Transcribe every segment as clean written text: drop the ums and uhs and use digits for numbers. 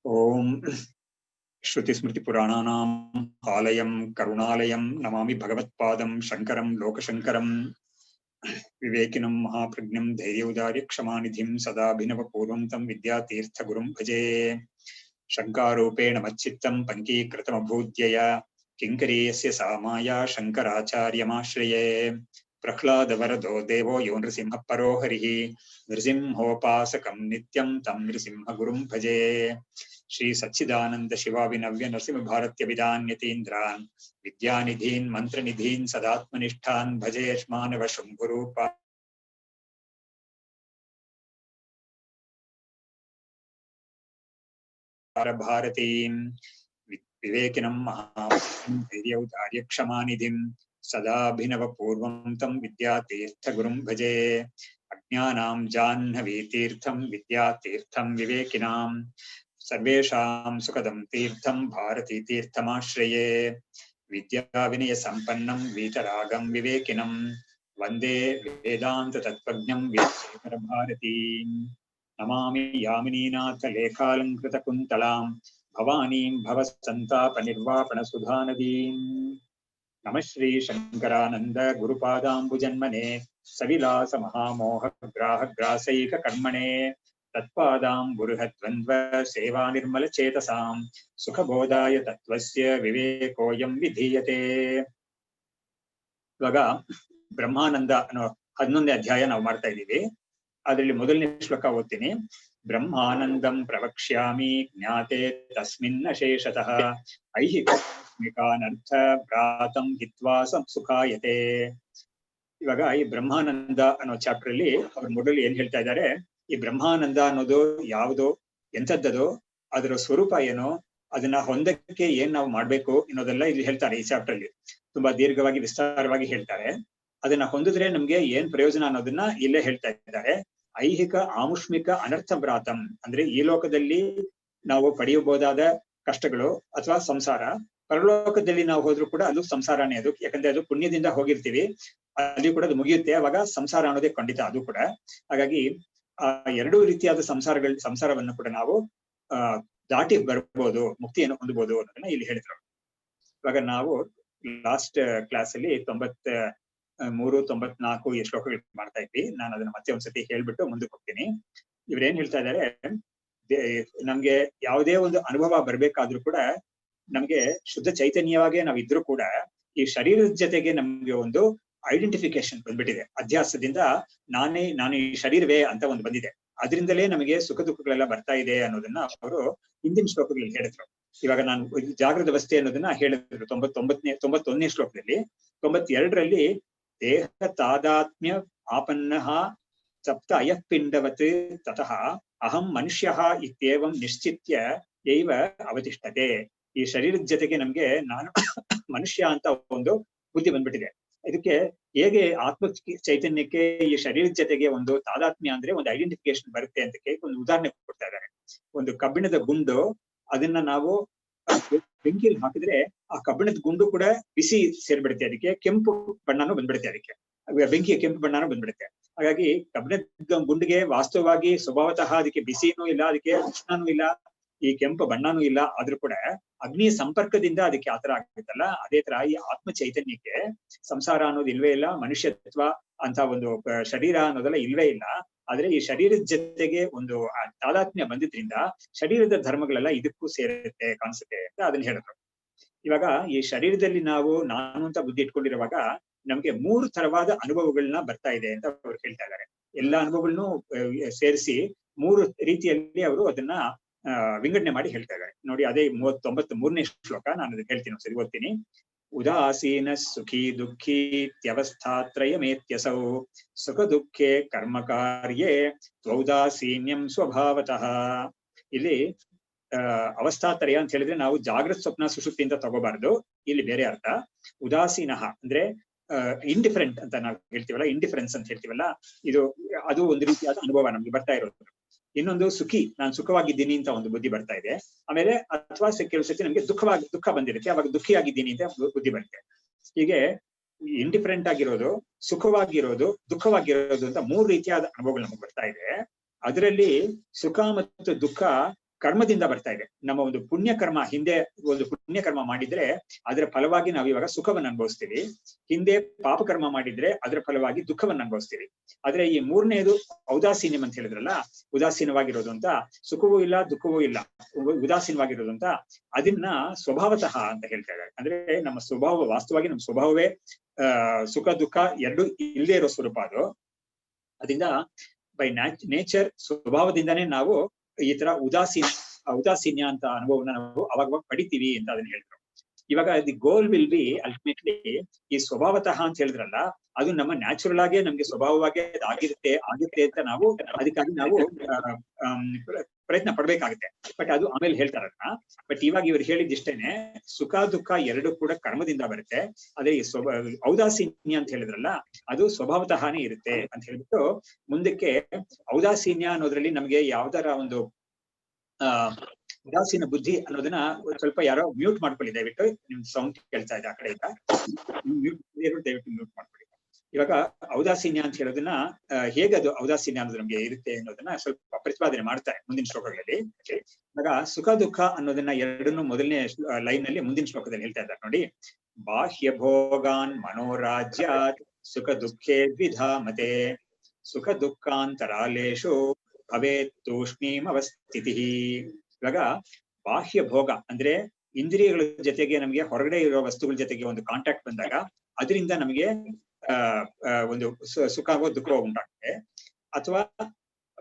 ओम श्रुतिस्मृतिपुराणानाम् आलयं करुणालयं नमामि भगवत्पादं शंकरं लोकशंकरं विवेकिनं महाप्रज्ञं धैर्योदार्य क्षमानिधिं सदाभिनवपूर्वं तं विद्यातीर्थगुरुं भजे। शंकारूपेण मच्चित्तं पङ्कीकृतमभूद्यया किङ्करीयस्य सामाया शंकराचार्यमाश्रये। प्रह्लादवरदो देवो यो नृसिंहः परो हरिः नृसिंहोपासकं नित्यं तं नृसिंहगुरुं भजे। श्री सच्चिदानंद शिवाविनव्य नरसिंह भारत्य विदान्यतीन्द्रान् विद्यानिधीन् मंत्रनिधीन् सदात्मनिष्ठान् भजे यष्मानव शंभुरूपा भारतीं विवेकिनं महाधैर्यौदार्य क्षमानिधिं सदाभिनवपूर्वं तं विद्यातीर्थगुरुं भजे। अज्ञानां जाह्नवीतीर्थं विद्यातीर्थं विवेकिनां सर्वेषां सुखदं तीर्थं भारतीतीर्थमाश्रये। विद्याविनय संपन्नं वीतरागं विवेकिनं वन्दे वेदान्त तत्त्वज्ञं वीरशेखर भारतीं। नमामि यामिनीनाथ लेखालंकृत कुन्तलां भवानीं भवसन्तापनिर्वापण सुधानदीं। नमः श्री शंकरानंद गुरुपादाम्बुजन्मने सविलास महामोह ग्राह ग्रासैक कर्मणे तत्पादाम्बुरुहद्वन्द्व सेवा निर्मल चेतसां सुखबोधाय तत्त्वस्य विवेकोऽयं विधीयते। ಇವಾಗ ಬ್ರಹ್ಮಾನಂದ ಅನ್ನೋ 11ನೇ ಅಧ್ಯಾಯ ನಾವು ಮಾಡ್ತಾ ಇದ್ದೀವಿ. ಅದರಲ್ಲಿ ಮೊದಲನೇ ಶ್ಲೋಕ ಓದ್ತೀನಿ. ಬ್ರಹ್ಮಾನಂದಂ ಪ್ರವಕ್ಷ್ಯಾಮಿ ಜ್ಞಾತೆ ತಸ್ಮಿನ್ ಶೇಷತಃ ಐಹಿಕಾನರ್ಥ ಭ್ರಾತಂ ಹಿತ್ವಾ ಸುಖಾಯತೆ. ಇವಾಗ ಈ ಬ್ರಹ್ಮಾನಂದ ಅನ್ನೋ ಚಾಪ್ಟರ್ ಅಲ್ಲಿ ಅವ್ರ ಮೊದಲು ಏನ್ ಹೇಳ್ತಾ ಇದ್ದಾರೆ, ಈ ಬ್ರಹ್ಮಾನಂದ ಅನ್ನೋದು ಯಾವುದು, ಎಂಥದ್ದದು, ಅದರ ಸ್ವರೂಪ ಏನು, ಅದನ್ನ ಹೊಂದಕ್ಕೆ ಏನ್ ನಾವು ಮಾಡ್ಬೇಕು ಅನ್ನೋದೆಲ್ಲ ಇಲ್ಲಿ ಹೇಳ್ತಾರೆ. ಈ ಚಾಪ್ಟರ್ ಅಲ್ಲಿ ತುಂಬಾ ದೀರ್ಘವಾಗಿ ವಿಸ್ತಾರವಾಗಿ ಹೇಳ್ತಾರೆ. ಅದನ್ನ ಹೊಂದಿದ್ರೆ ನಮ್ಗೆ ಏನ್ ಪ್ರಯೋಜನ ಅನ್ನೋದನ್ನ ಇಲ್ಲೇ ಹೇಳ್ತಾ ಇದ್ದಾರೆ. ಐಹಿಕ ಆಮುಷ್ಮಿಕ ಅನರ್ಥ ಭ್ರಾತಂ ಅಂದ್ರೆ ಈ ಲೋಕದಲ್ಲಿ ನಾವು ಪಡೆಯಬಹುದಾದ ಕಷ್ಟಗಳು ಅಥವಾ ಸಂಸಾರ, ಪರಲೋಕದಲ್ಲಿ ನಾವು ಹೋದ್ರು ಕೂಡ ಅದು ಸಂಸಾರನೇ. ಅದು ಯಾಕಂದ್ರೆ ಅದು ಪುಣ್ಯದಿಂದ ಹೋಗಿರ್ತೀವಿ, ಅಲ್ಲಿ ಕೂಡ ಅದು ಮುಗಿಯುತ್ತೆ, ಅವಾಗ ಸಂಸಾರ ಅನ್ನೋದೇ ಖಂಡಿತ ಅದು ಕೂಡ. ಹಾಗಾಗಿ ಆ ಎರಡೂ ರೀತಿಯಾದ ಸಂಸಾರವನ್ನು ಕೂಡ ನಾವು ದಾಟಿ ಬರ್ಬೋದು, ಮುಕ್ತಿಯನ್ನು ಹೊಂದಬಹುದು ಅನ್ನೋದನ್ನ ಇಲ್ಲಿ ಹೇಳಿದ್ರು. ಇವಾಗ ನಾವು ಲಾಸ್ಟ್ ಕ್ಲಾಸ್ ಅಲ್ಲಿ 93, 94 ಈ ಶ್ಲೋಕಗಳು ಮಾಡ್ತಾ ಇದ್ವಿ. ನಾನು ಅದನ್ನ ಮತ್ತೆ ಒಂದ್ಸತಿ ಹೇಳ್ಬಿಟ್ಟು ಮುಂದಕ್ಕೆ ಹೋಗ್ತೀನಿ. ಇವ್ರೇನ್ ಹೇಳ್ತಾ ಇದ್ದಾರೆ, ನಮ್ಗೆ ಯಾವುದೇ ಒಂದು ಅನುಭವ ಬರ್ಬೇಕಾದ್ರೂ ಕೂಡ ನಮ್ಗೆ ಶುದ್ಧ ಚೈತನ್ಯವಾಗೇ ನಾವಿದ್ರು ಕೂಡ ಈ ಶರೀರದ ಜೊತೆಗೆ ನಮ್ಗೆ ಒಂದು ಐಡೆಂಟಿಫಿಕೇಶನ್ ಬಂದ್ಬಿಟ್ಟಿದೆ. ಅಧ್ಯಾಸದಿಂದ ನಾನು ಈ ಶರೀರವೇ ಅಂತ ಒಂದು ಬಂದಿದೆ. ಅದರಿಂದಲೇ ನಮಗೆ ಸುಖ ದುಃಖಗಳೆಲ್ಲ ಬರ್ತಾ ಇದೆ ಅನ್ನೋದನ್ನ ಅವರು ಹಿಂದಿನ ಶ್ಲೋಕಗಳಲ್ಲಿ ಹೇಳಿದ್ರು. ಇವಾಗ ನಾನು ಜಾಗೃತ ಅವಸ್ಥೆ ಅನ್ನೋದನ್ನ ಹೇಳಿದ್ರು 91ನೇ ಶ್ಲೋಕದಲ್ಲಿ. 92ರಲ್ಲಿ ದೇಹ ತಾದಾತ್ಮ್ಯ ಆಪನ್ನಃ ಸಪ್ತ ಅಯಃಪಿಂಡವತ್ ತತಃ ಅಹಂ ಮನುಷ್ಯ ಇತ್ಯೇವಂ ನಿಶ್ಚಿತ್ಯ ಯೈವ ಅವತಿಷ್ಠತೆ. ಈ ಶರೀರದ ಜೊತೆಗೆ ನಮ್ಗೆ ನಾನು ಮನುಷ್ಯ ಅಂತ ಒಂದು ಬುದ್ಧಿ ಬಂದ್ಬಿಟ್ಟಿದೆ. ಇದಕ್ಕೆ ಹೇಗೆ ಆತ್ಮ ಚೈತನ್ಯಕ್ಕೆ ಈ ಶರೀರದ ಜೊತೆಗೆ ಒಂದು ತಾದಾತ್ಮ್ಯ ಅಂದ್ರೆ ಒಂದು ಐಡೆಂಟಿಫಿಕೇಶನ್ ಬರುತ್ತೆ ಅಂತ ಒಂದು ಉದಾಹರಣೆ ಕೊಡ್ತಾ ಇದ್ದಾರೆ. ಒಂದು ಕಬ್ಬಿಣದ ಗುಂಡು, ಅದನ್ನ ನಾವು ಬೆಂಕಿಯಲ್ಲಿ ಹಾಕಿದ್ರೆ ಆ ಕಬ್ಬಿಣದ ಗುಂಡು ಕೂಡ ಬಿಸಿ ಸೇರ್ಬಿಡುತ್ತೆ, ಅದಕ್ಕೆ ಕೆಂಪು ಬಣ್ಣನೂ ಬಂದ್ಬಿಡುತ್ತೆ, ಅದಕ್ಕೆ ಬೆಂಕಿಯ ಕೆಂಪು ಬಣ್ಣನೂ ಬಂದ್ಬಿಡುತ್ತೆ. ಹಾಗಾಗಿ ಕಬ್ಬಿಣದ ಗುಂಡಿಗೆ ವಾಸ್ತವವಾಗಿ ಸ್ವಭಾವತಃ ಅದಕ್ಕೆ ಬಿಸಿನೂ ಇಲ್ಲ, ಅದಕ್ಕೆ ಉಷ್ಣನೂ ಇಲ್ಲ, ಈ ಕೆಂಪು ಬಣ್ಣನೂ ಇಲ್ಲ. ಆದ್ರೂ ಕೂಡ ಅಗ್ನಿಯ ಸಂಪರ್ಕದಿಂದ ಅದಕ್ಕೆ ಆತರ ಆಗುತ್ತಲ್ಲ, ಅದೇ ತರ ಈ ಆತ್ಮ ಚೈತನ್ಯಕ್ಕೆ ಸಂಸಾರ ಅನ್ನೋದು ಇಲ್ವೇ ಇಲ್ಲ, ಮನುಷ್ಯತ್ವ ಅಂತ ಒಂದು ಶರೀರ ಅನ್ನೋದೆಲ್ಲ ಇಲ್ವೇ ಇಲ್ಲ. ಆದ್ರೆ ಈ ಶರೀರದ ಜೊತೆಗೆ ಒಂದು ತಾದಾತ್ಮ್ಯ ಬಂದಿದ್ರಿಂದ ಶರೀರದ ಧರ್ಮಗಳೆಲ್ಲ ಇದಕ್ಕೂ ಸೇರುತ್ತೆ ಕಾಣಿಸುತ್ತೆ ಅಂತ ಅದನ್ನ ಹೇಳಿದ್ರು. ಇವಾಗ ಈ ಶರೀರದಲ್ಲಿ ನಾವು ನಾನು ಅಂತ ಬುದ್ಧಿ ಇಟ್ಕೊಂಡಿರುವಾಗ ನಮ್ಗೆ 3 ತರವಾದ ಅನುಭವಗಳನ್ನ ಬರ್ತಾ ಇದೆ ಅಂತ ಅವ್ರು ಹೇಳ್ತಾ ಇದ್ದಾರೆ. ಎಲ್ಲಾ ಅನುಭವಗಳನ್ನು ಸೇರಿಸಿ 3 ರೀತಿಯಲ್ಲಿ ಅವರು ಅದನ್ನ ವಿಂಗಡಣೆ ಮಾಡಿ ಹೇಳ್ತಾ ಇದ್ದಾರೆ. ನೋಡಿ, ಅದೇ 93ನೇ ಶ್ಲೋಕ, ನಾನು ಅದನ್ನ ಹೇಳ್ತೀನಿ, ಸರಿ ಓದ್ತೀನಿ. ಉದಾಸೀನ ಸುಖಿ ದುಃಖೀತ್ಯವಸ್ಥಾತ್ರಯಮೇತ್ಯಸೌ ಸುಖ ದುಃಖೇ ಕರ್ಮ ಕಾರ್ಯೇ ತ್ವೌದಾಸೀನ್ಯಂ ಸ್ವಭಾವತಃ. ಇಲ್ಲಿ ಅವಸ್ಥಾತ್ರಯ ಅಂತ ಹೇಳಿದ್ರೆ ನಾವು ಜಾಗೃತ ಸ್ವಪ್ನ ಸುಷುಪ್ತಿಯಿಂದ ತಗೋಬಾರ್ದು, ಇಲ್ಲಿ ಬೇರೆ ಅರ್ಥ. ಉದಾಸೀನ ಅಂದ್ರೆ ಇಂಡಿಫರೆಂಟ್ ಅಂತ ನಾವು ಹೇಳ್ತೀವಲ್ಲ, ಇಂಡಿಫರೆನ್ಸ್ ಅಂತ ಹೇಳ್ತೀವಲ್ಲ, ಅದು ಒಂದು ರೀತಿಯಾದ ಅನುಭವ ನಮ್ಗೆ ಬರ್ತಾ ಇರೋದು. ಇನ್ನೊಂದು ಸುಖಿ, ನಾನು ಸುಖವಾಗಿದ್ದೀನಿ ಅಂತ ಒಂದು ಬುದ್ಧಿ ಬರ್ತಾ ಇದೆ. ಆಮೇಲೆ ಅಥವಾ ಕೆಲವು ಸತಿ ನಮ್ಗೆ ದುಃಖ ಬಂದಿರುತ್ತೆ, ಅವಾಗ ದುಃಖಿಯಾಗಿದ್ದೀನಿ ಅಂತ ಬುದ್ಧಿ ಬರುತ್ತೆ. ಹೀಗೆ ಇಂಡಿಫರೆಂಟ್ ಆಗಿರೋದು, ಸುಖವಾಗಿರೋದು, ದುಃಖವಾಗಿರೋದು ಅಂತ 3 ರೀತಿಯಾದ ಅನುಭವಗಳು ನಮ್ಗೆ ಬರ್ತಾ ಇದೆ. ಅದರಲ್ಲಿ ಸುಖ ಮತ್ತು ದುಃಖ ಕರ್ಮದಿಂದ ಬರ್ತಾ ಇದೆ. ನಮ್ಮ ಒಂದು ಪುಣ್ಯ ಕರ್ಮ, ಹಿಂದೆ ಒಂದು ಪುಣ್ಯ ಕರ್ಮ ಮಾಡಿದ್ರೆ ಅದರ ಫಲವಾಗಿ ನಾವು ಇವಾಗ ಸುಖವನ್ನು ಅನುಭವಿಸ್ತೀವಿ. ಹಿಂದೆ ಪಾಪ ಕರ್ಮ ಮಾಡಿದ್ರೆ ಅದರ ಫಲವಾಗಿ ದುಃಖವನ್ನು ಅನುಭವಿಸ್ತೀವಿ. ಆದ್ರೆ ಈ ಮೂರನೇದು ಔದಾಸೀನ್ಯಂ ಅಂತ ಹೇಳಿದ್ರಲ್ಲ, ಉದಾಸೀನವಾಗಿರೋದು ಅಂತ, ಸುಖವೂ ಇಲ್ಲ ದುಃಖವೂ ಇಲ್ಲ, ಉದಾಸೀನವಾಗಿರೋದು ಅಂತ, ಅದನ್ನ ಸ್ವಭಾವತಃ ಅಂತ ಹೇಳ್ತಾ ಇದ್ದಾರೆ. ಅಂದ್ರೆ ನಮ್ಮ ಸ್ವಭಾವ, ವಾಸ್ತವವಾಗಿ ನಮ್ಮ ಸ್ವಭಾವವೇ ಸುಖ ದುಃಖ ಎರಡು ಇಲ್ಲದೆ ಇರೋ ಸ್ವರೂಪ ಅದು. ಅದರಿಂದ ಬೈ ನೇಚರ್, ಸ್ವಭಾವದಿಂದಾನೇ ನಾವು ಈ ತರ ಉದಾಸೀನ್ಯ ಅಂತ ಅನುಭವನ ನಾವು ಅವಾಗ ಪಡಿತೀವಿ ಅಂತ ಅದನ್ನ ಹೇಳಿದ್ರು. ಇವಾಗ the goal will be ultimately, ಈ ಸ್ವಭಾವತಃ ಅಂತ ಹೇಳಿದ್ರಲ್ಲ, ಅದು ನಮ್ಮ ನ್ಯಾಚುರಲ್ ಆಗೇ ನಮ್ಗೆ ಸ್ವಭಾವವಾಗಿ ಆಗುತ್ತೆ ಅಂತ ನಾವು ಅದಕ್ಕಾಗಿ ನಾವು ಪ್ರಯತ್ನ ಪಡ್ಬೇಕಾಗುತ್ತೆ. ಬಟ್ ಅದು ಆಮೇಲೆ ಹೇಳ್ತಾರಲ್ಲ. ಬಟ್ ಇವಾಗ ಇವ್ರು ಹೇಳಿದಿಷ್ಟೇನೆ, ಸುಖ ದುಃಖ ಎರಡು ಕೂಡ ಕರ್ಮದಿಂದ ಬರುತ್ತೆ. ಅದೇ ಈ ಔದಾಸೀನ್ಯ ಅಂತ ಹೇಳಿದ್ರಲ್ಲ, ಅದು ಸ್ವಭಾವತಃನೇ ಇರುತ್ತೆ ಅಂತ ಹೇಳ್ಬಿಟ್ಟು ಮುಂದಕ್ಕೆ ಔದಾಸೀನ್ಯ ಅನ್ನೋದ್ರಲ್ಲಿ ನಮ್ಗೆ ಯಾವ್ದಾರ ಒಂದು ಉದಾಸೀನ ಬುದ್ಧಿ ಅನ್ನೋದನ್ನ ಸ್ವಲ್ಪ ಯಾರೋ ಮ್ಯೂಟ್ ಮಾಡ್ಕೊಳ್ಳಿ ದಯವಿಟ್ಟು. ನಿಮ್ ಸೌಂಡ್ ಕೇಳ್ತಾ ಇದೆ ಆ ಕಡೆಯಿಂದ, ದಯವಿಟ್ಟು ಮ್ಯೂಟ್ ಮಾಡ್ಕೊಳ್ಳಿ. ಇವಾಗ ಔದಾಸೀನ್ಯ ಅಂತ ಹೇಳೋದನ್ನ ಹೇಗದು ಔದಾಸೀನ್ಯ ಅನ್ನೋದು ನಮ್ಗೆ ಇರುತ್ತೆ ಅನ್ನೋದನ್ನ ಸ್ವಲ್ಪ ಪ್ರತಿಪಾದನೆ ಮಾಡ್ತಾರೆ ಮುಂದಿನ ಶ್ಲೋಕಗಳಲ್ಲಿ. ಇವಾಗ ಸುಖ ದುಃಖ ಅನ್ನೋದನ್ನ ಎರಡನ್ನೂ ಮೊದಲನೇ ಲೈನ್ ನಲ್ಲಿ ಮುಂದಿನ ಶ್ಲೋಕದಲ್ಲಿ ಹೇಳ್ತಾ ಇದ್ದಾರೆ ನೋಡಿ. ಬಾಹ್ಯ ಭೋಗಾನ್ ಮನೋರಾಜ್ಯಾತ್ ಸುಖ ದುಃಖೇ ದ್ವಿಧಾ ಮತೆ ಸುಖ ದುಃಖಾಂತರಾಲೇಶು ಭವೇತ್ ತೂಷ್ಣೀಂ ಅವಸ್ಥಿತಿ. ಇವಾಗ ಬಾಹ್ಯ ಭೋಗ ಅಂದ್ರೆ ಇಂದ್ರಿಯಗಳ ಜೊತೆಗೆ ನಮ್ಗೆ ಹೊರಗಡೆ ಇರೋ ವಸ್ತುಗಳ ಜೊತೆಗೆ ಒಂದು ಕಾಂಟ್ಯಾಕ್ಟ್ ಬಂದಾಗ ಅದರಿಂದ ನಮಗೆ ಒಂದು ಸುಖವೋ ದುಃಖವೋ ಉಂಟಾಗುತ್ತೆ. ಅಥವಾ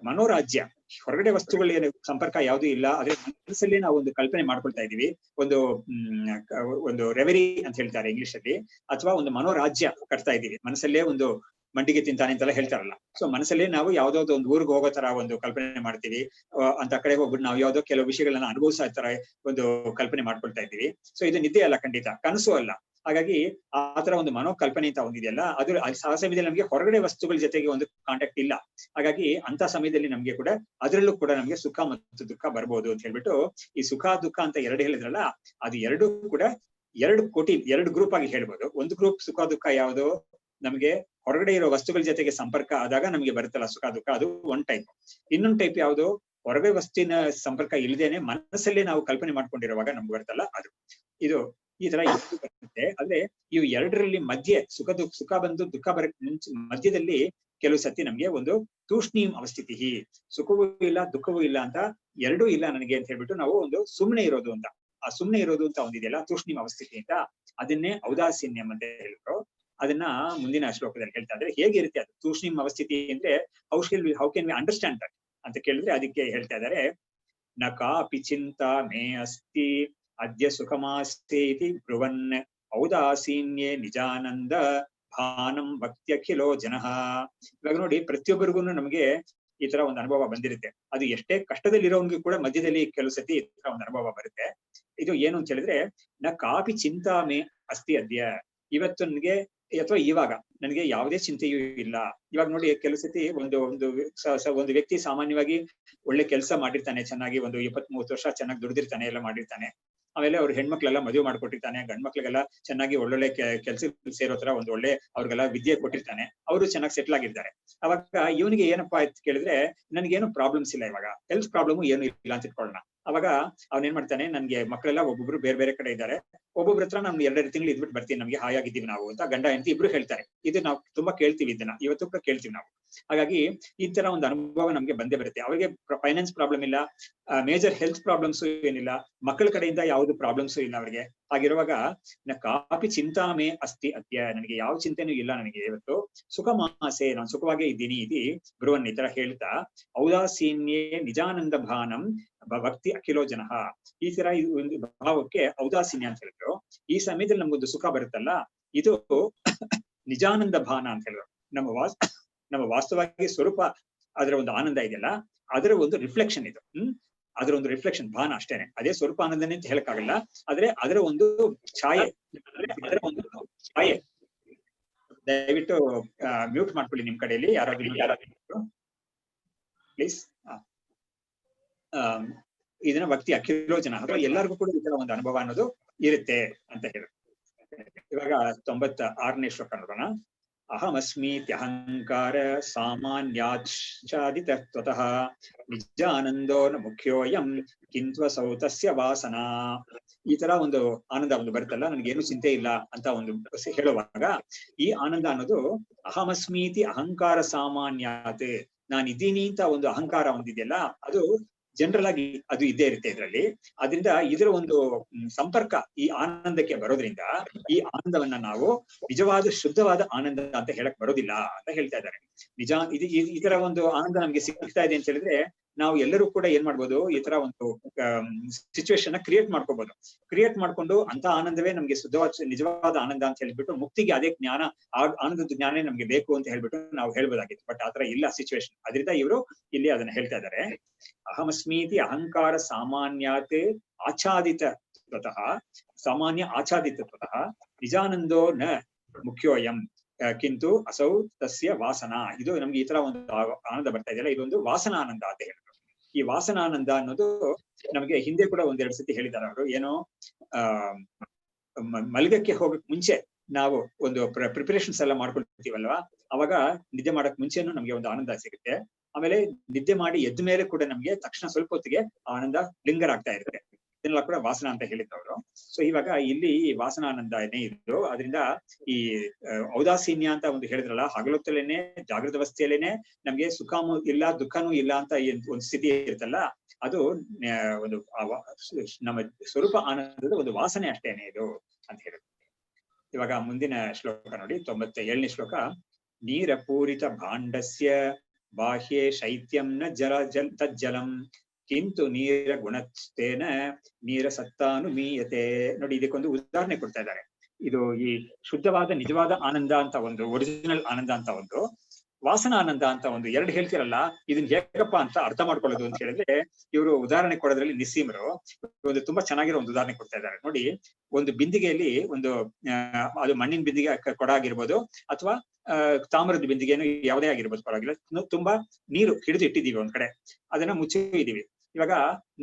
ಮನೋರಾಜ್ಯ, ಹೊರಗಡೆ ವಸ್ತುಗಳ ಸಂಪರ್ಕ ಯಾವುದೂ ಇಲ್ಲ, ಆದ್ರೆ ಮನಸ್ಸಲ್ಲಿ ನಾವು ಒಂದು ಕಲ್ಪನೆ ಮಾಡ್ಕೊಳ್ತಾ ಇದೀವಿ, ಒಂದು ರೆವೆರಿ ಅಂತ ಹೇಳ್ತಾರೆ ಇಂಗ್ಲಿಷ್ ಅಲ್ಲಿ, ಅಥವಾ ಒಂದು ಮನೋರಾಜ್ಯ ಕಟ್ತಾ ಇದೀವಿ, ಮನಸ್ಸಲ್ಲೇ ಒಂದು ಮಂಡಿಗೆ ತಿಂತಾನೆ ಅಂತೆಲ್ಲ ಹೇಳ್ತಾರಲ್ಲ. ಸೊ ಮನಸ್ಸಲ್ಲಿ ನಾವು ಯಾವ್ದಾವ್ದೋ ಒಂದು ಊರಿಗೆ ಹೋಗೋ ತರ ಒಂದು ಕಲ್ಪನೆ ಮಾಡ್ತೀವಿ, ಅಂತ ಕಡೆ ಹೋಗ್ಬಿಟ್ಟು ನಾವು ಯಾವ್ದೋ ಕೆಲವು ವಿಷಯಗಳನ್ನ ಅನುಭವಿಸೋ ತರ ಒಂದು ಕಲ್ಪನೆ ಮಾಡ್ಕೊಳ್ತಾ ಇದ್ದೀವಿ. ಸೊ ಇದು ನಿದ್ದೆ ಅಲ್ಲ, ಖಂಡಿತ ಕನಸು ಅಲ್ಲ. ಹಾಗಾಗಿ ಆ ತರ ಒಂದು ಮನೋಕಲ್ಪನೆ ಅಂತ ಒಂದಿದೆಯಲ್ಲ, ಅದು ಆ ಸಮಯದಲ್ಲಿ ನಮ್ಗೆ ಹೊರಗಡೆ ವಸ್ತುಗಳ ಜೊತೆಗೆ ಒಂದು ಕಾಂಟ್ಯಾಕ್ಟ್ ಇಲ್ಲ. ಹಾಗಾಗಿ ಅಂತ ಸಮಯದಲ್ಲಿ ನಮ್ಗೆ ಕೂಡ ಅದರಲ್ಲೂ ಕೂಡ ನಮ್ಗೆ ಸುಖ ಮತ್ತು ದುಃಖ ಬರ್ಬೋದು ಅಂತ ಹೇಳ್ಬಿಟ್ಟು, ಈ ಸುಖ ದುಃಖ ಅಂತ ಎರಡು ಹೇಳಿದ್ರಲ್ಲ, ಅದು ಎರಡು ಕೂಡ ಎರಡು ಗ್ರೂಪ್ ಆಗಿ ಹೇಳ್ಬೋದು. ಒಂದು ಗ್ರೂಪ್ ಸುಖ ದುಃಖ ಯಾವುದು, ನಮ್ಗೆ ಹೊರಗಡೆ ಇರೋ ವಸ್ತುಗಳ ಜೊತೆಗೆ ಸಂಪರ್ಕ ಆದಾಗ ನಮ್ಗೆ ಬರುತ್ತಲ್ಲ ಸುಖ ದುಃಖ, ಅದು ಒಂದ್ ಟೈಪ್. ಇನ್ನೊಂದು ಟೈಪ್ ಯಾವುದು, ಹೊರಗಡೆ ವಸ್ತುವಿನ ಸಂಪರ್ಕ ಇಲ್ಲದೇನೆ ಮನಸ್ಸಲ್ಲೇ ನಾವು ಕಲ್ಪನೆ ಮಾಡ್ಕೊಂಡಿರುವಾಗ ನಮ್ಗೆ ಬರುತ್ತಲ್ಲ ಅದು. ಇದು ಈ ತರ ಬರುತ್ತೆ. ಆದ್ರೆ ಇವು ಎರಡರಲ್ಲಿ ಮಧ್ಯೆ ಸುಖ ಬಂದು ದುಃಖ ಬರಕ್ ಮುಂಚೆ ಮಧ್ಯದಲ್ಲಿ ಕೆಲವು ಸತಿ ನಮ್ಗೆ ಒಂದು ತೂಷ್ಣೀಂ ಅವಸ್ಥಿತಿ, ಸುಖವೂ ಇಲ್ಲ ದುಃಖವೂ ಇಲ್ಲ ಅಂತ, ಎರಡೂ ಇಲ್ಲ ನನಗೆ ಅಂತ ಹೇಳ್ಬಿಟ್ಟು ನಾವು ಒಂದು ಸುಮ್ನೆ ಇರೋದು ಅಂತ, ಆ ಸುಮ್ನೆ ಇರೋದು ಅಂತ ಒಂದಿದೆಯಲ್ಲ ತೂಷ್ಣೀಂ ಅವಸ್ಥಿತಿ ಅಂತ, ಅದನ್ನೇ ಔದಾಸೀನ್ಯಂ ಅಂತ ಹೇಳಿದ್ರು. ಅದನ್ನ ಮುಂದಿನ ಶ್ಲೋಕದಲ್ಲಿ ಹೇಳ್ತಾ ಇದ್ರೆ ಹೇಗಿರುತ್ತೆ ಅದು ತೂಷ್ಣೀಂ ಅವಸ್ಥಿತಿ ಅಂದ್ರೆ, how can we understand that ಅಂತ ಕೇಳಿದ್ರೆ ಅದಕ್ಕೆ ಹೇಳ್ತಾ ಇದ್ದಾರೆ, ನ ಕಾಪಿ ಚಿಂತಾ ಮೇ ಅಸ್ತಿ ಅದ್ಯ ಸುಖಮಾಸ್ತಿ ಬ್ರುವನ್ ಔದಾಸೀನ್ಯೇ ನಿಜಾನಂದ ಭಾನಂ ಭಕ್ತ್ಯಖಿಲೋ ಜನಃ. ಇವಾಗ ನೋಡಿ, ಪ್ರತಿಯೊಬ್ಬರಿಗೂ ನಮಗೆ ಈ ತರ ಒಂದು ಅನುಭವ ಬಂದಿರುತ್ತೆ. ಅದು ಎಷ್ಟೇ ಕಷ್ಟದಲ್ಲಿರೋನ್ಗೂ ಕೂಡ ಮಧ್ಯದಲ್ಲಿ ಕೆಲವು ಸತಿ ಈ ತರ ಒಂದು ಅನುಭವ ಬರುತ್ತೆ. ಇದು ಏನು ಅಂತ ಹೇಳಿದ್ರೆ, ನ ಕಾಪಿ ಚಿಂತಾ ಮೇ ಅಸ್ತಿ ಅದ್ಯ, ಇವತ್ತು ನನಗೆ ಅಥವಾ ಇವಾಗ ನನಗೆ ಯಾವುದೇ ಚಿಂತೆಯೂ ಇಲ್ಲ. ಇವಾಗ ನೋಡಿ, ಕೆಲವು ಸತಿ ಒಂದು ವ್ಯಕ್ತಿ ಸಾಮಾನ್ಯವಾಗಿ ಒಳ್ಳೆ ಕೆಲಸ ಮಾಡಿರ್ತಾನೆ, ಚೆನ್ನಾಗಿ ಒಂದು 20-30 ವರ್ಷ ಚೆನ್ನಾಗಿ ದುಡ್ದಿರ್ತಾನೆ, ಎಲ್ಲ ಮಾಡಿರ್ತಾನೆ. ಆಮೇಲೆ ಅವ್ರ ಹೆಣ್ಮಕ್ಳೆಲ್ಲ ಮದುವೆ ಮಾಡ್ಕೊಟ್ಟಿರ್ತಾನೆ, ಗಂಡ್ ಮಕ್ಳಿಗೆಲ್ಲ ಚೆನ್ನಾಗಿ ಒಳ್ಳೊಳ್ಳೆ ಕೆಲಸ ಸೇರೋ ತರ ಒಂದು ಒಳ್ಳೆ ಅವ್ರಿಗೆಲ್ಲ ವಿದ್ಯೆ ಕೊಟ್ಟಿರ್ತಾನೆ, ಅವರು ಚೆನ್ನಾಗಿ ಸೆಟ್ಲ್ ಆಗಿರ್ತಾರೆ. ಅವಾಗ ಇವನಿಗೆ ಏನಪ್ಪಾ ಅಂತ ಕೇಳಿದ್ರೆ, ನನ್ಗೇನು ಪ್ರಾಬ್ಲಮ್ಸ್ ಇಲ್ಲ, ಇವಾಗ ಹೆಲ್ತ್ ಪ್ರಾಬ್ಲಮ್ ಏನು ಇಲ್ಲ ಅಂತ ಇಟ್ಕೊಳ್ಳೋಣ. ಅವಾಗ ಅವ್ನ್ ಏನ್ ಮಾಡ್ತಾನೆ, ನನ್ಗೆ ಮಕ್ಕಳೆಲ್ಲ ಒಬ್ಬೊಬ್ರು ಬೇರೆ ಬೇರೆ ಕಡೆ ಇದ್ದಾರೆ, ಒಬ್ಬೊಬ್ರ ಹತ್ರ ನಾನು 2 ತಿಂಗಳು ಇದ್ಬಿಟ್ಟು ಬರ್ತೀನಿ, ನಮ್ಗೆ ಹಾಯಾಗಿದ್ದೀವಿ ನಾವು ಅಂತ ಗಂಡ ಹೆಂಡತಿ ಇಬ್ರು ಹೇಳ್ತಾರೆ. ಇದು ನಾವು ತುಂಬಾ ಕೇಳ್ತೀವಿ, ಇದನ್ನ ಇವತ್ತು ಕೂಡ ಕೇಳ್ತೀವಿ ನಾವು. ಹಾಗಾಗಿ ಈ ತರ ಒಂದು ಅನುಭವ ನಮ್ಗೆ ಬಂದೇ ಬರುತ್ತೆ. ಅವ್ರಿಗೆ ಫೈನಾನ್ಸ್ ಪ್ರಾಬ್ಲಮ್ ಇಲ್ಲ, ಮೇಜರ್ ಹೆಲ್ತ್ ಪ್ರಾಬ್ಲಮ್ಸ್ ಏನಿಲ್ಲ, ಮಕ್ಕಳ ಕಡೆಯಿಂದ ಯಾವ್ದು ಪ್ರಾಬ್ಲಮ್ಸ್ ಇಲ್ಲ ಅವ್ರಿಗೆ. ಹಾಗಿರುವಾಗ ನ ಕಾಪಿ ಚಿಂತಾಮೇ ಅಸ್ತಿ ಅತ್ಯ, ನನಗೆ ಯಾವ ಚಿಂತೆನೂ ಇಲ್ಲ, ನನಗೆ ಇವತ್ತು ಸುಖ ಮಾಸೆ, ನಾನು ಸುಖವಾಗೇ ಇದ್ದೀನಿ ಇದಿ ಬ್ರುವನ್ ಈ ತರ ಹೇಳ್ತಾ, ಔದಾಸೀನ್ಯೇ ನಿಜಾನಂದ ಭಾನಂ ಭಕ್ತಿ ಅಖಿಲೋ ಜನಃ, ಈ ತರ ಒಂದು ಭಾವಕ್ಕೆ ಔದಾಸೀನ್ಯ ಅಂತ ಹೇಳಿದ್ರು. ಈ ಸಮಯದಲ್ಲಿ ನಮ್ಗೊಂದು ಸುಖ ಬರುತ್ತಲ್ಲ, ಇದು ನಿಜಾನಂದ ಭಾನ ಅಂತ ಹೇಳಿದ್ರು. ನಮ್ಮ ವಾಸ್ತವವಾಗಿ ಸ್ವರೂಪ, ಅದರ ಒಂದು ಆನಂದ ಇದೆಯಲ್ಲ, ಅದರ ಒಂದು ರಿಫ್ಲೆಕ್ಷನ್ ಇದು. ಅದರ ಒಂದು ರಿಫ್ಲೆಕ್ಷನ್, ಭಾನ ಅಷ್ಟೇನೆ, ಅದೇ ಸ್ವರೂಪ ಆನಂದನೇ ಅಂತ ಹೇಳಕ್ಕಾಗಲ್ಲ, ಆದ್ರೆ ಅದರ ಒಂದು ಛಾಯೆ, ದಯವಿಟ್ಟು ಮ್ಯೂಟ್ ಮಾಡ್ಕೊಳ್ಳಿ ನಿಮ್ ಕಡೆಯಲ್ಲಿ ಯಾರಾದ್ರೂ ಪ್ಲೀಸ್. ಇದನ್ನ ಭಕ್ತಿ ಅಖಿಲೋ ಜನ, ಅಥವಾ ಎಲ್ಲರಿಗೂ ಕೂಡ ಈ ತರ ಒಂದು ಅನುಭವ ಅನ್ನೋದು ಇರುತ್ತೆ ಅಂತ ಹೇಳಿ. ಇವಾಗ 96ನೇ ಶ್ಲೋಕ ನೋಡೋಣ. ಅಹಮಸ್ಮೀತ್ಯಹಂಕಾರ ಸಾಮಾನ್ಯಾಚ್ಛಾದಿತತ್ವತಃ ನಿಜಾನಂದೋ ನ ಮುಖ್ಯೋಯಂ ಕಿಂತ್ವಸೌ ತಸ್ಯ ವಾಸನಾ. ಈ ತರ ಒಂದು ಆನಂದ ಒಂದು ಬರುತ್ತಲ್ಲ, ನನ್ಗೇನು ಚಿಂತೆ ಇಲ್ಲ ಅಂತ ಒಂದು ಹೇಳುವಾಗ, ಈ ಆನಂದ ಅನ್ನೋದು ಅಹಮಸ್ಮೀತಿ ಅಹಂಕಾರ ಸಾಮಾನ್ಯಾತ್, ನಾನಿದ್ದೀನಿ ಅಂತ ಒಂದು ಅಹಂಕಾರ ಒಂದಿದೆಯಲ್ಲ, ಅದು ಜನರಲ್ ಆಗಿ ಅದು ಇದ್ದೇ ಇರುತ್ತೆ ಇದರಲ್ಲಿ. ಅದರಿಂದ ಇದರ ಒಂದು ಸಂಪರ್ಕ ಈ ಆನಂದಕ್ಕೆ ಬರೋದ್ರಿಂದ ಈ ಆನಂದವನ್ನ ನಾವು ನಿಜವಾದ ಶುದ್ಧವಾದ ಆನಂದ ಅಂತ ಹೇಳಕ್ ಬರೋದಿಲ್ಲ ಅಂತ ಹೇಳ್ತಾ ಇದ್ದಾರೆ. ನಿಜ ಈ ತರ ಒಂದು ಆನಂದ ನಮ್ಗೆ ಸಿಗ್ತಾ ಇದೆ ಅಂತ ಹೇಳಿದ್ರೆ, ನಾವು ಎಲ್ಲರೂ ಕೂಡ ಏನ್ ಮಾಡ್ಬೋದು, ಈ ತರ ಒಂದು ಸಿಚುವೇಶನ್ ಕ್ರಿಯೇಟ್ ಮಾಡ್ಕೋಬಹುದು. ಕ್ರಿಯೇಟ್ ಮಾಡ್ಕೊಂಡು ಅಂತ ಆನಂದವೇ ನಮ್ಗೆ ಶುದ್ಧವಾದ ನಿಜವಾದ ಆನಂದ ಅಂತ ಹೇಳ್ಬಿಟ್ಟು, ಮುಕ್ತಿಗೆ ಅದೇ ಜ್ಞಾನ, ಆ ಆನಂದದ ಜ್ಞಾನ ನಮ್ಗೆ ಬೇಕು ಅಂತ ಹೇಳ್ಬಿಟ್ಟು ನಾವು ಹೇಳ್ಬೋದಾಗಿತ್ತು. ಬಟ್ ಆತರ ಇಲ್ಲ ಸಿಚುವೇಶನ್. ಅದರಿಂದ ಇವರು ಇಲ್ಲಿ ಅದನ್ನ ಹೇಳ್ತಾ ಇದ್ದಾರೆ. ಅಹಮಸ್ಮೀತಿ ಅಹಂಕಾರ ಸಾಮಾನ್ಯಾತ್ ಆಚ್ಛಾದಿತ ಸ್ವತಃ, ಸಾಮಾನ್ಯ ಆಚ್ಛಾದಿತ ಸ್ವತಃ ನಿಜಾನಂದೋ ನ ಮುಖ್ಯೋಯಂ ಕಿಂತು ಅಸೌ ತಸ್ಯ ವಾಸನಾ. ಇದು ನಮ್ಗೆ ಈ ತರ ಒಂದು ಆನಂದ ಬರ್ತಾ ಇದೆಯಲ್ಲ, ಇದೊಂದು ವಾಸನಾನಂದ ಅಂತ ಹೇಳಿದ್ರು. ಈ ವಾಸನಾನಂದ ಅನ್ನೋದು ನಮಗೆ ಹಿಂದೆ ಕೂಡ ಒಂದೆರಡು ಸತಿ ಹೇಳಿದ್ದಾರೆ ಅವರು. ಏನೋ ಮಲಗಕ್ಕೆ ಹೋಗಕ್ ಮುಂಚೆ ನಾವು ಒಂದು ಪ್ರಿಪರೇಷನ್ಸ್ ಎಲ್ಲ ಮಾಡ್ಕೊಳ್ತೀವಲ್ವಾ, ಅವಾಗ ನಿದ್ದೆ ಮಾಡಕ್ ಮುಂಚೆನೂ ನಮ್ಗೆ ಒಂದು ಆನಂದ ಸಿಗುತ್ತೆ. ಆಮೇಲೆ ನಿದ್ದೆ ಮಾಡಿ ಎದ್ದ ಮೇಲೆ ಕೂಡ ನಮ್ಗೆ ತಕ್ಷಣ ಸ್ವಲ್ಪ ಹೊತ್ತಿಗೆ ಆನಂದ ಲಿಂಗರ್ ಆಗ್ತಾ ಇರುತ್ತೆ. ಇದನ್ನೆಲ್ಲ ಕೂಡ ವಾಸನ ಅಂತ ಹೇಳಿದ್ದವರು. ಸೊ ಇವಾಗ ಇಲ್ಲಿ ಈ ವಾಸನಾನಂದನೇ ಇದ್ದು, ಅದರಿಂದ ಈ ಔದಾಸೀನ್ಯ ಅಂತ ಒಂದು ಹೇಳಿದ್ರಲ್ಲ, ಹಗಲೊತ್ತಲೇನೆ ಜಾಗೃತ ಅವಸ್ಥೆಯಲ್ಲೇನೆ ನಮ್ಗೆ ಸುಖನೂ ಇಲ್ಲ ದುಃಖನೂ ಇಲ್ಲ ಅಂತ ಒಂದು ಸ್ಥಿತಿ ಇರುತ್ತಲ್ಲ, ಅದು ಒಂದು ನಮ್ಮ ಸ್ವರೂಪ ಆನಂದದ ಒಂದು ವಾಸನೆ ಅಷ್ಟೇನೆ ಇದು ಅಂತ ಹೇಳಿದ್ರು. ಇವಾಗ ಮುಂದಿನ ಶ್ಲೋಕ ನೋಡಿ, 97ನೇ ಶ್ಲೋಕ. ನೀರ ಪೂರಿತ ಭಾಂಡಸ್ಯ ಬಾಹ್ಯೇ ಶೈತ್ಯಂ ನ ತಜ್ಜಲಂ ಕಿಂತು ನೀರ ಗುಣಸ್ಥೇನ ನೀರ ಸತ್ತಾನುಮೀಯತೆ. ನೋಡಿ, ಇದಕ್ಕೊಂದು ಉದಾಹರಣೆ ಕೊಡ್ತಾ ಇದ್ದಾರೆ. ಇದು ಈ ಶುದ್ಧವಾದ ನಿಜವಾದ ಆನಂದ ಅಂತ ಒಂದು, ಒರಿಜಿನಲ್ ಆನಂದ ಅಂತ ಒಂದು, ವಾಸನ ಆನಂದ ಅಂತ ಒಂದು ಎರಡು ಹೇಳ್ತಿರಲ್ಲ, ಇದನ್ನ ಹೇಗಪ್ಪ ಅಂತ ಅರ್ಥ ಮಾಡ್ಕೊಳ್ಳೋದು ಅಂತ ಹೇಳಿದ್ರೆ, ಇವರು ಉದಾಹರಣೆ ಕೊಡೋದ್ರಲ್ಲಿ ನಿಸ್ಸೀಮರು ಒಂದು ತುಂಬಾ ಚೆನ್ನಾಗಿರೋ ಒಂದು ಉದಾಹರಣೆ ಕೊಡ್ತಾ ಇದ್ದಾರೆ. ನೋಡಿ, ಒಂದು ಬಿಂದಿಗೆಯಲ್ಲಿ ಒಂದು ಅದು ಮಣ್ಣಿನ ಬಿಂದಿಗೆ ಕೊಡ ಆಗಿರ್ಬೋದು, ಅಥವಾ ತಾಮ್ರದ ಬಿಂದಿಗೆನು ಯಾವುದೇ ಆಗಿರ್ಬೋದು, ಪರವಾಗಿಲ್ಲ, ತುಂಬಾ ನೀರು ಹಿಡಿದು ಇಟ್ಟಿದೀವಿ ಒಂದ್ ಕಡೆ, ಅದನ್ನ ಮುಚ್ಚಿದೀವಿ. ಇವಾಗ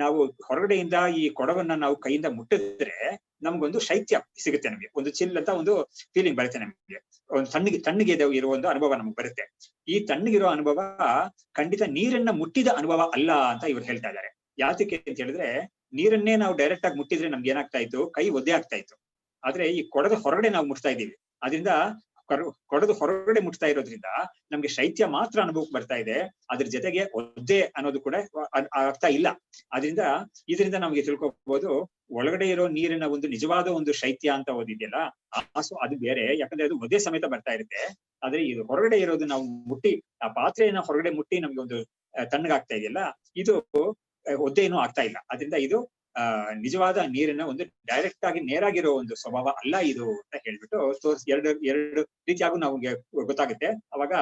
ನಾವು ಹೊರಗಡೆಯಿಂದ ಈ ಕೊಡವನ್ನ ನಾವು ಕೈಯಿಂದ ಮುಟ್ಟಿದ್ರೆ ನಮ್ಗೊಂದು ಶೈತ್ಯ ಸಿಗುತ್ತೆ, ನಮ್ಗೆ ಒಂದು ಚಿಲ್ ಅಂತ ಒಂದು ಫೀಲಿಂಗ್ ಬರುತ್ತೆ, ನಮ್ಗೆ ಒಂದು ತಣ್ಣಗೆ ಇರುವ ಒಂದು ಅನುಭವ ನಮ್ಗೆ ಬರುತ್ತೆ. ಈ ತಣ್ಣಗಿರೋ ಅನುಭವ ಖಂಡಿತ ನೀರನ್ನ ಮುಟ್ಟಿದ ಅನುಭವ ಅಲ್ಲ ಅಂತ ಇವ್ರು ಹೇಳ್ತಾ ಇದ್ದಾರೆ. ಯಾತಕ್ಕೆ ಅಂತ ಹೇಳಿದ್ರೆ, ನೀರನ್ನೇ ನಾವು ಡೈರೆಕ್ಟ್ ಆಗಿ ಮುಟ್ಟಿದ್ರೆ ನಮ್ಗೆ ಏನಾಗ್ತಾ ಇತ್ತು, ಕೈ ಒದ್ದೆ ಆಗ್ತಾ ಇತ್ತು. ಆದ್ರೆ ಈ ಕೊಡದ ಹೊರಗಡೆ ನಾವು ಮುಟ್ತಾ ಇದ್ದೀವಿ, ಅದರಿಂದ ಕೊಡದು ಹೊರಗಡೆ ಮುಟ್ತಾ ಇರೋದ್ರಿಂದ ನಮ್ಗೆ ಶೈತ್ಯ ಮಾತ್ರ ಅನುಭವಕ್ಕೆ ಬರ್ತಾ ಇದೆ, ಅದ್ರ ಜೊತೆಗೆ ಒದ್ದೆ ಅನ್ನೋದು ಕೂಡ ಆಗ್ತಾ ಇಲ್ಲ. ಇದರಿಂದ ನಮ್ಗೆ ತಿಳ್ಕೊಬಹುದು, ಒಳಗಡೆ ಇರೋ ನೀರಿನ ಒಂದು ನಿಜವಾದ ಒಂದು ಶೈತ್ಯ ಅಂತ ಓದಿದ್ಯಲ್ಲ, ಅದು ಬೇರೆ, ಯಾಕಂದ್ರೆ ಅದು ಒದ್ದೆ ಸಮೇತ ಬರ್ತಾ ಇರುತ್ತೆ. ಆದ್ರೆ ಇದು ಹೊರಗಡೆ ಇರೋದು ನಾವು ಮುಟ್ಟಿ, ಆ ಪಾತ್ರೆಯನ್ನ ಹೊರಗಡೆ ಮುಟ್ಟಿ ನಮ್ಗೆ ಒಂದು ತಣ್ಣಗಾಗ್ತಾ ಇದೆಯಲ್ಲ, ಇದು ಒದ್ದೆ ಏನೂ ಆಗ್ತಾ ಇಲ್ಲ. ಅದರಿಂದ ಇದು ನಿಜವಾದ ನೀರಿನ ಒಂದು ಡೈರೆಕ್ಟ್ ಆಗಿ ನೇರಾಗಿರೋ ಒಂದು ಸ್ವಭಾವ ಅಲ್ಲ ಇದು ಅಂತ ಹೇಳ್ಬಿಟ್ಟು ಎರಡು ರೀತಿಯಾಗೂ ನಮ್ಗೆ ಗೊತ್ತಾಗುತ್ತೆ. ಅವಾಗ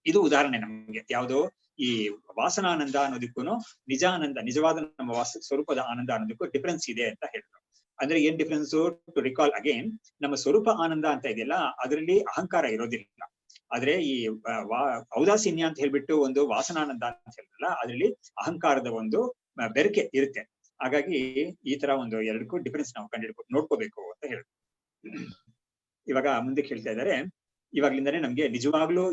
ಇದು ಉದಾಹರಣೆ ನಮ್ಗೆ ಯಾವುದು, ಈ ವಾಸನಾನಂದ ಅನ್ನೋದಕ್ಕೂ ನಿಜಾನಂದ, ನಿಜವಾದ ನಮ್ಮ ಸ್ವರೂಪದ ಆನಂದ ಅನ್ನೋದಕ್ಕೂ ಡಿಫ್ರೆನ್ಸ್ ಇದೆ ಅಂತ ಹೇಳಿದ್ರು. ಅಂದ್ರೆ ಏನ್ ಡಿಫ್ರೆನ್ಸ್ ಟು ರಿಕಾಲ್ ಅಗೇನ್, ನಮ್ಮ ಸ್ವರೂಪ ಆನಂದ ಅಂತ ಇದೆಯಲ್ಲ, ಅದರಲ್ಲಿ ಅಹಂಕಾರ ಇರೋದಿಲ್ಲ. ಆದ್ರೆ ಈ ಔದಾಸೀನ್ಯ ಅಂತ ಹೇಳ್ಬಿಟ್ಟು ಒಂದು ವಾಸನಾನಂದ ಅಂತ ಹೇಳಿದ್ರಲ್ಲ, ಅದರಲ್ಲಿ ಅಹಂಕಾರದ ಒಂದು ಬೆರಕೆ ಇರುತ್ತೆ. ಹಾಗಾಗಿ ಈ ತರ ಒಂದು ಎರಡಕ್ಕೂ ಡಿಫರೆನ್ಸ್ ನಾವು ನೋಡ್ಕೋಬೇಕು ಅಂತ ಹೇಳಿದ್ರು. ಇವಾಗ ಮುಂದಕ್ಕೆ ಹೇಳ್ತಾ ಇದ್ದಾರೆ, ಇವಾಗ್ಲಿಂದಾನೇ ನಮ್ಗೆ ನಿಜವಾಗ್ಲೂ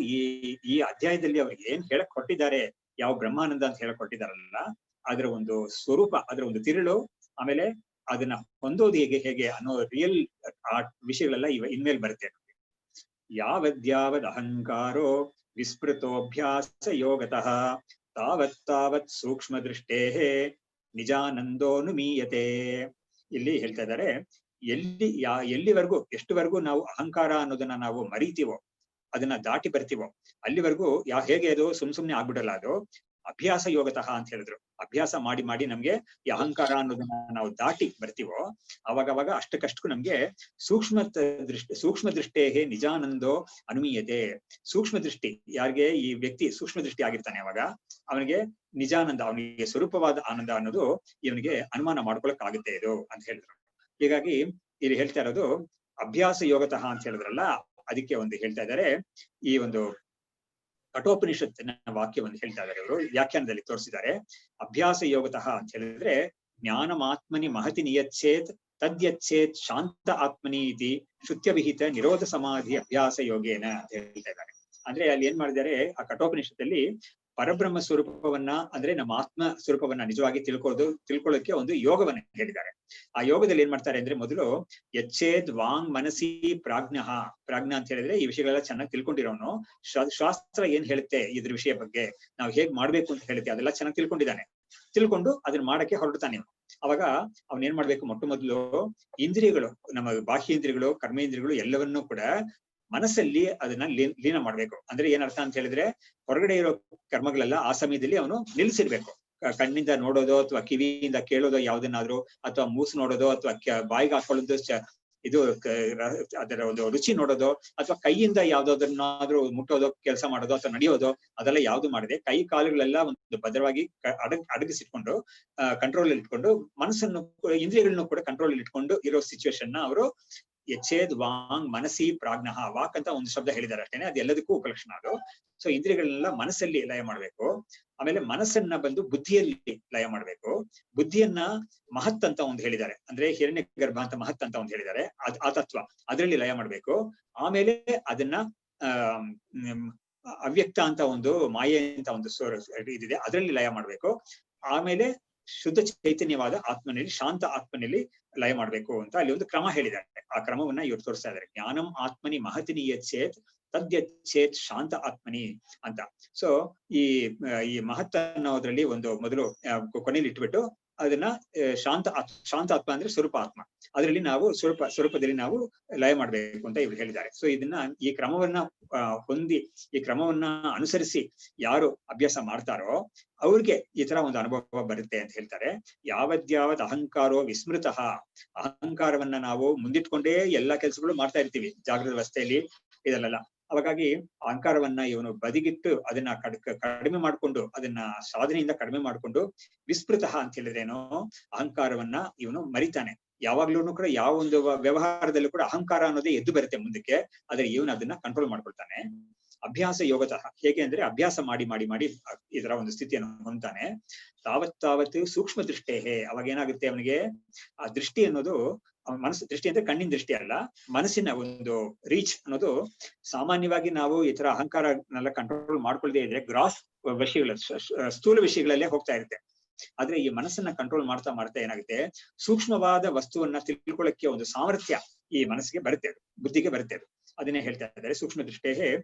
ಈ ಅಧ್ಯಾಯದಲ್ಲಿ ಅವ್ರಿಗೆ ಏನ್ ಹೇಳಕ್ ಕೊಟ್ಟಿದ್ದಾರೆ, ಯಾವ ಬ್ರಹ್ಮಾನಂದ ಅಂತ ಹೇಳಕ್ ಕೊಟ್ಟಿದಾರಲ್ಲ, ಅದರ ಒಂದು ಸ್ವರೂಪ, ಅದರ ಒಂದು ತಿರುಳು, ಆಮೇಲೆ ಅದನ್ನ ಹೊಂದೋದು ಹೇಗೆ ಅನ್ನೋ ರಿಯಲ್ ಆ ವಿಷಯಗಳೆಲ್ಲ ಇನ್ಮೇಲೆ ಬರುತ್ತೆ. ಯಾವದ್ಯಾವದ್ ಅಹಂಕಾರೋ ವಿಸ್ಮೃತೋಭ್ಯಾಸ ಯೋಗತಃ ತಾವತ್ ಸೂಕ್ಷ್ಮ ದೃಷ್ಟೇ ನಿಜಾನಂದೋನುಮೀಯತೆ. ಇಲ್ಲಿ ಹೇಳ್ತಾ ಇದ್ದಾರೆ, ಎಲ್ಲಿವರೆಗೂ ಎಷ್ಟುವರೆಗೂ ನಾವು ಅಹಂಕಾರ ಅನ್ನೋದನ್ನ ನಾವು ಮರಿತೀವೋ, ಅದನ್ನ ದಾಟಿ ಬರ್ತೀವೋ, ಅಲ್ಲಿವರೆಗೂ ಹೇಗೆ ಅದು ಸುಮ್ನೆ ಆಗ್ಬಿಡಲ್ಲ, ಅದು ಅಭ್ಯಾಸ ಯೋಗತಃ ಅಂತ ಹೇಳಿದ್ರು. ಅಭ್ಯಾಸ ಮಾಡಿ ಮಾಡಿ ನಮ್ಗೆ ಈ ಅಹಂಕಾರ ಅನ್ನೋದನ್ನ ನಾವು ದಾಟಿ ಬರ್ತೀವೋ, ಅವಾಗವಾಗ ಅಷ್ಟಕ್ಕಷ್ಟು ನಮ್ಗೆ ಸೂಕ್ಷ್ಮ ದೃಷ್ಟೇ ನಿಜಾನಂದೋ ಅನುಮೀಯತೆ. ಸೂಕ್ಷ್ಮ ದೃಷ್ಟಿ, ಯಾರಿಗೆ ಈ ವ್ಯಕ್ತಿ ಸೂಕ್ಷ್ಮ ದೃಷ್ಟಿ ಆಗಿರ್ತಾನೆ, ಅವಾಗ ಅವನಿಗೆ ನಿಜಾನಂದ, ಅವನಿಗೆ ಸ್ವರೂಪವಾದ ಆನಂದ ಅನ್ನೋದು ಇವನಿಗೆ ಅನುಮಾನ ಮಾಡ್ಕೊಳಕ್ ಆಗುತ್ತೆ ಇದು ಅಂತ ಹೇಳಿದ್ರು. ಹೀಗಾಗಿ ಇಲ್ಲಿ ಹೇಳ್ತಾ ಇರೋದು ಅಭ್ಯಾಸ ಯೋಗತಃ ಅಂತ ಹೇಳಿದ್ರಲ್ಲ, ಅದಕ್ಕೆ ಒಂದು ಹೇಳ್ತಾ ಇದ್ದಾರೆ, ಈ ಒಂದು ಕಠೋಪನಿಷತ್ತಿನ ವಾಕ್ಯವನ್ನು ಹೇಳ್ತಾ ಇದ್ದಾರೆ ಇವರು, ವ್ಯಾಖ್ಯಾನದಲ್ಲಿ ತೋರಿಸಿದ್ದಾರೆ. ಅಭ್ಯಾಸ ಯೋಗತಃ ಅಂತ ಹೇಳಿದ್ರೆ, ಜ್ಞಾನಮಾತ್ಮನಿ ಮಹತಿ ನಿಯಚ್ಛೇತ್ ತದ್ಯಚ್ಛೇತ್ ಶಾಂತ ಆತ್ಮನಿ ಇತಿ ಶುತ್ಯ ವಿಹಿತ ನಿರೋಧ ಸಮಾಧಿ ಅಭ್ಯಾಸ ಯೋಗೇನ ಅಂತ ಹೇಳ್ತಾ ಇದ್ದಾರೆ. ಅಂದ್ರೆ ಅಲ್ಲಿ ಏನ್ ಮಾಡಿದ್ದಾರೆ ಆ ಕಠೋಪನಿಷತ್ತಲ್ಲಿ ಪರಬ್ರಹ್ಮ ಸ್ವರೂಪವನ್ನ ಅಂದ್ರೆ ನಮ್ಮ ಆತ್ಮ ಸ್ವರೂಪವನ್ನ ನಿಜವಾಗಿ ತಿಳ್ಕೊಳ್ಳೋಕೆ ಒಂದು ಯೋಗವನ್ನ ಹೇಳಿದ್ದಾರೆ. ಆ ಯೋಗದಲ್ಲಿ ಏನ್ ಮಾಡ್ತಾರೆ ಅಂದ್ರೆ ಮೊದಲು ಯಚ್ಚೇದ್ ವಾಂಗ್ ಮನಸಿ ಪ್ರಾಜ್ಞ ಅಂತ ಹೇಳಿದ್ರೆ ಈ ವಿಷಯಗಳೆಲ್ಲ ಚೆನ್ನಾಗಿ ತಿಳ್ಕೊಂಡಿರೋನು. ಶಾಸ್ತ್ರ ಏನ್ ಹೇಳುತ್ತೆ ಇದ್ರ ವಿಷಯ ಬಗ್ಗೆ, ನಾವು ಹೇಗ್ ಮಾಡ್ಬೇಕು ಅಂತ ಹೇಳುತ್ತೆ ಅದೆಲ್ಲ ಚೆನ್ನಾಗಿ ತಿಳ್ಕೊಂಡಿದ್ದಾನೆ. ತಿಳ್ಕೊಂಡು ಅದನ್ನ ಮಾಡಕ್ಕೆ ಹೊರಡ್ತಾನೆ. ಅವಾಗ ಅವ್ನ್ ಏನ್ ಮಾಡ್ಬೇಕು, ಮೊಟ್ಟ ಮೊದಲು ಇಂದ್ರಿಯಗಳು, ನಮ್ಮ ಬಾಹ್ಯೇಂದ್ರಿಯಗಳು, ಕರ್ಮೇಂದ್ರಿಯಗಳು ಎಲ್ಲವನ್ನೂ ಕೂಡ ಮನಸ್ಸಲ್ಲಿ ಅದನ್ನ ಲೀನ ಮಾಡ್ಬೇಕು. ಅಂದ್ರೆ ಏನರ್ಥ ಅಂತ ಹೇಳಿದ್ರೆ ಹೊರಗಡೆ ಇರೋ ಕರ್ಮಗಳೆಲ್ಲ ಆ ಸಮಯದಲ್ಲಿ ಅವನು ನಿಲ್ಸಿರ್ಬೇಕು. ಕಣ್ಣಿಂದ ನೋಡೋದು ಅಥವಾ ಕಿವಿಯಿಂದ ಕೇಳೋದೋ ಯಾವ್ದನ್ನಾದ್ರೂ, ಅಥವಾ ಮೂಸು ನೋಡೋದು, ಅಥವಾ ಬಾಯಿಗೆ ಹಾಕೊಳ್ಳೋದು, ಇದು ಅದರ ಒಂದು ರುಚಿ ನೋಡೋದು, ಅಥವಾ ಕೈಯಿಂದ ಯಾವ್ದಾದ್ರನ್ನಾದ್ರೂ ಮುಟ್ಟೋದೋ, ಕೆಲಸ ಮಾಡೋದು ಅಥವಾ ನಡೆಯೋದು, ಅದೆಲ್ಲ ಯಾವ್ದು ಮಾಡಿದೆ ಕೈ ಕಾಲುಗಳೆಲ್ಲ ಒಂದು ಭದ್ರವಾಗಿ ಅಡಗಿಸಿಟ್ಕೊಂಡು ಕಂಟ್ರೋಲ್ ಇಟ್ಕೊಂಡು ಮನಸ್ಸನ್ನು ಇಂದ್ರಿಯಗಳನ್ನು ಕೂಡ ಕಂಟ್ರೋಲ್ ಇಟ್ಕೊಂಡು ಇರೋ ಸಿಚುವೇಶನ್ ನ ಅವರು ಯಚ್ಚೇದ್ ವಾಂಗ್ ಮನಸಿ ಪ್ರಾಜ್ಞ, ವಾಕ್ ಅಂತ ಒಂದು ಶಬ್ದ ಹೇಳಿದ್ದಾರೆ ಅಷ್ಟೇನೆ, ಅದು ಎಲ್ಲದಕ್ಕೂ ಉಪಲಕ್ಷಣ ಅದು. ಸೊ ಇಂದ್ರಿಯಗಳನ್ನೆಲ್ಲ ಮನಸ್ಸಲ್ಲಿ ಲಯ ಮಾಡ್ಬೇಕು. ಆಮೇಲೆ ಮನಸ್ಸನ್ನ ಬಂದು ಬುದ್ಧಿಯಲ್ಲಿ ಲಯ ಮಾಡ್ಬೇಕು. ಬುದ್ಧಿಯನ್ನ ಮಹತ್ ಅಂತ ಒಂದು ಹೇಳಿದ್ದಾರೆ, ಅಂದ್ರೆ ಹಿರಣ್ಯ ಗರ್ಭ ಅಂತ ಮಹತ್ ಅಂತ ಒಂದು ಹೇಳಿದ್ದಾರೆ, ಆ ತತ್ವ ಅದರಲ್ಲಿ ಲಯ ಮಾಡ್ಬೇಕು. ಆಮೇಲೆ ಅದನ್ನ ಅವ್ಯಕ್ತ ಅಂತ ಒಂದು ಮಾಯೆ ಅಂತ ಒಂದು ಇದಿದೆ, ಅದರಲ್ಲಿ ಲಯ ಮಾಡ್ಬೇಕು. ಆಮೇಲೆ ಶುದ್ಧ ಚೈತನ್ಯವಾದ ಆತ್ಮನಲ್ಲಿ, ಶಾಂತ ಆತ್ಮನಲ್ಲಿ ಲಯ ಮಾಡ್ಬೇಕು ಅಂತ ಅಲ್ಲಿ ಒಂದು ಕ್ರಮ ಹೇಳಿದ್ದಾರೆ. ಆ ಕ್ರಮವನ್ನ ಇವ್ರು ತೋರಿಸ್ತಾ ಇದ್ದಾರೆ. ಜ್ಞಾನಂ ಆತ್ಮನಿ ಮಹತಿನಿ ಯಚ್ಚೇತ್ ತದ್ಯಚ್ಚೇತ್ ಶಾಂತ ಆತ್ಮನಿ ಅಂತ. ಸೊ ಈ ಮಹತ್ ಅನ್ನೋದ್ರಲ್ಲಿ ಒಂದು ಮೊದಲು ಕೊನೆಯಲ್ಲಿ ಇಟ್ಬಿಟ್ಟು ಅದನ್ನ ಶಾಂತ ಆತ್ಮ ಅಂದ್ರೆ ಸ್ವರೂಪ ಆತ್ಮ, ಅದರಲ್ಲಿ ನಾವು ಸ್ವರೂಪದಲ್ಲಿ ನಾವು ಲಯ ಮಾಡ್ಬೇಕು ಅಂತ ಇವ್ರು ಹೇಳಿದ್ದಾರೆ. ಸೊ ಈ ಕ್ರಮವನ್ನ ಹೊಂದಿ, ಈ ಕ್ರಮವನ್ನ ಅನುಸರಿಸಿ ಯಾರು ಅಭ್ಯಾಸ ಮಾಡ್ತಾರೋ ಅವ್ರಿಗೆ ಈ ತರ ಒಂದು ಅನುಭವ ಬರುತ್ತೆ ಅಂತ ಹೇಳ್ತಾರೆ. ಯಾವದ್ಯಾವತ್ ಅಹಂಕಾರೋ ವಿಸ್ಮೃತ, ಅಹಂಕಾರವನ್ನ ನಾವು ಮುಂದಿಟ್ಕೊಂಡೇ ಎಲ್ಲಾ ಕೆಲಸಗಳು ಮಾಡ್ತಾ ಇರ್ತೀವಿ ಜಾಗೃತ ಅವಸ್ಥೆಯಲ್ಲಿ ಇದೆಲ್ಲ. ಹಾಗಾಗಿ ಅಹಂಕಾರವನ್ನ ಇವನು ಬದಿಗಿಟ್ಟು ಅದನ್ನ ಕಡಿಮೆ ಮಾಡ್ಕೊಂಡು, ಅದನ್ನ ಸಾಧನೆಯಿಂದ ಕಡಿಮೆ ಮಾಡ್ಕೊಂಡು, ವಿಸ್ಮೃತ ಅಂತ ಹೇಳಿದ್ರೇನೋ ಅಹಂಕಾರವನ್ನ ಇವನು ಮರಿತಾನೆ. ಯಾವಾಗ್ಲೂ ಕೂಡ ಯಾವ ಒಂದು ವ್ಯವಹಾರದಲ್ಲೂ ಕೂಡ ಅಹಂಕಾರ ಅನ್ನೋದೇ ಎದ್ದು ಬರುತ್ತೆ ಮುಂದಕ್ಕೆ, ಆದ್ರೆ ಇವನು ಅದನ್ನ ಕಂಟ್ರೋಲ್ ಮಾಡ್ಕೊಳ್ತಾನೆ. ಅಭ್ಯಾಸ ಯೋಗತಃ, ಹೇಗೆ ಅಂದ್ರೆ ಅಭ್ಯಾಸ ಮಾಡಿ ಮಾಡಿ ಮಾಡಿ ಇದರ ಒಂದು ಸ್ಥಿತಿಯನ್ನು ಹೊಂದ್ತಾನೆ. ತಾವತ್ ಸೂಕ್ಷ್ಮ ದೃಷ್ಟೇ, ಅವಾಗ ಏನಾಗುತ್ತೆ ಅವನಿಗೆ ಆ ದೃಷ್ಟಿ ಅನ್ನೋದು, ಮನಸ್ಸು ದೃಷ್ಟಿ ಅಂದ್ರೆ ಕಣ್ಣಿನ ದೃಷ್ಟಿ ಅಲ್ಲ, ಮನಸ್ಸಿನ ಒಂದು ರೀಚ್ ಅನ್ನೋದು. ಸಾಮಾನ್ಯವಾಗಿ ನಾವು ಈ ತರ ಅಹಂಕಾರನೆಲ್ಲ ಕಂಟ್ರೋಲ್ ಮಾಡ್ಕೊಳ್ದೇ ಇದ್ರೆ ಗ್ರಾಸ್ ವಿಷಯಗಳ, ಸ್ಥೂಲ ವಿಷಯಗಳಲ್ಲೇ ಹೋಗ್ತಾ ಇರುತ್ತೆ. ಆದ್ರೆ ಈ ಮನಸ್ಸನ್ನ ಕಂಟ್ರೋಲ್ ಮಾಡ್ತಾ ಮಾಡ್ತಾ ಏನಾಗುತ್ತೆ, ಸೂಕ್ಷ್ಮವಾದ ವಸ್ತುವನ್ನ ತಿಳ್ಕೊಳ್ಳಕ್ಕೆ ಒಂದು ಸಾಮರ್ಥ್ಯ ಈ ಮನಸ್ಸಿಗೆ ಬರುತ್ತೆ, ಬುದ್ಧಿಗೆ ಬರುತ್ತೆ. ಅದನ್ನೇ ಹೇಳ್ತಾ ಇದ್ದಾರೆ. ಸೂಕ್ಷ್ಮ ದೃಷ್ಟೇ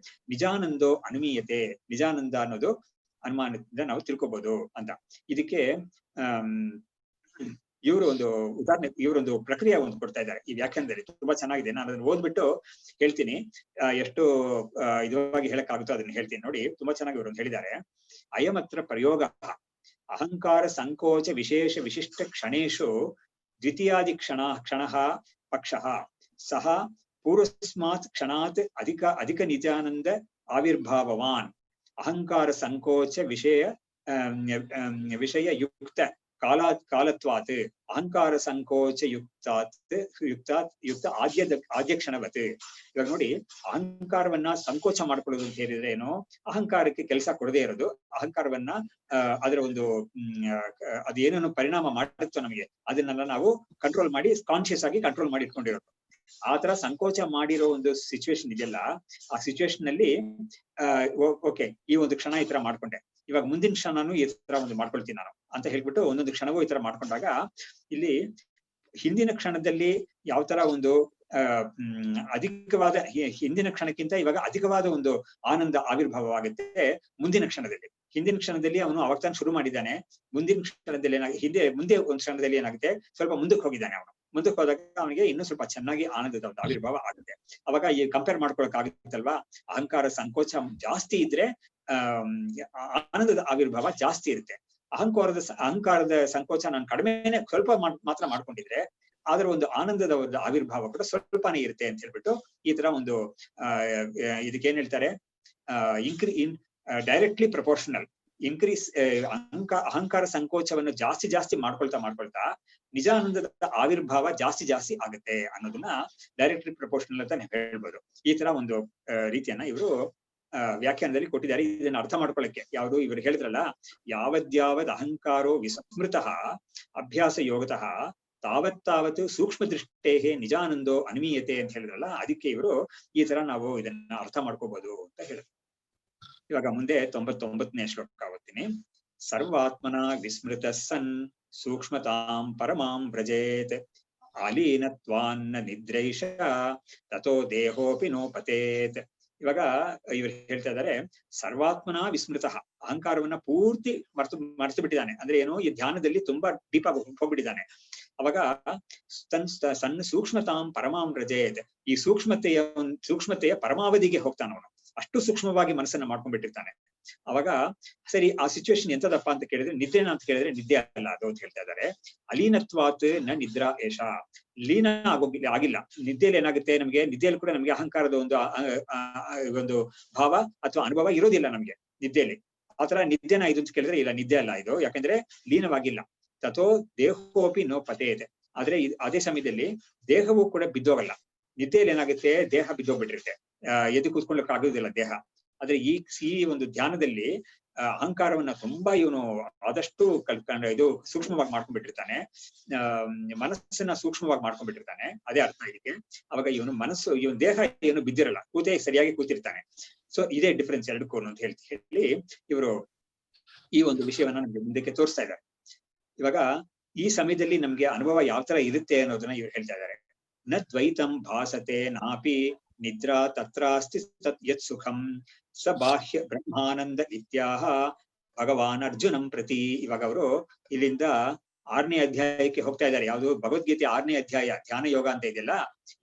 ನಿಜಾನಂದೋ ಅನುಮೀಯತೆ, ನಿಜಾನಂದ ಅನ್ನೋದು ಅನುಮಾನದಿಂದ ನಾವು ತಿಳ್ಕೊಬಹುದು ಅಂತ. ಇದಕ್ಕೆ ಇವರು ಒಂದು ಉದಾಹರಣೆ, ಇವರೊಂದು ಪ್ರಕ್ರಿಯೆ ಒಂದು ಕೊಡ್ತಾ ಇದ್ದಾರೆ ಈ ವ್ಯಾಖ್ಯಾನದಲ್ಲಿ, ತುಂಬಾ ಚೆನ್ನಾಗಿದೆ. ನಾನು ಅದನ್ನ ಓದ್ಬಿಟ್ಟು ಹೇಳ್ತೀನಿ, ಎಷ್ಟು ಇದುವಾಗಿ ಹೇಳಕ್ಕಾಗುತ್ತೋ ಅದನ್ನ ಹೇಳ್ತೀನಿ ನೋಡಿ. ತುಂಬಾ ಚೆನ್ನಾಗಿ ಇವರು ಹೇಳಿದ್ದಾರೆ. ಅಯಮತ್ರ ಪ್ರಯೋಗ ಅಹಂಕಾರ ಸಂಕೋಚ ವಿಶೇಷ ವಿಶಿಷ್ಟ ಕ್ಷಣೇಶು ದ್ವಿತೀಯಾದಿ ಕ್ಷಣ ಪಕ್ಷ ಸಹ ಪೂರ್ವಸ್ಮಾತ್ ಕ್ಷಣಾತ್ ಅಧಿಕ ನಿಜಾನಂದ ಆವಿರ್ಭಾವವಾನ್ ಅಹಂಕಾರ ಸಂಕೋಚ ವಿಷಯ ಯುಕ್ತ ಕಾಲತ್ವಾತ್ ಅಹಂಕಾರ ಸಂಕೋಚ ಯುಕ್ತ ಆದ್ಯ ಕ್ಷಣವತ್. ಇವಾಗ ನೋಡಿ, ಅಹಂಕಾರವನ್ನ ಸಂಕೋಚ ಮಾಡ್ಕೊಳ್ಳೋದು ಅಂತ ಹೇಳಿದ್ರೆ ಏನು, ಅಹಂಕಾರಕ್ಕೆ ಕೆಲಸ ಕೊಡದೇ ಇರೋದು, ಅಹಂಕಾರವನ್ನ ಅದರ ಒಂದು ಅದೇನೇನು ಪರಿಣಾಮ ಮಾಡುತ್ತೋ ನಮಗೆ ಅದನ್ನೆಲ್ಲ ನಾವು ಕಂಟ್ರೋಲ್ ಮಾಡಿ, ಕಾನ್ಶಿಯಸ್ ಆಗಿ ಕಂಟ್ರೋಲ್ ಮಾಡಿ ಇಟ್ಕೊಂಡಿರೋದು. ಆತರ ಸಂಕೋಚ ಮಾಡಿರೋ ಒಂದು ಸಿಚುವೇಶನ್ ಇದೆಯಲ್ಲ, ಆ ಸಿಚುವೇಶನ್ ನಲ್ಲಿ ಓಕೆ ಈ ಒಂದು ಕ್ಷಣ ಈ ತರ ಮಾಡ್ಕೊಂಡೆ, ಇವಾಗ ಮುಂದಿನ ಕ್ಷಣನು ಈ ತರ ಒಂದು ಮಾಡ್ಕೊಳ್ತೀನಿ ನಾನು ಅಂತ ಹೇಳ್ಬಿಟ್ಟು ಒಂದೊಂದು ಕ್ಷಣವೂ ಈ ತರ ಮಾಡ್ಕೊಂಡಾಗ, ಇಲ್ಲಿ ಹಿಂದಿನ ಕ್ಷಣದಲ್ಲಿ ಯಾವ ತರ ಒಂದು ಅಧಿಕವಾದ, ಹಿಂದಿನ ಕ್ಷಣಕ್ಕಿಂತ ಇವಾಗ ಅಧಿಕವಾದ ಒಂದು ಆನಂದ ಆವಿರ್ಭಾವವಾಗುತ್ತೆ ಮುಂದಿನ ಕ್ಷಣದಲ್ಲಿ. ಹಿಂದಿನ ಕ್ಷಣದಲ್ಲಿ ಅವನು ಅವಾಗ ತಾನು ಶುರು ಮಾಡಿದ್ದಾನೆ, ಮುಂದಿನ ಕ್ಷಣದಲ್ಲಿ ಮುಂದೆ ಒಂದು ಕ್ಷಣದಲ್ಲಿ ಏನಾಗುತ್ತೆ, ಸ್ವಲ್ಪ ಮುಂದಕ್ಕೆ ಹೋಗಿದ್ದಾನೆ. ಅವನು ಮುಂದಕ್ಕೆ ಹೋದಾಗ ಅವನಿಗೆ ಇನ್ನೂ ಸ್ವಲ್ಪ ಚೆನ್ನಾಗಿ ಆನಂದದ ಒಂದು ಆವಿರ್ಭಾವ ಆಗುತ್ತೆ. ಅವಾಗ ಈ ಕಂಪೇರ್ ಮಾಡ್ಕೊಳಕ್ ಆಗುತ್ತಲ್ವಾ, ಅಹಂಕಾರ ಸಂಕೋಚ ಜಾಸ್ತಿ ಇದ್ರೆ ಆನಂದದ ಆವಿರ್ಭಾವ ಜಾಸ್ತಿ ಇರುತ್ತೆ. ಅಹಂಕಾರದ ಸಂಕೋಚ ನಾನು ಕಡಿಮೆನೆ ಸ್ವಲ್ಪ ಮಾತ್ರ ಮಾಡ್ಕೊಂಡಿದ್ರೆ ಆದ್ರೆ ಒಂದು ಆನಂದದ ಒಂದು ಆವಿರ್ಭಾವ ಕೂಡ ಸ್ವಲ್ಪನೇ ಇರುತ್ತೆ ಅಂತ ಹೇಳ್ಬಿಟ್ಟು ಈ ತರ ಒಂದು ಇದಕ್ಕೇನ್ ಹೇಳ್ತಾರೆ, ಡೈರೆಕ್ಟ್ಲಿ ಪ್ರಪೋರ್ಷನಲ್ ಇನ್ಕ್ರೀಸ್, ಅಹಂಕಾರ ಸಂಕೋಚವನ್ನು ಜಾಸ್ತಿ ಮಾಡ್ಕೊಳ್ತಾ ನಿಜಾನಂದದ ಆವಿರ್ಭಾವ ಜಾಸ್ತಿ ಆಗುತ್ತೆ ಅನ್ನೋದನ್ನ ಡೈರೆಕ್ಟ್ಲಿ ಪ್ರಪೋರ್ಷನಲ್ ಅಂತ ಹೇಳ್ಬೋದು. ಈ ತರ ಒಂದು ರೀತಿಯನ್ನ ಇವರು ವ್ಯಾಖ್ಯಾನದಲ್ಲಿ ಕೊಟ್ಟಿದ್ದಾರೆ. ಇದನ್ನ ಅರ್ಥ ಮಾಡ್ಕೊಳ್ಳಕ್ಕೆ ಯಾವುದು ಇವರು ಹೇಳಿದ್ರಲ್ಲ, ಯಾವದ್ಯಾವದ್ ಅಹಂಕಾರೋ ವಿಸ್ಮೃತಃ ಅಭ್ಯಾಸ ಯೋಗತಃ ತಾವತ್ತಾವತ್ತು ಸೂಕ್ಷ್ಮ ದೃಷ್ಟೇ ನಿಜಾನಂದೋ ಅನ್ಮೀಯತೆ ಅಂತ ಹೇಳಿದ್ರಲ್ಲ, ಅದಕ್ಕೆ ಇವರು ಈ ತರ ನಾವು ಇದನ್ನ ಅರ್ಥ ಮಾಡ್ಕೋಬಹುದು ಅಂತ ಹೇಳಿದ್ರು. ಇವಾಗ ಮುಂದೆ 99ನೇ ಶ್ಲೋಕ ಓದ್ತೀನಿ. ಸರ್ವಾತ್ಮನ ವಿಸ್ಮೃತ ಸನ್ ಸೂಕ್ಷ್ಮತಾಂ ಪರಮಾಂ ವ್ರಜೇತ್ ಆಲೀನತ್ವಾನ್ನ ನಿದ್ರೈಷ ತಥೋ ದೇಹೋಪಿ ನೋಪತೇತ್. ಇವಾಗ ಇವರು ಹೇಳ್ತಾ ಇದ್ದಾರೆ, ಸರ್ವಾತ್ಮನ ವಿಸ್ಮೃತ, ಅಹಂಕಾರವನ್ನ ಪೂರ್ತಿ ಮರೆತು ಬಿಟ್ಟಿದ್ದಾನೆ. ಅಂದ್ರೆ ಏನು, ಈ ಧ್ಯಾನದಲ್ಲಿ ತುಂಬಾ ಡೀಪ್ ಆಗಿ ಹೋಗ್ಬಿಟ್ಟಿದ್ದಾನೆ. ಅವಾಗ ಸಣ್ಣ ಸೂಕ್ಷ್ಮತಾಂ ಪರಮಾಂ ವ್ರಜೇತ್, ಈ ಸೂಕ್ಷ್ಮತೆಯ ಪರಮಾವಧಿಗೆ ಹೋಗ್ತಾನವನು. ಅಷ್ಟು ಸೂಕ್ಷ್ಮವಾಗಿ ಮನಸ್ಸನ್ನ ಮಾಡ್ಕೊಂಡ್ಬಿಟ್ಟಿರ್ತಾನೆ. ಅವಾಗ ಸರಿ, ಆ ಸಿಚುವೇಶನ್ ಎಂತದಪ್ಪ ಅಂತ ಕೇಳಿದ್ರೆ, ನಿದ್ರೆನ ಅಂತ ಕೇಳಿದ್ರೆ ನಿದ್ದೆ ಅಲ್ಲ ಅದು ಅಂತ ಹೇಳ್ತಾ ಇದ್ದಾರೆ. ಅಲೀನತ್ವಾತ್ ನ ನಿದ್ರಾ ಏಷ, ಲೀನ ಆಗಿಲ್ಲ. ನಿದ್ದೆಯಲ್ಲಿ ಏನಾಗುತ್ತೆ, ನಮ್ಗೆ ನಿದ್ದೆಯಲ್ಲಿ ಕೂಡ ನಮ್ಗೆ ಅಹಂಕಾರದ ಒಂದು ಭಾವ ಅಥವಾ ಅನುಭವ ಇರೋದಿಲ್ಲ ನಮ್ಗೆ ನಿದ್ದೆಯಲ್ಲಿ. ಆತರ ನಿದ್ದೆನ ಇದು ಅಂತ ಕೇಳಿದ್ರೆ ಇಲ್ಲ, ನಿದ್ದೆ ಅಲ್ಲ ಇದು, ಯಾಕಂದ್ರೆ ಲೀನವಾಗಿಲ್ಲ. ತಥೋ ದೇಹೋಪಿ ನೋ ಪತೇತ್, ಆದ್ರೆ ಅದೇ ಸಮಯದಲ್ಲಿ ದೇಹವೂ ಕೂಡ ಬಿದ್ದೋಗಲ್ಲ. ನಿದ್ದೆಯಲ್ಲಿ ಏನಾಗುತ್ತೆ, ದೇಹ ಬಿದ್ದೋಗ್ಬಿಟ್ಟಿರುತ್ತೆ, ಎದ್ದು ಕೂತ್ಕೊಳ್ಳಕ್ ಆಗುದಿಲ್ಲ ದೇಹ. ಆದ್ರೆ ಈ ಒಂದು ಧ್ಯಾನದಲ್ಲಿ ಅಹಂಕಾರವನ್ನ ತುಂಬಾ ಇವನು ಆದಷ್ಟು ಇದು ಸೂಕ್ಷ್ಮವಾಗಿ ಮಾಡ್ಕೊಂಡ್ಬಿಟ್ಟಿರ್ತಾನೆ, ಮನಸ್ಸನ್ನ ಸೂಕ್ಷ್ಮವಾಗಿ ಮಾಡ್ಕೊಂಡ್ಬಿಟ್ಟಿರ್ತಾನೆ. ಅದೇ ಅರ್ಥ ಇದಕ್ಕೆ. ಅವಾಗ ಇವನ ದೇಹ ಏನು ಬಿದ್ದಿರಲ್ಲ, ಸರಿಯಾಗಿ ಕೂತಿರ್ತಾನೆ. ಸೊ ಇದೇ ಡಿಫ್ರೆನ್ಸ್ ಎರಡಕ್ಕೂ ಅಂತ ಹೇಳಿ ಇವರು ಈ ಒಂದು ವಿಷಯವನ್ನ ನಮ್ಗೆ ಮುಂದಕ್ಕೆ ತೋರಿಸ್ತಾ ಇದ್ದಾರೆ. ಇವಾಗ ಈ ಸಮಯದಲ್ಲಿ ನಮ್ಗೆ ಅನುಭವ ಯಾವ ತರ ಇರುತ್ತೆ ಅನ್ನೋದನ್ನ ಇವ್ರು ಹೇಳ್ತಾ ಇದ್ದಾರೆ. ನ ದ್ವೈತಂ ಭಾಸತೆ ನಾಪಿ ನಿದ್ರಾ ತತ್ರಾಸ್ತಿ ತತ್ ಯತ್ ಸುಖಂ ಸ ಬಾಹ್ಯ ಬ್ರಹ್ಮಾನಂದ ಇತ್ಯಾಹ ಭಗವಾನ್ ಅರ್ಜುನಂ ಪ್ರತಿ. ಇವಾಗ ಅವರು ಇಲ್ಲಿಂದ 6ನೇ ಅಧ್ಯಾಯಕ್ಕೆ ಹೋಗ್ತಾ ಇದ್ದಾರೆ. ಯಾವುದು, ಭಗವದ್ಗೀತೆ 6ನೇ ಅಧ್ಯಾಯ ಧ್ಯಾನ ಯೋಗ ಅಂತ ಇದೆಯಲ್ಲ,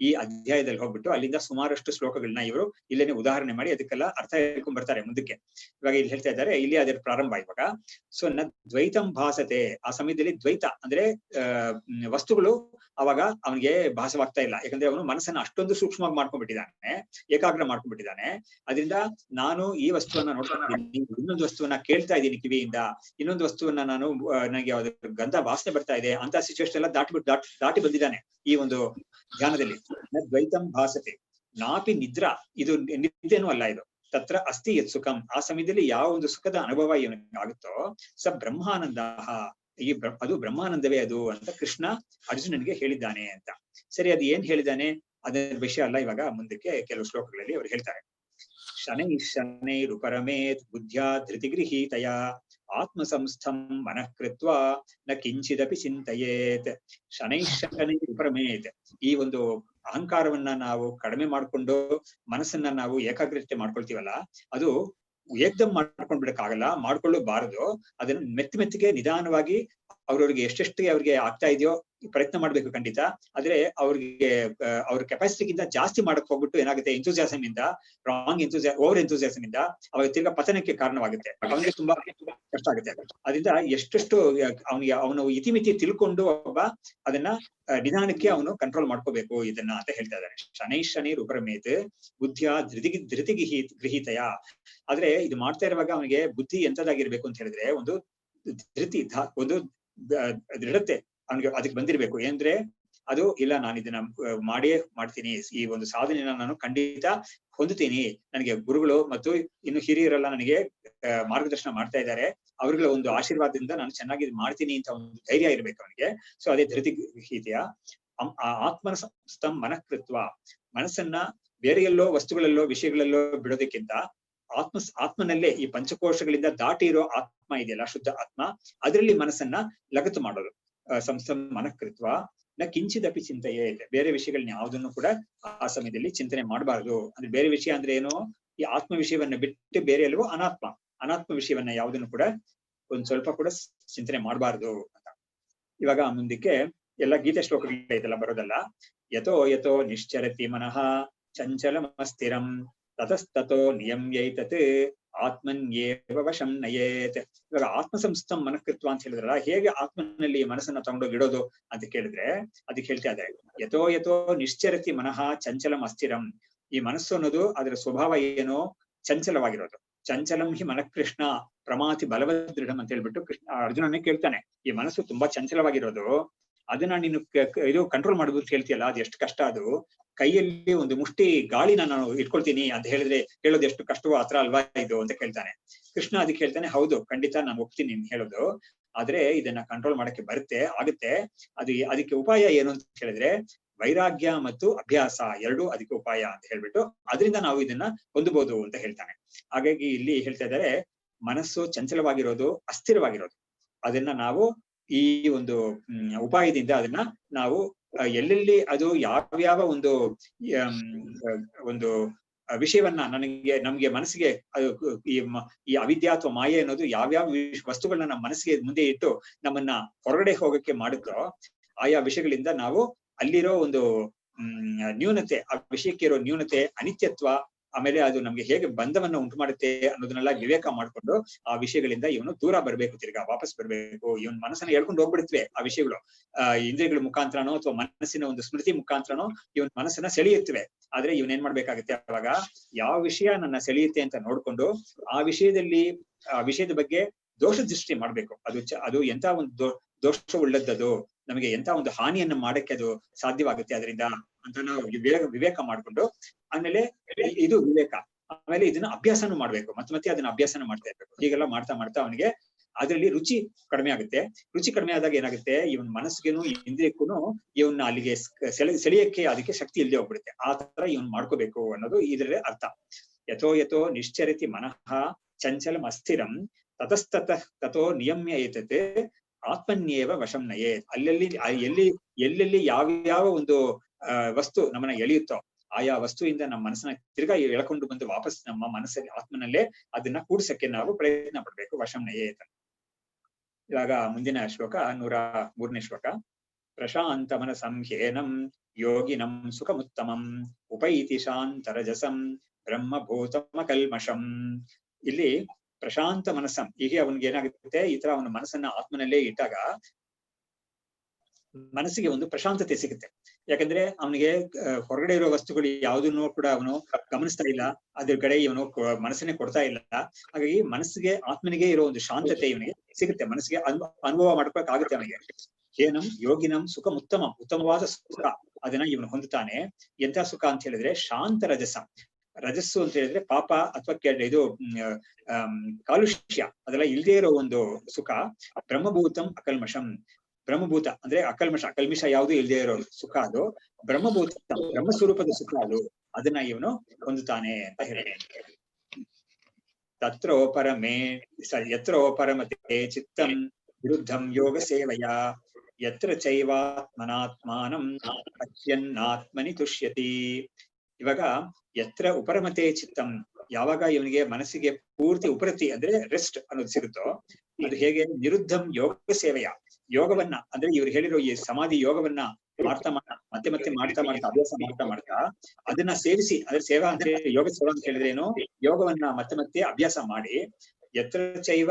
ಈ ಅಧ್ಯಾಯದಲ್ಲಿ ಹೋಗ್ಬಿಟ್ಟು ಅಲ್ಲಿಂದ ಸುಮಾರಷ್ಟು ಶ್ಲೋಕಗಳನ್ನ ಇವರು ಇಲ್ಲೇನೆ ಉದಾಹರಣೆ ಮಾಡಿ ಅದಕ್ಕೆಲ್ಲ ಅರ್ಥ ಹೇಳ್ಕೊಂಡ್ ಬರ್ತಾರೆ ಮುಂದಕ್ಕೆ. ಇವಾಗ ಇಲ್ಲಿ ಹೇಳ್ತಾ ಇದ್ದಾರೆ, ಇಲ್ಲಿ ಅದರ ಪ್ರಾರಂಭ ಇವಾಗ. ಸೊ ನ ದ್ವೈತಂ ಭಾಸತೆ, ಆ ಸಮಯದಲ್ಲಿ ದ್ವೈತ ಅಂದ್ರೆ ವಸ್ತುಗಳು ಅವಾಗ ಅವನಿಗೆ ಭಾಸವಾಗ್ತಾ ಇಲ್ಲ. ಯಾಕಂದ್ರೆ ಅವನು ಮನಸ್ಸನ್ನ ಅಷ್ಟೊಂದು ಸೂಕ್ಷ್ಮವಾಗಿ ಮಾಡ್ಕೊಂಡ್ಬಿಟ್ಟಿದ್ದಾನೆ, ಏಕಾಗ್ರ ಮಾಡ್ಕೊಂಡ್ಬಿಟ್ಟಿದ್ದಾನೆ. ಅದರಿಂದ ನಾನು ಈ ವಸ್ತುವನ್ನ ನೋಡ್ತಾ ಇದ್ದೀನಿ, ಇನ್ನೊಂದು ವಸ್ತುವನ್ನ ಕೇಳ್ತಾ ಇದ್ದೀನಿ ಕಿವಿಯಿಂದ, ಇನ್ನೊಂದು ವಸ್ತುವನ್ನ ನಾನು ನನಗೆ ಯಾವ್ದು ಗಂಧ ವಾಸನೆ ಬರ್ತಾ ಇದೆ ಅಂತ ಸಿಚುವೇಶನ್ ಎಲ್ಲ ದಾಟಿ ಬಂದಿದ್ದಾನೆ ಈ ಒಂದು ಧ್ಯಾನದಲ್ಲಿ. ದ್ವೈತಂ ಭಾಸತೆ ನಾಪಿ ನಿದ್ರಾ, ಇದು ನಿದ್ದೆನೂ ಅಲ್ಲ ಇದು. ತತ್ರ ಅಸ್ತಿ ಯತ್ ಸುಖಂ, ಆ ಸಮಯದಲ್ಲಿ ಯಾವ ಒಂದು ಸುಖದ ಅನುಭವ ಏನಿಗೆ ಆಗುತ್ತೋ ಸ ಬ್ರಹ್ಮಾನಂದ, ಅದು ಬ್ರಹ್ಮಾನಂದವೇ ಅದು ಅಂತ ಕೃಷ್ಣ ಅರ್ಜುನನಿಗೆ ಹೇಳಿದ್ದಾನೆ ಅಂತ. ಸರಿ, ಅದು ಏನ್ ಹೇಳಿದ್ದಾನೆ ಅದರ ವಿಷಯ ಅಲ್ಲ, ಇವಾಗ ಮುಂದಕ್ಕೆ ಕೆಲವು ಶ್ಲೋಕಗಳಲ್ಲಿ ಅವರು ಹೇಳ್ತಾರೆ. ಶನೈರುಪರಮೇತ್ ಬುದ್ಧ್ಯಾ ಧೃತಿಗೃಹೀತಯ ಆತ್ಮ ಸಂಸ್ಥಂ ಮನಃ ಕೃತ್ವಾ ನ ಕಿಂಚಿದಪಿ ಚಿಂತಯೇತ್. ಶನೈರುಪರಮೇತ್, ಈ ಒಂದು ಅಹಂಕಾರವನ್ನ ನಾವು ಕಡಿಮೆ ಮಾಡ್ಕೊಂಡು ಮನಸ್ಸನ್ನ ನಾವು ಏಕಾಗ್ರತೆ ಮಾಡ್ಕೊಳ್ತೀವಲ್ಲ, ಅದು ಏಕ್ದಮ್ ಮಾಡ್ಕೊಂಡ್ಬಿಡಕ್ಕಾಗಲ್ಲ, ಮಾಡ್ಕೊಳ್ಳಬಾರದು. ಅದನ್ನ ಮೆತ್ತಿಗೆ ನಿಧಾನವಾಗಿ ಅವ್ರವ್ರಿಗೆ ಎಷ್ಟೆಷ್ಟು ಅವ್ರಿಗೆ ಆಗ್ತಾ ಇದೆಯೋ ಪ್ರಯತ್ನ ಮಾಡ್ಬೇಕು ಖಂಡಿತ. ಆದ್ರೆ ಅವ್ರ ಕೆಪಾಸಿಟಿಗಿಂತ ಜಾಸ್ತಿ ಮಾಡಕ್ ಹೋಗ್ಬಿಟ್ಟು ಏನಾಗುತ್ತೆ, ಎಂಥೂಸಿಯಾಸಮ್ ಇಂದ ಓವರ್ ಎಂಥೂಸಿಯಾಸಮ್ ಇಂದ ಅವಾಗ ತಿರ್ಗಾ ಪತನಕ್ಕೆ ಕಾರಣವಾಗುತ್ತೆ. ಅವನಿಗೆ ತುಂಬಾ ಕಷ್ಟ ಆಗುತ್ತೆ. ಅದರಿಂದ ಎಷ್ಟೆಷ್ಟು ಅವನು ಇತಿಮಿತಿ ತಿಳ್ಕೊಂಡು ಅದನ್ನ ನಿಧಾನಕ್ಕೆ ಅವನು ಕಂಟ್ರೋಲ್ ಮಾಡ್ಕೋಬೇಕು ಇದನ್ನ ಅಂತ ಹೇಳ್ತಾ ಇದ್ದಾರೆ. ಶನೈರ್ ಉಪರಮೇತ್ ಬುದ್ಧಿಯ ಗೃಹೀತಯ. ಆದ್ರೆ ಇದು ಮಾಡ್ತಾ ಇರುವಾಗ ಅವನಿಗೆ ಬುದ್ಧಿ ಎಂತದಾಗಿರ್ಬೇಕು ಅಂತ ಹೇಳಿದ್ರೆ, ಒಂದು ಒಂದು ದೃಢತೆ ಅವನಿಗೆ ಅದಕ್ಕೆ ಬಂದಿರ್ಬೇಕು. ಏನ್ದ್ರೆ ಅದು ಇಲ್ಲ, ನಾನು ಇದನ್ನ ಮಾಡ್ತೀನಿ, ಈ ಒಂದು ಸಾಧನೆಯನ್ನ ನಾನು ಖಂಡಿತ ಹೊಂದುತ್ತೀನಿ, ನನಗೆ ಗುರುಗಳು ಮತ್ತು ಇನ್ನು ಹಿರಿಯರೆಲ್ಲ ನನಗೆ ಮಾರ್ಗದರ್ಶನ ಮಾಡ್ತಾ ಇದ್ದಾರೆ, ಅವ್ರಿಗೆ ಒಂದು ಆಶೀರ್ವಾದದಿಂದ ನಾನು ಚೆನ್ನಾಗಿ ಮಾಡ್ತೀನಿ ಅಂತ ಒಂದು ಧೈರ್ಯ ಇರ್ಬೇಕು ಅವನಿಗೆ. ಸೊ ಅದೇ ಧೃತಿಗೀತೆಯ ಆತ್ಮನ ಸಂಸ್ಥಂ ಮನಃಕೃತ್ವ, ಮನಸ್ಸನ್ನ ಬೇರೆ ಎಲ್ಲೋ ವಸ್ತುಗಳಲ್ಲೋ ವಿಷಯಗಳಲ್ಲೋ ಬಿಡೋದಕ್ಕಿಂತ ಆತ್ಮನಲ್ಲೇ ಈ ಪಂಚಕೋಶಗಳಿಂದ ದಾಟಿ ಇರೋ ಆತ್ಮ ಇದೆಯಲ್ಲ, ಶುದ್ಧ ಆತ್ಮ, ಅದರಲ್ಲಿ ಮನಸ್ಸನ್ನ ಲಗತ್ತು ಮಾಡೋದು. ಸಂಸ್ಥಂ ಮನಃಕೃತ್ವ ನ ಕಿಂಚಿದಪಿ ಚಿಂತೆಯೇ ಇದೆ. ಬೇರೆ ವಿಷಯಗಳನ್ನ ಯಾವುದನ್ನು ಕೂಡ ಆ ಸಮಯದಲ್ಲಿ ಚಿಂತನೆ ಮಾಡಬಾರದು. ಅಂದ್ರೆ ಬೇರೆ ವಿಷಯ ಅಂದ್ರೆ ಏನು, ಈ ಆತ್ಮ ವಿಷಯವನ್ನ ಬಿಟ್ಟು ಬೇರೆ ಎಲ್ಲವೋ ಅನಾತ್ಮ ವಿಷಯವನ್ನ ಯಾವುದನ್ನು ಕೂಡ ಒಂದ್ ಸ್ವಲ್ಪ ಕೂಡ ಚಿಂತನೆ ಮಾಡಬಾರದು ಅಂತ. ಇವಾಗ ಮುಂದಕ್ಕೆ ಎಲ್ಲ ಗೀತೆ ಶ್ಲೋಕಗಳೈತೆಲ್ಲ ಬರೋದಲ್ಲ. ಯಥೋ ನಿಶ್ಚರತಿ ಮನಃ ಚಂಚಲಮಸ್ಥಿರಂ ತತಸ್ತೋ ನಿಯಮ್ಯೈತತ್ ಆತ್ಮನ್ಯೇವ ವಶಂ ನಯೇತ್. ಇವಾಗ ಆತ್ಮ ಸಂಸ್ಥಂ ಮನಃಕೃತ್ವ ಅಂತ ಹೇಳಿದ್ರಲ್ಲ, ಹೇಗೆ ಆತ್ಮನಲ್ಲಿ ಮನಸ್ಸನ್ನ ತಗೊಂಡೋಗಿ ಇಡೋದು ಅಂತ ಕೇಳಿದ್ರೆ ಅದಕ್ಕೆ ಹೇಳ್ತಾ ಇದ್ದಾರೆ. ಯಥೋ ನಿಶ್ಚರತಿ ಮನಃ ಚಂಚಲಂ ಅಸ್ಥಿರಂ. ಈ ಮನಸ್ಸು ಅನ್ನೋದು ಅದರ ಸ್ವಭಾವ ಏನೋ ಚಂಚಲವಾಗಿರೋದು. ಚಂಚಲಂ ಹಿ ಮನಃಕೃಷ್ಣ ಪ್ರಮಾತಿ ಬಲವದೃಢಂ ಅಂತ ಹೇಳ್ಬಿಟ್ಟು ಕೃಷ್ಣ ಅರ್ಜುನನೇ ಕೇಳ್ತಾನೆ. ಈ ಮನಸ್ಸು ತುಂಬಾ ಚಂಚಲವಾಗಿರೋದು, ಅದನ್ನ ನೀನು ಇದು ಕಂಟ್ರೋಲ್ ಮಾಡ್ಬೋದು ಹೇಳ್ತೀಯಲ್ಲ, ಅದು ಎಷ್ಟು ಕಷ್ಟ. ಅದು ಕೈಯಲ್ಲಿ ಒಂದು ಮುಷ್ಟಿ ಗಾಳಿನ ನಾನು ಇಟ್ಕೊಳ್ತೀನಿ ಅಂತ ಹೇಳೋದು ಎಷ್ಟು ಕಷ್ಟವೋ ಆತರ ಅಲ್ವಾ ಇದು ಅಂತ ಕೇಳ್ತಾನೆ. ಕೃಷ್ಣ ಅದಕ್ಕೆ ಹೇಳ್ತಾನೆ, ಹೌದು ಖಂಡಿತ ನಾನು ಒಪ್ತೀನಿ ನೀನ್ ಹೇಳೋದು. ಆದ್ರೆ ಇದನ್ನ ಕಂಟ್ರೋಲ್ ಮಾಡಕ್ಕೆ ಆಗುತ್ತೆ. ಅದಕ್ಕೆ ಉಪಾಯ ಏನು ಅಂತ ಹೇಳಿದ್ರೆ ವೈರಾಗ್ಯ ಮತ್ತು ಅಭ್ಯಾಸ ಎರಡೂ ಅದಕ್ಕೆ ಉಪಾಯ ಅಂತ ಹೇಳ್ಬಿಟ್ಟು ಅದರಿಂದ ನಾವು ಇದನ್ನ ಹೊಂದಬಹುದು ಅಂತ ಹೇಳ್ತಾನೆ. ಹಾಗಾಗಿ ಇಲ್ಲಿ ಹೇಳ್ತಾ ಇದ್ದಾರೆ ಮನಸ್ಸು ಚಂಚಲವಾಗಿರೋದು, ಅಸ್ಥಿರವಾಗಿರೋದು, ಅದನ್ನ ನಾವು ಈ ಒಂದು ಉಪಾಯದಿಂದ ಅದನ್ನ ನಾವು ಎಲ್ಲೆಲ್ಲಿ ಅದು ಯಾವ್ಯಾವ ಒಂದು ವಿಷಯವನ್ನ ನಮ್ಗೆ ಮನಸ್ಸಿಗೆ ಅದು ಈ ಅವಿದ್ಯೆ ಅಥವಾ ಮಾಯೆ ಅನ್ನೋದು ಯಾವ್ಯಾವ ವಸ್ತುಗಳನ್ನ ನಮ್ಮ ಮನಸ್ಸಿಗೆ ಮುಂದೆ ಇಟ್ಟು ನಮ್ಮನ್ನ ಹೊರಗಡೆ ಹೋಗಕ್ಕೆ ಮಾಡುತ್ತೋ ಆಯಾ ವಿಷಯಗಳಿಂದ ನಾವು ಅಲ್ಲಿರೋ ಒಂದು ನ್ಯೂನತೆ, ಆ ವಿಷಯಕ್ಕೆ ಇರೋ ನ್ಯೂನತೆ, ಅನಿತ್ಯತ್ವ, ಆಮೇಲೆ ಅದು ನಮ್ಗೆ ಹೇಗೆ ಬಂಧವನ್ನ ಉಂಟು ಮಾಡುತ್ತೆ ಅನ್ನೋದನ್ನೆಲ್ಲ ವಿವೇಕ ಮಾಡ್ಕೊಂಡು ಆ ವಿಷಯಗಳಿಂದ ಇವನು ದೂರ ಬರ್ಬೇಕು, ತಿರ್ಗಾ ವಾಪಸ್ ಬರ್ಬೇಕು. ಇವನ್ ಮನಸ್ಸನ್ನ ಹೇಳ್ಕೊಂಡು ಹೋಗ್ಬಿಡ್ತವೆ ಆ ವಿಷಯಗಳು, ಇಂದ್ರಿಯಗಳ ಮುಖಾಂತರನೋ ಅಥವಾ ಮನಸ್ಸಿನ ಒಂದು ಸ್ಮೃತಿ ಮುಖಾಂತರನೋ ಇವನ್ ಮನಸ್ಸನ್ನ ಸೆಳೆಯುತ್ತವೆ. ಆದ್ರೆ ಇವನ್ ಏನ್ ಮಾಡ್ಬೇಕಾಗತ್ತೆ, ಅವಾಗ ಯಾವ ವಿಷಯ ನನ್ನ ಸೆಳೆಯುತ್ತೆ ಅಂತ ನೋಡ್ಕೊಂಡು ಆ ವಿಷಯದ ಬಗ್ಗೆ ದೋಷ ದೃಷ್ಟಿ ಮಾಡ್ಬೇಕು. ಅದು ಎಂತ ಒಂದು ದೋಷವುಳ್ಳದ್ದು, ನಮಗೆ ಎಂತ ಒಂದು ಹಾನಿಯನ್ನು ಮಾಡಕ್ಕೆ ಅದು ಸಾಧ್ಯವಾಗುತ್ತೆ ಅದರಿಂದ ಅಂತ ನಾವು ವಿವೇಕ ಮಾಡ್ಕೊಂಡು, ಆಮೇಲೆ ಇದು ವಿವೇಕ, ಆಮೇಲೆ ಇದನ್ನ ಅಭ್ಯಾಸನೂ ಮಾಡ್ಬೇಕು, ಮತ್ತೆ ಅದನ್ನ ಅಭ್ಯಾಸನ ಮಾಡ್ತಾ ಇರ್ಬೇಕು. ಹೀಗೆಲ್ಲ ಮಾಡ್ತಾ ಅವನಿಗೆ ಅದ್ರಲ್ಲಿ ರುಚಿ ಕಡಿಮೆ ಆಗುತ್ತೆ. ರುಚಿ ಕಡಿಮೆ ಆದಾಗ ಏನಾಗುತ್ತೆ, ಇವನ್ ಮನಸ್ಸಿಗೆನು ಇಂದ್ರಿಯಕ್ಕೂ ಇವನ್ನ ಅಲ್ಲಿಗೆ ಸೆಳೆಯಕ್ಕೆ ಅದಕ್ಕೆ ಶಕ್ತಿ ಇಲ್ಲದೆ ಹೋಗ್ಬಿಡುತ್ತೆ. ಆ ತರ ಇವನ್ ಮಾಡ್ಕೋಬೇಕು ಅನ್ನೋದು ಇದರ ಅರ್ಥ. ಯಥೋ ನಿಶ್ಚರತಿ ಮನಃ ಚಂಚಲಂ ಅಸ್ಥಿರಂ ತತಸ್ತತೋ ನಿಯಮ್ಯ ಏತತೆ ಆತ್ಮನ್ಯೇವ ವಶಂ ನಯೇತ್. ಎಲ್ಲೆಲ್ಲಿ ಯಾವ ಒಂದು ವಸ್ತು ನಮ್ಮನ್ನ ಎಳೆಯುತ್ತೋ ಆಯಾ ವಸ್ತುವಿಂದ ನಮ್ಮ ಮನಸ್ಸನ್ನ ತಿರ್ಗಾ ಎಳ್ಕೊಂಡು ಬಂದು ವಾಪಸ್ ನಮ್ಮ ಮನಸ್ಸಲ್ಲಿ ಆತ್ಮನಲ್ಲೇ ಅದನ್ನ ಕೂಡ್ಸಕ್ಕೆ ನಾವು ಪ್ರಯತ್ನ ಪಡ್ಬೇಕು. ವಶಂ ನಯೇತ್. ಇವಾಗ ಮುಂದಿನ ಶ್ಲೋಕ 103ನೇ ಶ್ಲೋಕ. ಪ್ರಶಾಂತ ಮನಸಂ ಹ್ಯೇನಂ ಯೋಗಿನಂ ಸುಖಮುತ್ತಮಂ ಉಪೈತಿ ಶಾಂತರಜಸಂ ಬ್ರಹ್ಮಭೂತಮ ಕಲ್ಮಷಂ. ಇಲ್ಲಿ ಪ್ರಶಾಂತ ಮನಸ್ಸಂ, ಹೀಗೆ ಅವನಿಗೆ ಏನಾಗುತ್ತೆ, ಈ ತರ ಅವನ ಮನಸ್ಸನ್ನ ಆತ್ಮನಲ್ಲೇ ಇಟ್ಟಾಗ ಮನಸ್ಸಿಗೆ ಒಂದು ಪ್ರಶಾಂತತೆ ಸಿಗುತ್ತೆ. ಯಾಕಂದ್ರೆ ಅವನಿಗೆ ಹೊರಗಡೆ ಇರೋ ವಸ್ತುಗಳು ಯಾವುದನ್ನು ಕೂಡ ಅವನು ಗಮನಿಸ್ತಾ ಇಲ್ಲ, ಅದ್ರ ಕಡೆ ಇವನು ಮನಸ್ಸನ್ನೇ ಕೊಡ್ತಾ ಇಲ್ಲ. ಹಾಗಾಗಿ ಮನಸ್ಸಿಗೆ ಆತ್ಮನಿಗೆ ಇರೋ ಒಂದು ಶಾಂತತೆ ಇವನಿಗೆ ಸಿಗುತ್ತೆ, ಮನಸ್ಸಿಗೆ ಅನುಭವ ಮಾಡ್ಬೇಕಾಗುತ್ತೆ ಅವನಿಗೆ. ಏನಂ ಯೋಗಿನಂ ಸುಖ ಉತ್ತಮವಾದ ಸುಖ ಅದನ್ನ ಇವನು ಹೊಂದುತ್ತಾನೆ. ಎಂತ ಸುಖ ಅಂತ ಹೇಳಿದ್ರೆ ಶಾಂತ ರಜಸ. ರಜಸ್ಸು ಅಂತ ಹೇಳಿದ್ರೆ ಪಾಪ ಅಥವಾ ಇದು ಕಾಲುಷ್ಯ ಅದೆಲ್ಲ ಇಲ್ದೇ ಇರೋ ಒಂದು ಸುಖ. ಬ್ರಹ್ಮಭೂತಂ ಅಕಲ್ಮಷಂ. ಬ್ರಹ್ಮಭೂತ ಅಂದ್ರೆ ಅಕಲ್ಮಿಷ ಯಾವುದು ಇಲ್ದೇ ಇರೋ ಸುಖ ಅದು. ಬ್ರಹ್ಮಭೂತ ಬ್ರಹ್ಮಸ್ವರೂಪದ ಸುಖ ಅದು. ಅದನ್ನ ಇವನು ಹೊಂದುತ್ತಾನೆ ಅಂತ ಹೇಳಿ. ಯತ್ರೋ ಪರಮತೆ ಚಿತ್ತಂ ವಿರುದ್ಧಂ ಯೋಗ ಸೇವಯ ಯತ್ರ ಚೈವಾತ್ಮನಾತ್ಮಾನಂ ಪಶ್ಯನ್ನಾತ್ಮನಿ ತುಷ್ಯತಿ. ಇವಾಗ ಯತ್ರ ಉಪರಮತೆ ಚಿತ್ತಂ, ಯಾವಾಗ ಇವನಿಗೆ ಮನಸ್ಸಿಗೆ ಪೂರ್ತಿ ಉಪರತಿ ಅಂದ್ರೆ ರೆಸ್ಟ್ ಅನ್ನೋದು ಸಿಗುತ್ತೋ ಅದು ಹೇಗೆ, ನಿರುದ್ಧಂ ಯೋಗ ಸೇವೆಯ, ಯೋಗವನ್ನ ಅಂದ್ರೆ ಇವ್ರು ಹೇಳಿರೋ ಈ ಸಮಾಧಿ ಯೋಗವನ್ನ ಮಾಡ್ತಾ ಮತ್ತೆ ಮಾಡ್ತಾ ಅಭ್ಯಾಸ ಮಾಡ್ತಾ ಅದನ್ನ ಸೇರಿಸಿ, ಅಂದ್ರೆ ಸೇವಾ ಅಂದ್ರೆ ಯೋಗ ಸೇವಾ ಅಂತ ಹೇಳಿದ್ರೆ ಏನು, ಯೋಗವನ್ನ ಮತ್ತೆ ಅಭ್ಯಾಸ ಮಾಡಿ ಯತ್ರ ಚೈವ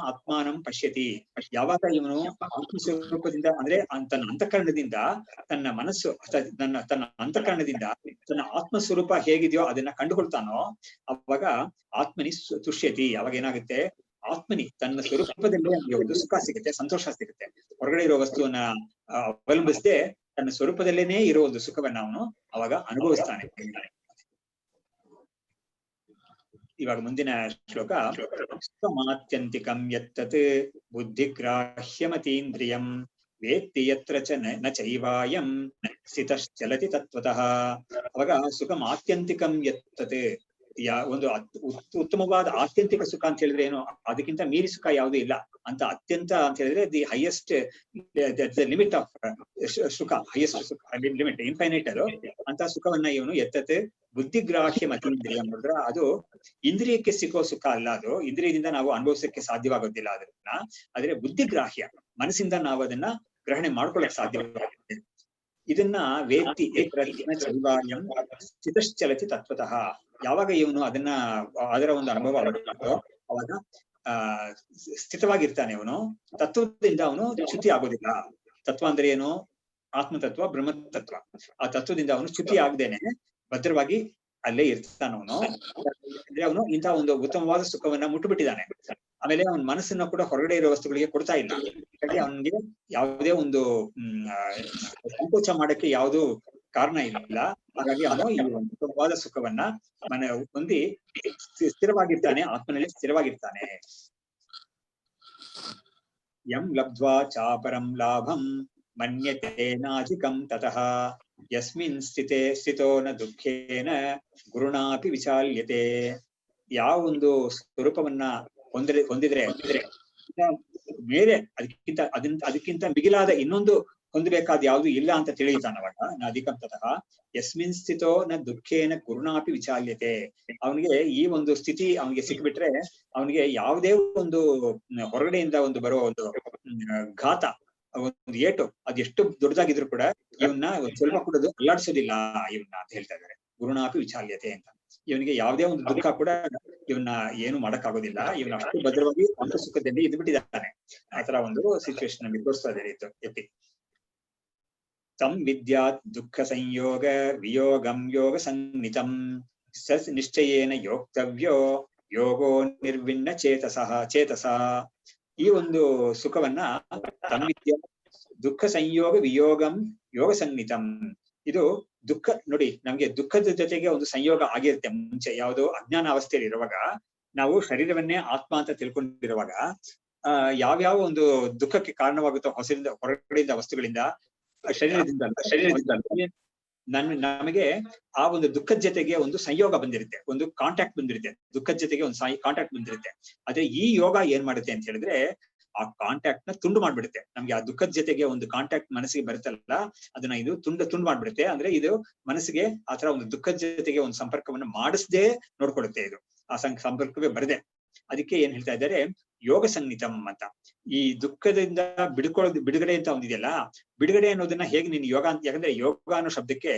ಆತ್ಮಾನಂ ಪಶ್ಯತಿ, ಯಾವಾಗ ಇವನು ಆತ್ಮಸ್ವರೂಪದಿಂದ ಅಂದ್ರೆ ತನ್ನ ಅಂತಃಕರಣದಿಂದ ತನ್ನ ಮನಸ್ಸು ತನ್ನ ಅಂತಃಕರಣದಿಂದ ತನ್ನ ಆತ್ಮಸ್ವರೂಪ ಹೇಗಿದೆಯೋ ಅದನ್ನ ಕಂಡುಕೊಳ್ತಾನೋ ಅವಾಗ ಆತ್ಮನಿ ತುಷ್ಯತಿ. ಅವಾಗ ಏನಾಗುತ್ತೆ, ಆತ್ಮನಿ ತನ್ನ ಸ್ವರೂಪದಲ್ಲೇ ಅವನಿಗೆ ಒಂದು ಸುಖ ಸಿಗುತ್ತೆ, ಸಂತೋಷ ಸಿಗುತ್ತೆ. ಹೊರಗಡೆ ಇರೋ ವಸ್ತುವನ್ನ ಅವಲಂಬಿಸದೆ ತನ್ನ ಸ್ವರೂಪದಲ್ಲೇನೆ ಇರೋ ಒಂದು ಸುಖವನ್ನ ಅವನು ಅವಾಗ ಅನುಭವಿಸ್ತಾನೆ. ಇವಾಗ ಮುಂದಿನ ಶ್ಲೋಕ. ಸುಖಮಾತ್ಯಂತಿಕಂ ಯತ್ತತ್ ಬುದ್ಧಿಗ್ರಾಹ್ಯಮತೀಂದ್ರಿಯಂ ವೇತ್ತಿ ಯತ್ರ ಚ ನ ಚೈವಾಯಂ ಸ್ಥಿತಶ್ಚಲತಿ ತತ್ವತಃ. ಅವಾಗ ಸುಖಮಾತ್ಯಂತಿಕಂ ಯತ್ತತ್, ಒಂದು ಉತ್ತಮವಾದ ಆತ್ಯಂತಿಕ ಸುಖ ಅಂತ ಹೇಳಿದ್ರೆ ಏನು, ಅದಕ್ಕಿಂತ ಮೀರಿ ಸುಖ ಯಾವುದೂ ಇಲ್ಲ ಅಂತ. ಅತ್ಯಂತ ಅಂತ ಹೇಳಿದ್ರೆ ದಿ ಹೈಯೆಸ್ಟ್ ಲಿಮಿಟ್ ಆಫ್ ಸುಖ, ಹೈಯೆಸ್ಟ್ ಸುಖ ಲಿಮಿಟ್, ಇನ್ಫೈನೈಟ್ ಅದು. ಅಂತ ಸುಖವನ್ನ ಇವನು ಎತ್ತತ್ ಬುದ್ಧಿಗ್ರಾಹ್ಯ ಮತೀಂದ್ರಿಯ ನೋಡಿದ್ರ ಅದು ಇಂದ್ರಿಯಕ್ಕೆ ಸಿಕ್ಕೋ ಸುಖ ಅಲ್ಲ, ಅದು ಇಂದ್ರಿಯದಿಂದ ನಾವು ಅನುಭವಿಸಕ್ಕೆ ಸಾಧ್ಯವಾಗೋದಿಲ್ಲ ಅದನ್ನ. ಆದ್ರೆ ಬುದ್ಧಿಗ್ರಾಹ್ಯ, ಮನಸ್ಸಿಂದ ನಾವು ಅದನ್ನ ಗ್ರಹಣೆ ಮಾಡ್ಕೊಳ್ಳಕ್ ಸಾಧ್ಯವಾಗುತ್ತೆ. ಇದನ್ನ ವೇತ್ತಿ ಚೈವಾಯಂ ಸ್ಥಿತಶ್ಚಲತಿ ತತ್ವತಃ. ಯಾವಾಗ ಇವನು ಅದರ ಒಂದು ಅನುಭವ ಅವಾಗ ಸ್ಥಿತವಾಗಿರ್ತಾನೆ ಅವನು. ತತ್ವದಿಂದ ಅವನು ಚ್ಯುತಿ ಆಗೋದಿಲ್ಲ. ತತ್ವ ಅಂದ್ರೆ ಏನು, ಆತ್ಮತತ್ವ ಬ್ರಹ್ಮತತ್ವ. ಆ ತತ್ವದಿಂದ ಅವನು ಚ್ಯುತಿ ಆಗದೇನೆ ಭದ್ರವಾಗಿ ಅಲ್ಲೇ ಇರ್ತಾನವನು. ಅಂದ್ರೆ ಅವನು ಇಂತಹ ಒಂದು ಉತ್ತಮವಾದ ಸುಖವನ್ನ ಮುಟ್ಟುಬಿಟ್ಟಿದ್ದಾನೆ. ಆಮೇಲೆ ಅವನ ಮನಸ್ಸನ್ನ ಕೂಡ ಹೊರಗಡೆ ಇರೋ ವಸ್ತುಗಳಿಗೆ ಕೊಡ್ತಾ ಇಲ್ಲ. ಹಾಗಾಗಿ ಅವನಿಗೆ ಯಾವುದೇ ಒಂದು ಸಂಕೋಚ ಮಾಡಕ್ಕೆ ಯಾವುದು ಕಾರಣ ಇಲ್ಲ. ಹಾಗಾಗಿ ಅವನು ಈ ಒಂದು ಉತ್ತಮವಾದ ಸುಖವನ್ನ ಹೊಂದಿ ಸ್ಥಿರವಾಗಿರ್ತಾನೆ, ಆತ್ಮನಲ್ಲಿ ಸ್ಥಿರವಾಗಿರ್ತಾನೆ. ಯಂ ಲಬ್ಧ್ವಾ ಚಾಪರಂ ಲಾಭಂ ಮನ್ಯತೆ ನಾಧಿಕಂ ತತಃ ಯಸ್ಮಿನ್ ಸ್ಥಿತೋ ನ ದುಃಖೇನ ಗುರುಣಾಪಿ ವಿಚಾಲ್ಯತೆ. ಯಾವ ಒಂದು ಸ್ವರೂಪವನ್ನ ಹೊಂದಿದ್ರೆ ಬೇರೆ ಅದಕ್ಕಿಂತ ಮಿಗಿಲಾದ ಇನ್ನೊಂದು ಹೊಂದಬೇಕಾದ ಯಾವುದು ಇಲ್ಲ ಅಂತ ತಿಳಿಯುತ್ತಾನವಾಗ. ಅಧಿಕಂ ತತಃ ಯಸ್ಮಿನ್ ಸ್ಥಿತೋ ನ ದುಃಖೇನ ಗುರುಣಾಪಿ ವಿಚಾಲ್ಯತೆ. ಅವನಿಗೆ ಈ ಒಂದು ಸ್ಥಿತಿ ಅವನಿಗೆ ಸಿಕ್ಬಿಟ್ರೆ ಅವನಿಗೆ ಯಾವುದೇ ಒಂದು ಹೊರಗಡೆಯಿಂದ ಒಂದು ಬರೋ ಒಂದು ಘಾತ, ಒಂದು ಏಟು ಅದೆಷ್ಟು ದೊಡ್ಡದಾಗಿದ್ರು ಕೂಡ ಇವನ್ನ ಸ್ವಲ್ಪ ಕೂಡ ಅಲ್ಲಾಡ್ಸೋದಿಲ್ಲ ಇವನ್ನ ಅಂತ ಹೇಳ್ತಾ ಇದ್ದಾರೆ. ಗುರುಣಾಪಿ ವಿಚಾಲ್ಯತೆ ಅಂತ. ಇವನಿಗೆ ಯಾವುದೇ ಒಂದು ದುಃಖ ಕೂಡ ಇವನ್ನ ಏನು ಮಾಡಕ್ಕಾಗೋದಿಲ್ಲ. ಇವನ ಅಷ್ಟು ಭದ್ರವಾಗಿ ಅಂತ ಸುಖದಲ್ಲಿ ಇದ್ದು ಬಿಟ್ಟಿದ್ದಾನೆ. ಆತರ ಒಂದು ಸಿಚುವೇಶನ್ ನಮಗೆ ತೋರಿಸ್ತಾ ಇದ್ದಾರೆ ಎತ್ತಿ. ಸಂವಿದ್ಯಾತ್ ದುಃಖ ಸಂಯೋಗ ವಿಯೋಗಂ ಯೋಗ ಸಂನಿತಂ ಸ ನಿಶ್ಚಯೇನ ಯೋಕ್ತವ್ಯೋ ಯೋಗೋ ನಿರ್ವಿಣ್ಣ ಚೇತಸ. ಈ ಒಂದು ಸುಖವನ್ನ ಸಂವಿದ್ಯ ದುಃಖ ಸಂಯೋಗ ವಿಯೋಗಂ ಯೋಗ ಸಂನಿತಂ. ಇದು ದುಃಖ ನೋಡಿ, ನಮ್ಗೆ ದುಃಖದ ಜೊತೆಗೆ ಒಂದು ಸಂಯೋಗ ಆಗಿರುತ್ತೆ. ಮುಂಚೆ ಯಾವುದೋ ಅಜ್ಞಾನ ಅವಸ್ಥೆಯಲ್ಲಿ ಇರುವಾಗ ನಾವು ಶರೀರವನ್ನೇ ಆತ್ಮ ಅಂತ ತಿಳ್ಕೊಂಡಿರುವಾಗ ಯಾವ್ಯಾವ ಒಂದು ದುಃಖಕ್ಕೆ ಕಾರಣವಾಗುತ್ತೋ ಹೊರಗಡೆಯಿಂದ ವಸ್ತುಗಳಿಂದ ಶರೀರದಿಂದ ನಮಗೆ ಆ ಒಂದು ದುಃಖದ ಜೊತೆಗೆ ಒಂದು ಸಂಯೋಗ ಬಂದಿರುತ್ತೆ, ಒಂದು ಕಾಂಟ್ಯಾಕ್ಟ್ ಬಂದಿರುತ್ತೆ. ದುಃಖದ ಜೊತೆಗೆ ಒಂದು ಕಾಂಟ್ಯಾಕ್ಟ್ ಬಂದಿರುತ್ತೆ. ಆದ್ರೆ ಈ ಯೋಗ ಏನ್ ಮಾಡುತ್ತೆ ಅಂತ ಹೇಳಿದ್ರೆ ಆ ಕಾಂಟ್ಯಾಕ್ಟ್ ನ ತುಂಡು ಮಾಡ್ಬಿಡುತ್ತೆ. ನಮ್ಗೆ ಆ ದುಃಖದ ಜೊತೆಗೆ ಒಂದು ಕಾಂಟ್ಯಾಕ್ಟ್ ಮನಸ್ಸಿಗೆ ಬರುತ್ತಲ್ಲ, ಅದನ್ನ ಇದು ತುಂಡು ಮಾಡ್ಬಿಡುತ್ತೆ. ಅಂದ್ರೆ ಇದು ಮನಸ್ಸಿಗೆ ಆತರ ಒಂದು ದುಃಖದ ಜೊತೆಗೆ ಒಂದು ಸಂಪರ್ಕವನ್ನು ಮಾಡಿಸದೆ ನೋಡ್ಕೊಡುತ್ತೆ. ಇದು ಆ ಸಂಪರ್ಕವೇ ಬರದೆ. ಅದಕ್ಕೆ ಏನ್ ಹೇಳ್ತಾ ಇದ್ದಾರೆ, ಯೋಗ ಸಂಹಿತಂ ಅಂತ. ಈ ದುಃಖದಿಂದ ಬಿಡುಗಡೆ ಅಂತ ಒಂದಿದೆಯಲ್ಲ, ಬಿಡುಗಡೆ ಅನ್ನೋದನ್ನ ಹೇಗೆ ನೀನು ಯೋಗ ಅಂತ, ಯಾಕಂದ್ರೆ ಯೋಗ ಅನ್ನೋ ಶಬ್ದಕ್ಕೆ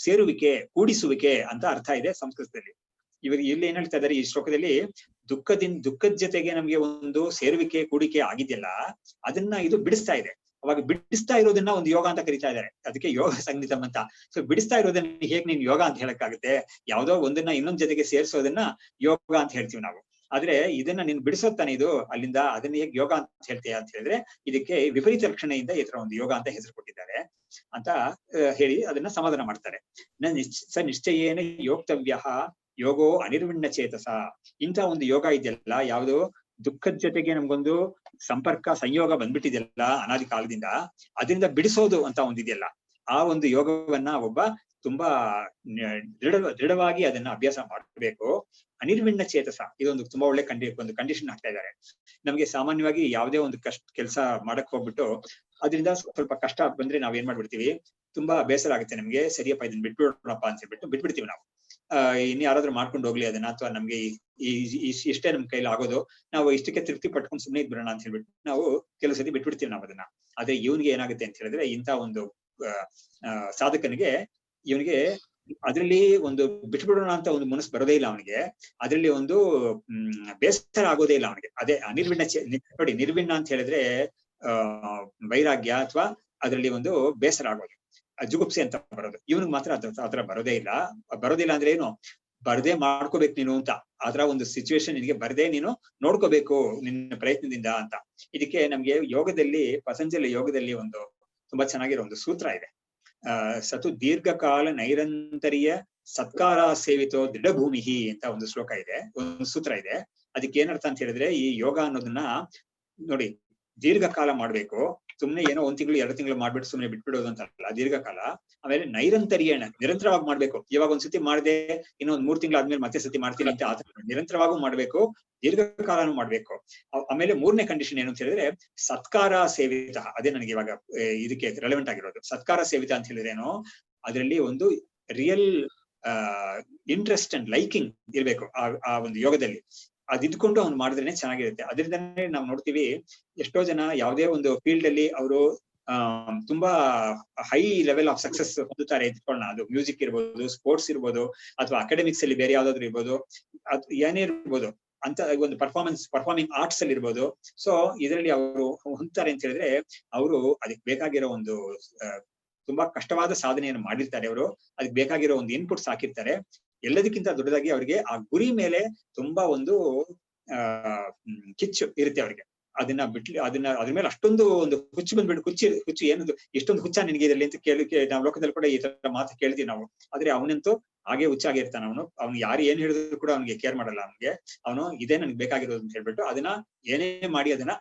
ಸೇರುವಿಕೆ, ಕೂಡಿಸುವಿಕೆ ಅಂತ ಅರ್ಥ ಇದೆ ಸಂಸ್ಕೃತದಲ್ಲಿ. ಇವಾಗ ಇಲ್ಲಿ ಏನ್ ಹೇಳ್ತಾ ಇದ್ದಾರೆ ಈ ಶ್ಲೋಕದಲ್ಲಿ, ದುಃಖದ ಜೊತೆಗೆ ನಮ್ಗೆ ಒಂದು ಸೇರುವಿಕೆ ಕೂಡಿಕೆ ಆಗಿದೆಯಲ್ಲ, ಅದನ್ನ ಇದು ಬಿಡಿಸ್ತಾ ಇದೆ. ಅವಾಗ ಬಿಡಿಸ್ತಾ ಇರೋದನ್ನ ಒಂದು ಯೋಗ ಅಂತ ಕರಿತಾ ಇದ್ದಾರೆ. ಅದಕ್ಕೆ ಯೋಗ ಸಂಗೀತಂ ಅಂತ. ಸೊ ಬಿಡಿಸ್ತಾ ಇರೋದನ್ನ ಹೇಗ್ ನೀನ್ ಯೋಗ ಅಂತ ಹೇಳಕ್ಕಾಗುತ್ತೆ? ಯಾವ್ದೋ ಒಂದನ್ನ ಇನ್ನೊಂದ್ ಜೊತೆಗೆ ಸೇರಿಸೋದನ್ನ ಯೋಗ ಅಂತ ಹೇಳ್ತೀವಿ ನಾವು. ಆದ್ರೆ ಇದನ್ನ ನೀನ್ ಬಿಡಿಸೋತಾನೆ ಇದು ಅಲ್ಲಿಂದ, ಅದನ್ನ ಹೇಗೆ ಯೋಗ ಅಂತ ಹೇಳ್ತೀಯ ಅಂತ ಹೇಳಿದ್ರೆ ಇದಕ್ಕೆ ವಿಪರೀತ ರಕ್ಷಣೆಯಿಂದ ಈ ತರ ಒಂದು ಯೋಗ ಅಂತ ಹೆಸರು ಕೊಟ್ಟಿದ್ದಾರೆ ಅಂತ ಹೇಳಿ ಅದನ್ನ ಸಮಾಧಾನ ಮಾಡ್ತಾರೆ. ನಿಶ್ಚಯೇನ ಯೋಕ್ತವ್ಯ ಯೋಗೋ ಅನಿರ್ವಿಣ್ಣ ಚೇತಸ. ಇಂಥ ಒಂದು ಯೋಗ ಇದೆಯಲ್ಲ, ಯಾವುದು ದುಃಖದ ಜೊತೆಗೆ ನಮ್ಗೊಂದು ಸಂಯೋಗ ಬಂದ್ಬಿಟ್ಟಿದೆಯಲ್ಲ ಅನಾದಿ ಕಾಲದಿಂದ, ಅದರಿಂದ ಬಿಡಿಸೋದು ಅಂತ ಒಂದಿದೆಯಲ್ಲ, ಆ ಒಂದು ಯೋಗವನ್ನ ಒಬ್ಬ ತುಂಬಾ ದೃಢವಾಗಿ ಅದನ್ನ ಅಭ್ಯಾಸ ಮಾಡಬೇಕು. ಅನಿರ್ವಿಣ್ಣ ಚೇತಸ, ಇದೊಂದು ತುಂಬಾ ಒಳ್ಳೆ ಒಂದು ಕಂಡೀಷನ್ ಹಾಕ್ತಾ ಇದ್ದಾರೆ. ನಮ್ಗೆ ಸಾಮಾನ್ಯವಾಗಿ ಯಾವುದೇ ಒಂದು ಕೆಲಸ ಮಾಡಕ್ ಹೋಗ್ಬಿಟ್ಟು ಅದರಿಂದ ಸ್ವಲ್ಪ ಕಷ್ಟ ಬಂದ್ರೆ ನಾವ್ ಏನ್ ಮಾಡ್ಬಿಡ್ತೀವಿ, ತುಂಬಾ ಬೇಸರ ಆಗುತ್ತೆ ನಮ್ಗೆ. ಸರಿಯಪ್ಪ ಇದನ್ನ ಬಿಟ್ಬಿಡೋಣಪ್ಪ ಅಂತ ಹೇಳ್ಬಿಟ್ಟು ಬಿಟ್ಬಿಡ್ತೀವಿ ನಾವು. ಇನ್ನು ಯಾರಾದ್ರೂ ಮಾಡ್ಕೊಂಡು ಹೋಗ್ಲಿ ಅದನ್ನ, ಅಥವಾ ನಮ್ಗೆ ಇಷ್ಟೇ ನಮ್ ಕೈಲಿ ಆಗೋದು, ನಾವು ಇಷ್ಟಕ್ಕೆ ತೃಪ್ತಿ ಪಟ್ಕೊಂಡು ಸುಮ್ಮನೆ ಇದ್ಬಿಡೋಣ ಅಂತ ಹೇಳ್ಬಿಟ್ಟು ನಾವು ಕೆಲವು ಸತಿ ಬಿಟ್ಬಿಡ್ತೀವಿ ನಾವು ಅದನ್ನ. ಆದ್ರೆ ಇವನಿಗೆ ಏನಾಗುತ್ತೆ ಅಂತ ಹೇಳಿದ್ರೆ, ಇಂಥ ಒಂದು ಸಾಧಕನಿಗೆ ಇವನಿಗೆ ಅದ್ರಲ್ಲಿ ಒಂದು ಬಿಟ್ಬಿಡೋಣ ಅಂತ ಒಂದು ಮನಸ್ಸು ಬರೋದೇ ಇಲ್ಲ ಅವನಿಗೆ. ಅದ್ರಲ್ಲಿ ಒಂದು ಬೇಸರ ಆಗೋದೇ ಇಲ್ಲ ಅವನಿಗೆ. ಅದೇ ಅನಿರ್ವಿಣ್ಣ ನೋಡಿ, ನಿರ್ವಿಣ್ಣ ಅಂತ ಹೇಳಿದ್ರೆ ವೈರಾಗ್ಯ ಅಥವಾ ಅದರಲ್ಲಿ ಒಂದು ಬೇಸರ ಆಗೋದು, ಜುಗುಪ್ಸೆ ಅಂತ ಬರೋದು. ಇವನಿಗೆ ಮಾತ್ರ ಆತರ ಬರೋದೇ ಇಲ್ಲ ಅಂದ್ರೆ ಏನು, ಬರದೇ ಮಾಡ್ಕೋಬೇಕು ನೀನು ಅಂತ. ಆತರ ಒಂದು ಸಿಚುವೇಶನ್ ನಿನಗೆ ಬರದೇ ನೀನು ನೋಡ್ಕೋಬೇಕು ನಿನ್ನ ಪ್ರಯತ್ನದಿಂದ ಅಂತ. ಇದಕ್ಕೆ ನಮ್ಗೆ ಯೋಗದಲ್ಲಿ, ಪತಂಜಲಿ ಯೋಗದಲ್ಲಿ ಒಂದು ತುಂಬಾ ಚೆನ್ನಾಗಿರೋ ಒಂದು ಸೂತ್ರ ಇದೆ. ಸತು ದೀರ್ಘಕಾಲ ನೈರಂತರ್ಯ ಸತ್ಕಾರ ಸೇವಿತೋ ದೃಢಭೂಮಿಹಿ ಅಂತ ಒಂದು ಶ್ಲೋಕ ಇದೆ, ಒಂದು ಸೂತ್ರ ಇದೆ. ಅದಕ್ಕೆ ಏನರ್ಥ ಅಂತ ಹೇಳಿದ್ರೆ, ಈ ಯೋಗ ಅನ್ನೋದನ್ನ ನೋಡಿ ದೀರ್ಘಕಾಲ ಮಾಡ್ಬೇಕು. ಸುಮ್ನೆ ಏನೋ 1 ತಿಂಗಳು 2 ತಿಂಗಳು ಮಾಡ್ಬಿಟ್ಟು ಸುಮ್ನೆ ಬಿಟ್ಬಿಡೋದು ಅಂತ ಅಲ್ಲ, ದೀರ್ಘಕಾಲ. ಆಮೇಲೆ ನೈರಂತರ್ಯಣ, ನಿರಂತರವಾಗಿ ಮಾಡ್ಬೇಕು. ಇವಾಗ ಒಂದ್ಸತಿ ಮಾಡದೆ ಇನ್ನೊಂದ್ 3 ತಿಂಗಳು ಆದ್ಮೇಲೆ ಮತ್ತೆ ಸತಿ ಮಾಡ್ತೀನಿ ಅಂತ ಆತರ ನಿರಂತರವಾಗೂ ಮಾಡ್ಬೇಕು, ದೀರ್ಘಕಾಲನೂ ಮಾಡ್ಬೇಕು. ಆಮೇಲೆ 3ನೇ ಕಂಡೀಷನ್ ಏನು ಅಂತ ಹೇಳಿದ್ರೆ ಸತ್ಕಾರ ಸೇವಿತ. ಅದೇ ನನಗೆ ಇವಾಗ ಇದಕ್ಕೆ ರೆಲೆವೆಂಟ್ ಆಗಿರೋದು. ಸತ್ಕಾರ ಸೇವಿತ ಅಂತ ಹೇಳಿದ್ರೇನು, ಅದರಲ್ಲಿ ಒಂದು ರಿಯಲ್ ಇಂಟ್ರೆಸ್ಟ್ ಅಂಡ್ ಲೈಕಿಂಗ್ ಇರ್ಬೇಕು ಆ ಒಂದು ಯೋಗದಲ್ಲಿ. ಅದಿದ್ಕೊಂಡು ಅವ್ನು ಮಾಡಿದ್ರೇನೆ ಚೆನ್ನಾಗಿರುತ್ತೆ. ಅದರಿಂದನೇ ನಾವು ನೋಡ್ತೀವಿ, ಎಷ್ಟೋ ಜನ ಯಾವುದೇ ಒಂದು ಫೀಲ್ಡ್ ಅಲ್ಲಿ ಅವರು ತುಂಬಾ ಹೈ ಲೆವೆಲ್ ಆಫ್ ಸಕ್ಸಸ್ ಹೊಂದುತ್ತಾರೆ ಇದ್ಕೊಳ್ಳೋಣ. ಅದು ಮ್ಯೂಸಿಕ್ ಇರ್ಬೋದು, ಸ್ಪೋರ್ಟ್ಸ್ ಇರ್ಬೋದು, ಅಥವಾ ಅಕಾಡೆಮಿಕ್ಸ್ ಅಲ್ಲಿ ಬೇರೆ ಯಾವ್ದಾದ್ರು ಇರ್ಬೋದು, ಅದು ಏನೇ ಇರ್ಬೋದು, ಅಂತ ಒಂದು ಪರ್ಫಾರ್ಮಿಂಗ್ ಆರ್ಟ್ಸ್ ಅಲ್ಲಿ ಇರ್ಬೋದು. ಸೊ ಇದರಲ್ಲಿ ಅವರು ಹೊಂದ್ತಾರೆ ಅಂತ ಹೇಳಿದ್ರೆ, ಅವರು ಅದಕ್ಕೆ ಬೇಕಾಗಿರೋ ಒಂದು ತುಂಬಾ ಕಷ್ಟವಾದ ಸಾಧನೆಯನ್ನು ಮಾಡಿರ್ತಾರೆ. ಅವರು ಅದಕ್ಕೆ ಬೇಕಾಗಿರೋ ಒಂದು ಇನ್ಪುಟ್ಸ್ ಹಾಕಿರ್ತಾರೆ. ಎಲ್ಲದಕ್ಕಿಂತ ದೊಡ್ಡದಾಗಿ ಅವ್ರಿಗೆ ಆ ಗುರಿ ಮೇಲೆ ತುಂಬಾ ಒಂದು ಕಿಚ್ಚು ಇರುತ್ತೆ ಅವ್ರಿಗೆ. ಅದ್ರ ಮೇಲೆ ಅಷ್ಟೊಂದು ಒಂದು ಹುಚ್ಚು ಬಂದ್ಬಿಟ್ಟು, ಹುಚ್ಚು ಏನದು ಇಷ್ಟೊಂದು ಹುಚ್ಚ ನಿನಗೆ ಇದರಲ್ಲಿ ಅಂತ ನಾವು ಲೋಕದಲ್ಲಿ ಕೂಡ ಈ ತರ ಮಾತು ಕೇಳ್ತೀವಿ ನಾವು. ಆದ್ರೆ ಅವನಂತೂ ಹಾಗೆ ಹುಚ್ಚಾಗಿರ್ತಾನ. ಅವ್ನು ಯಾರು ಏನ್ ಹೇಳಿದ್ರು ಕೂಡ ಅವ್ನಿಗೆ ಕೇರ್ ಮಾಡಲ್ಲ. ಅವನು ಇದೇ ನನ್ಗೆ ಬೇಕಾಗಿರೋದು ಅಂತ ಹೇಳ್ಬಿಟ್ಟು ಅದನ್ನ ಏನೇ ಮಾಡಿ ಅದನ್ನ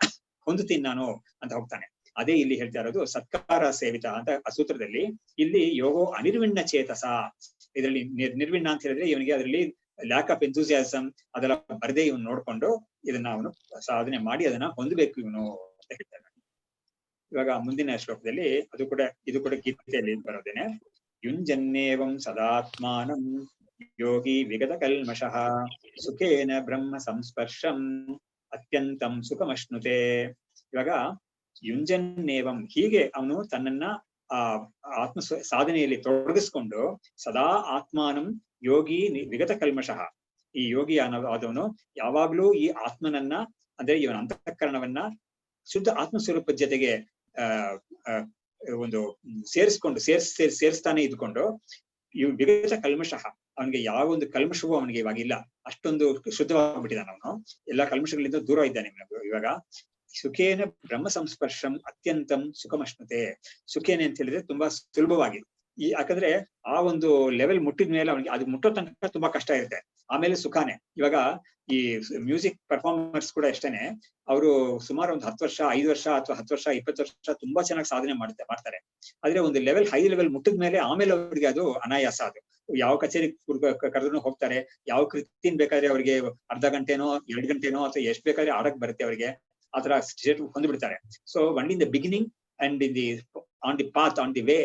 ಹೊಂದುತ್ತೀನಿ ನಾನು ಅಂತ ಹೋಗ್ತಾನೆ. ಅದೇ ಇಲ್ಲಿ ಹೇಳ್ತಾ ಇರೋದು ಸತ್ಕಾರ ಸೇವಿತ ಅಂತ ಆ ಸೂತ್ರದಲ್ಲಿ. ಇಲ್ಲಿ ಯೋಗೋ ಅನಿರ್ವಿಣ್ಣ ಚೇತಸ, ಇದರಲ್ಲಿ ನಿರ್ವಿಣ್ಣ ಅಂತ ಹೇಳಿದ್ರೆ ಇವನಿಗೆ ಅದರಲ್ಲಿ ಲ್ಯಾಕ್ ಆಫ್ ಎಂಥೂಸಿಯಾಸಮ್ ಅದೆಲ್ಲ ಬರದೇ ಇವನು ನೋಡ್ಕೊಂಡು ಇದನ್ನ ಅವನು ಸಾಧನೆ ಮಾಡಿ ಅದನ್ನ ಹೊಂದಬೇಕು ಇವನು ಅಂತ ಹೇಳ್ತಾರೆ. ಇವಾಗ ಮುಂದಿನ ಶ್ಲೋಕದಲ್ಲಿ ಇದು ಕೂಡ ಗೀತೆಯಲ್ಲಿ ಬರೋದೇನೆ. ಯುಂಜನ್ನೇವಂ ಸದಾತ್ಮಾನಂ ಯೋಗಿ ವಿಗತ ಕಲ್ಮಷಃ ಸುಖೇನ ಬ್ರಹ್ಮ ಸಂಸ್ಪರ್ಶಂ ಅತ್ಯಂತಂ ಸುಖಮಶ್ನುತೆ. ಇವಾಗ ಯುಂಜನ್ನೇವಂ, ಹೀಗೆ ಅವನು ತನ್ನನ್ನ ಆತ್ಮ ಸಾಧನೆಯಲ್ಲಿ ತೊಡಗಿಸ್ಕೊಂಡು ಸದಾ ಆತ್ಮಾನಂ ಯೋಗಿ ವಿಗತ ಕಲ್ಮಷಃ, ಈ ಯೋಗಿ ಆದವನು ಯಾವಾಗ್ಲೂ ಈ ಆತ್ಮನನ್ನ ಅಂದ್ರೆ ಇವನ ಅಂತಃಕರಣವನ್ನ ಶುದ್ಧ ಆತ್ಮಸ್ವರೂಪದ ಜೊತೆಗೆ ಒಂದು ಸೇರಿಸ್ತಾನೆ ಇದ್ಕೊಂಡು ಇವ್ ವಿಗತ ಕಲ್ಮಷಃ, ಅವನಿಗೆ ಯಾವ ಒಂದು ಕಲ್ಮಷವೂ ಅವನಿಗೆ ಇವಾಗಿಲ್ಲ, ಅಷ್ಟೊಂದು ಶುದ್ಧವಾಗ್ಬಿಟ್ಟಿದ್ದಾನೆ ಅವನು, ಎಲ್ಲಾ ಕಲ್ಮಷಗಳಿಂದ ದೂರ ಇದ್ದಾನೆ ಇವಾಗ. ಸುಖೇನ ಬ್ರಹ್ಮ ಸಂಸ್ಪರ್ಶಂ ಅತ್ಯಂತಂ ಸುಖಮಶ್ನುತೆ. ಸುಖೇನೆ ಅಂತ ಹೇಳಿದ್ರೆ ತುಂಬಾ ಸುಲಭವಾಗಿ, ಯಾಕಂದ್ರೆ ಆ ಒಂದು ಲೆವೆಲ್ ಮುಟ್ಟಿದ ಮೇಲೆ ಅವನಿಗೆ ಅದು ಮುಟ್ಟೋ ತನಕ ತುಂಬಾ ಕಷ್ಟ ಇರುತ್ತೆ, ಆಮೇಲೆ ಸುಖಾನೆ. ಇವಾಗ ಈ ಮ್ಯೂಸಿಕ್ ಪರ್ಫಾರ್ಮರ್ಸ್ ಕೂಡ ಅಷ್ಟೇನೆ, ಅವರು ಸುಮಾರು ಒಂದು 10 ವರ್ಷ 5 ವರ್ಷ ಅಥವಾ 10 ವರ್ಷ 20 ವರ್ಷ ತುಂಬಾ ಚೆನ್ನಾಗಿ ಸಾಧನೆ ಮಾಡ್ತಾರೆ. ಆದ್ರೆ ಒಂದು ಲೆವೆಲ್ ಹೈ ಲೆವೆಲ್ ಮುಟ್ಟಿದ ಮೇಲೆ ಆಮೇಲೆ ಅವರಿಗೆ ಅದು ಅನಾಯಾಸ. ಅದು ಯಾವ ಕಚೇರಿ ಕರೆದ್ರು ಹೋಗ್ತಾರೆ, ಯಾವ ಕೃತಿನ್ ಬೇಕಾದ್ರೆ ಅವ್ರಿಗೆ ಅರ್ಧ ಗಂಟೆನೋ 2 ಗಂಟೆನೋ ಅಥವಾ ಎಷ್ಟು ಬೇಕಾದ್ರೆ ಆಡಕ್ ಬರುತ್ತೆ ಅವ್ರಿಗೆ, ಆತರ ಸ್ಟೇಟ್ ಹೊಂದ್ಬಿಡ್ತಾರೆ. So only in the beginning and in the on the path on the way